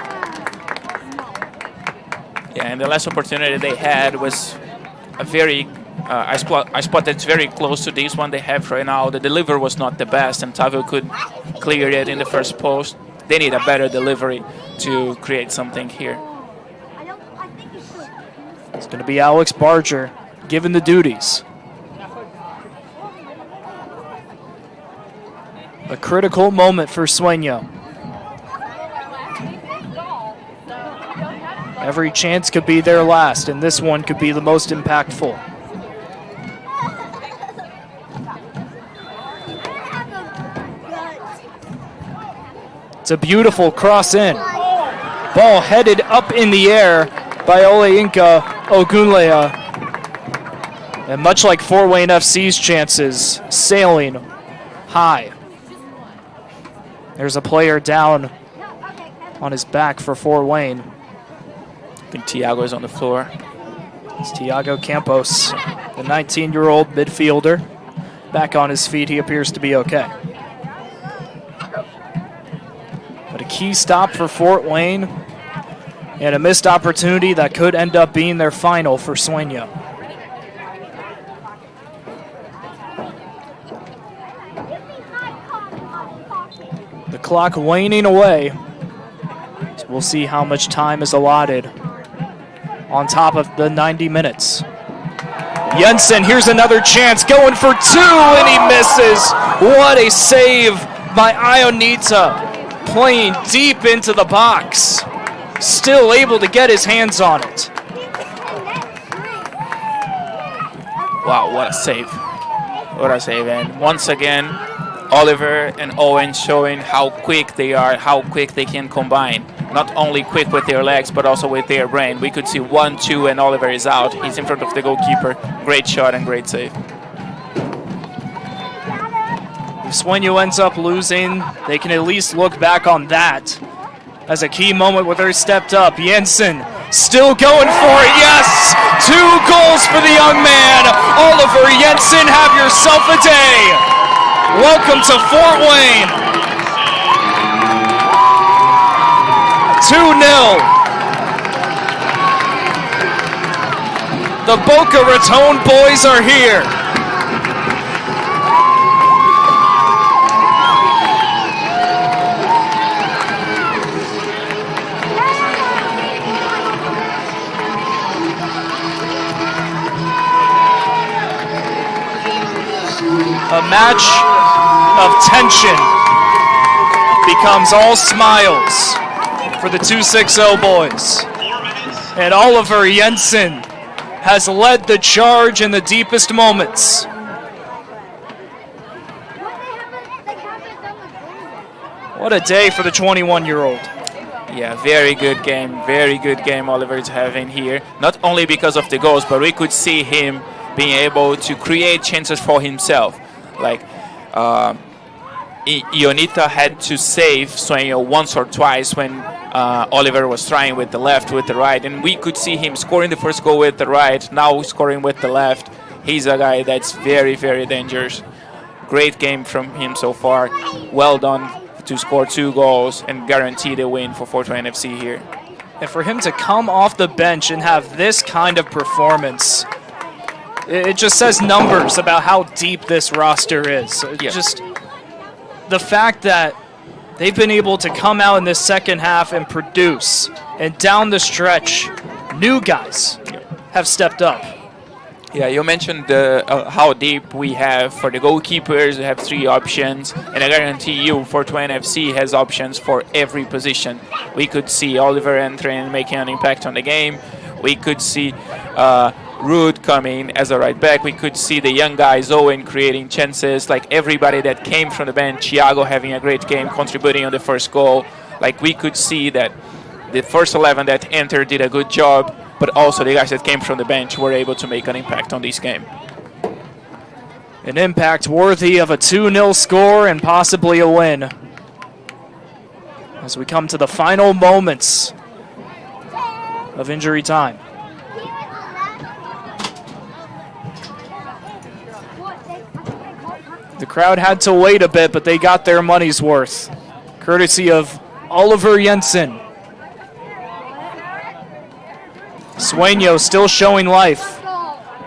Yeah, and the last opportunity they had was a very, I spot that's very close to this one they have right now. The delivery was not the best, and Tavio could clear it in the first post. They need a better delivery to create something here. It's going to be Alex Barger given the duties. A critical moment for Sueño. Every chance could be their last, and this one could be the most impactful. It's a beautiful cross in. Ball headed up in the air by Oleinka Ogunlea. And much like Fort Wayne FC's chances, sailing high. There's a player down on his back for Fort Wayne. I think Tiago is on the floor. It's Tiago Campos, the 19-year-old midfielder. Back on his feet, he appears to be okay. But a key stop for Fort Wayne and a missed opportunity that could end up being their final for Sueño. The clock waning away. So we'll see how much time is allotted on top of the 90 minutes. Jensen, here's another chance, going for 2, and he misses. What a save by Ionita, playing deep into the box. Still able to get his hands on it. Wow, what a save. What a save. And once again, Oliver and Owen showing how quick they are, how quick they can combine. Not only quick with their legs, but also with their brain. We could see 1-2 and Oliver is out. He's in front of the goalkeeper. Great shot and great save. If Sueno ends up losing, they can at least look back on that as a key moment where they stepped up. Jensen still going for it. Yes! 2 goals for the young man. Oliver Jensen, have yourself a day. Welcome to Fort Wayne. 2-0. The Boca Raton boys are here. A match of tension becomes all smiles for the 260 boys. And Oliver Jensen has led the charge in the deepest moments. What a day for the 21-year-old. Yeah, very good game Oliver's having here. Not only because of the goals, but we could see him being able to create chances for himself. Like Ionita had to save Sueno once or twice when Oliver was trying with the left, with the right, and we could see him scoring the first goal with the right, now scoring with the left. He's a guy that's very, very dangerous. Great game from him so far. Well done to score 2 goals and guarantee the win for Fort Wayne FC here. And for him to come off the bench and have this kind of performance, it just says numbers about how deep this roster is. Yeah. Just the fact that they've been able to come out in this second half and produce, and down the stretch, new guys have stepped up. Yeah, you mentioned how deep we have for the goalkeepers. We have 3 options, and I guarantee you Fort Wayne FC has options for every position. We could see Oliver entering and making an impact on the game. We could see Rude coming as a right back. We could see the young guys, Owen, creating chances. Like everybody that came from the bench, Thiago having a great game, contributing on the first goal. Like we could see that the first 11 that entered did a good job, but also the guys that came from the bench were able to make an impact on this game. An impact worthy of a 2-0 score and possibly a win. As we come to the final moments of injury time. The crowd had to wait a bit, but they got their money's worth, courtesy of Oliver Jensen. Sueno still showing life,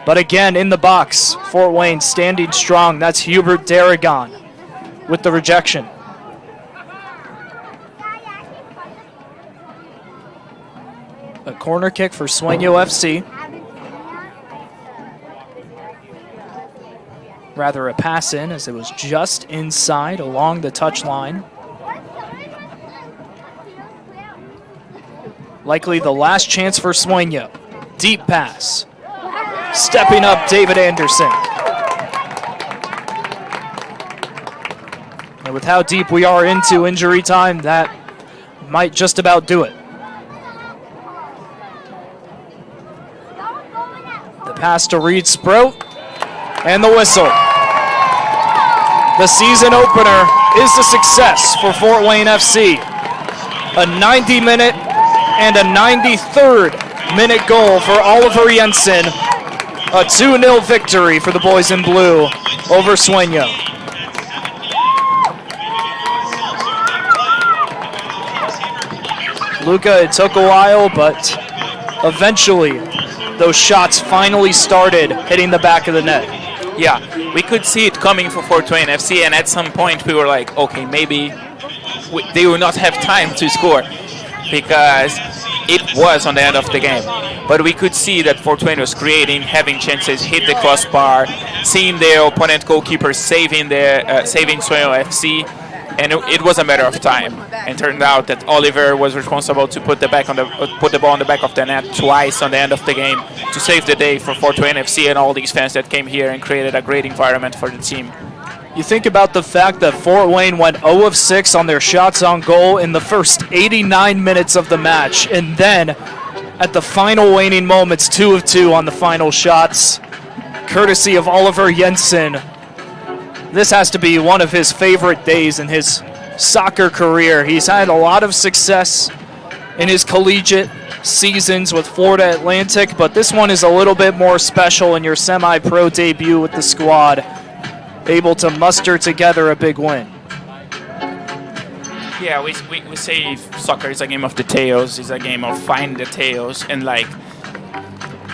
but again in the box, Fort Wayne standing strong. That's Hubert Darragon with the rejection. A corner kick for Sueno FC. Rather a pass in, as it was just inside along the touchline. Likely the last chance for Sueno. Deep pass. Stepping up, David Anderson. And with how deep we are into injury time, that might just about do it. The pass to Reed Sprout, and the whistle. The season opener is a success for Fort Wayne FC. A 90-minute and a 93rd minute goal for Oliver Jensen. A 2-0 victory for the boys in blue over Sueno. Luca, it took a while, but eventually those shots finally started hitting the back of the net. Yeah, we could see it coming for Fort Wayne FC, and at some point we were like, okay, maybe they will not have time to score, because it was on the end of the game. But we could see that Fort Wayne was creating, having chances, hit the crossbar, seeing their opponent goalkeeper saving Sueno FC, and it was a matter of time. And turned out that Oliver was responsible to put the ball on the back of the net twice on the end of the game to save the day for Fort Wayne FC and all these fans that came here and created a great environment for the team. You think about the fact that Fort Wayne went 0 of 6 on their shots on goal in the first 89 minutes of the match, and then at the final waning moments, 2 of 2 on the final shots, courtesy of Oliver Jensen. This has to be one of his favorite days in his soccer career. He's had a lot of success in his collegiate seasons with Florida Atlantic, but this one is a little bit more special in your semi-pro debut with the squad, able to muster together a big win. Yeah, we say soccer is a game of details, it's a game of finding details, and like,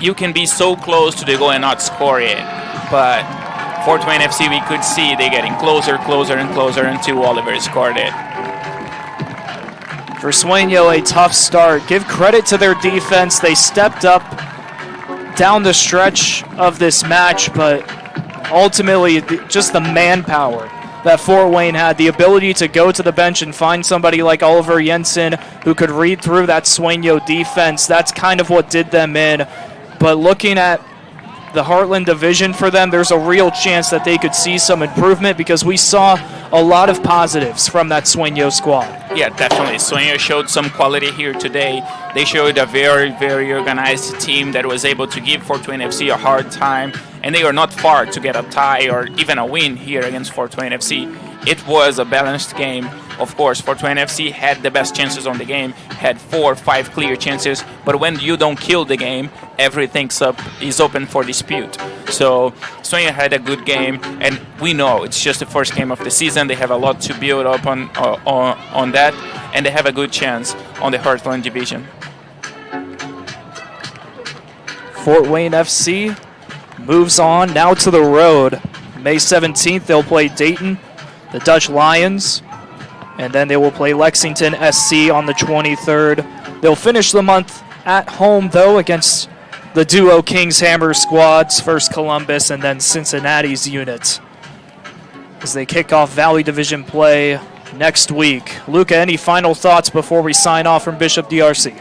you can be so close to the goal and not score it, but Fort Wayne FC, we could see they getting closer, closer, and closer until Oliver scored it. For Sueno, a tough start. Give credit to their defense. They stepped up down the stretch of this match, but ultimately just the manpower that Fort Wayne had, the ability to go to the bench and find somebody like Oliver Jensen who could read through that Sueno defense. That's kind of what did them in. But looking at the Heartland division for them, there's a real chance that they could see some improvement because we saw a lot of positives from that Sueno squad. Yeah, definitely. Sueno showed some quality here today. They showed a very, very organized team that was able to give Fort Wayne FC a hard time, and they are not far to get a tie or even a win here against Fort Wayne FC. It was a balanced game. Of course, Fort Wayne FC had the best chances on the game, had 4 or 5 clear chances, but when you don't kill the game, everything is open for dispute. So Sueno had a good game, and we know it's just the first game of the season. They have a lot to build up on that, and they have a good chance on the Heartland division. Fort Wayne FC moves on now to the road. May 17th, they'll play Dayton, the Dutch Lions, and then they will play Lexington SC on the 23rd. They'll finish the month at home, though, against the duo Kings Hammer squads, first Columbus and then Cincinnati's unit, as they kick off Valley Division play next week. Luca, any final thoughts before we sign off from Bishop DRC?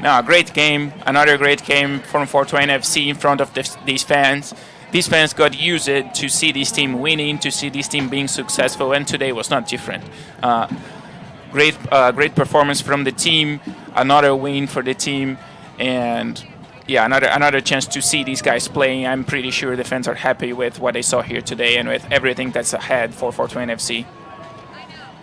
No, a great game, another great game from Fort Wayne FC in front of these fans. These fans got used to see this team winning, to see this team being successful, and today was not different. Great performance from the team, another win for the team, and yeah, another chance to see these guys playing. I'm pretty sure the fans are happy with what they saw here today and with everything that's ahead for Fort Wayne FC.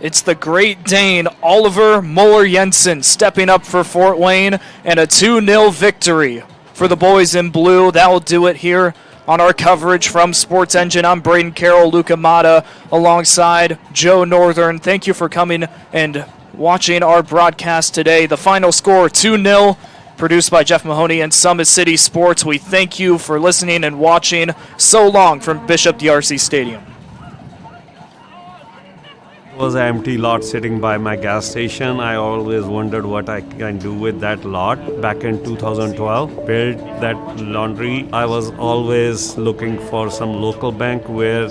It's the Great Dane, Oliver Muller Jensen, stepping up for Fort Wayne, and a 2-0 victory for the boys in blue. That will do it here on our coverage from Sports Engine. I'm Braden Carroll, Luca Mata, alongside Joe Northern. Thank you for coming and watching our broadcast today. The final score, 2-0, produced by Jeff Mahoney and Summit City Sports. We thank you for listening and watching. So long from Bishop DRC Stadium. It was an empty lot sitting by my gas station. I always wondered what I can do with that lot. Back in 2012, built that laundry. I was always looking for some local bank where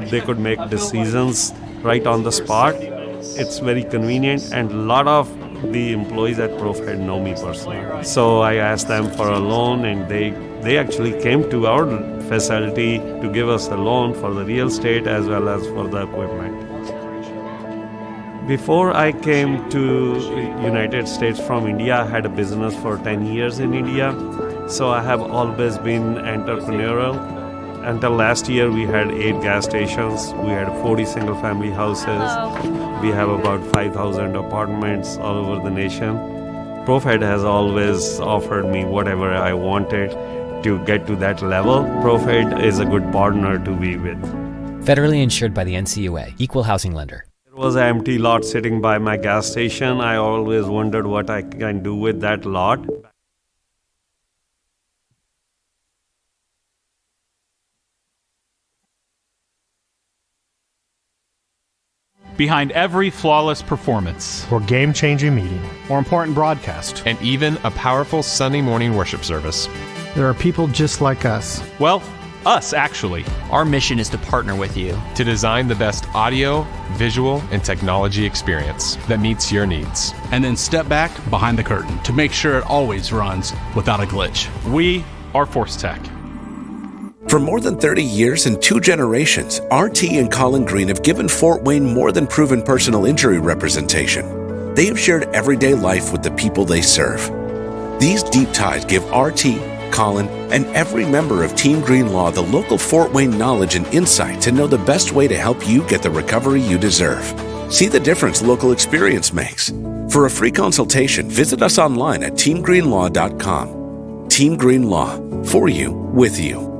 they could make decisions right on the spot. It's very convenient, and a lot of the employees at ProFed know me personally. So I asked them for a loan, and they actually came to our facility to give us a loan for the real estate as well as for the equipment. Before I came to United States from India, I had a business for 10 years in India. So I have always been entrepreneurial. Until last year, we had 8 gas stations. We had 40 single-family houses. We have about 5,000 apartments all over the nation. ProFed has always offered me whatever I wanted to get to that level. ProFed is a good partner to be with. Federally insured by the NCUA, Equal Housing Lender. There was an empty lot sitting by my gas station. I always wondered what I can do with that lot. Behind every flawless performance, or game-changing meeting, or important broadcast, and even a powerful Sunday morning worship service, there are people just like us. well, us actually. Our mission is to partner with you to design the best audio, visual, and technology experience that meets your needs. And then step back behind the curtain to make sure it always runs without a glitch. We are Force Tech. For more than 30 years and 2 generations, RT and Colin Green have given Fort Wayne more than proven personal injury representation. They have shared everyday life with the people they serve. These deep ties give RT, Colin, and every member of Team Green Law the local Fort Wayne knowledge and insight to know the best way to help you get the recovery you deserve. See the difference local experience makes. For a free consultation, visit us online at teamgreenlaw.com. Team Green Law, for you, with you.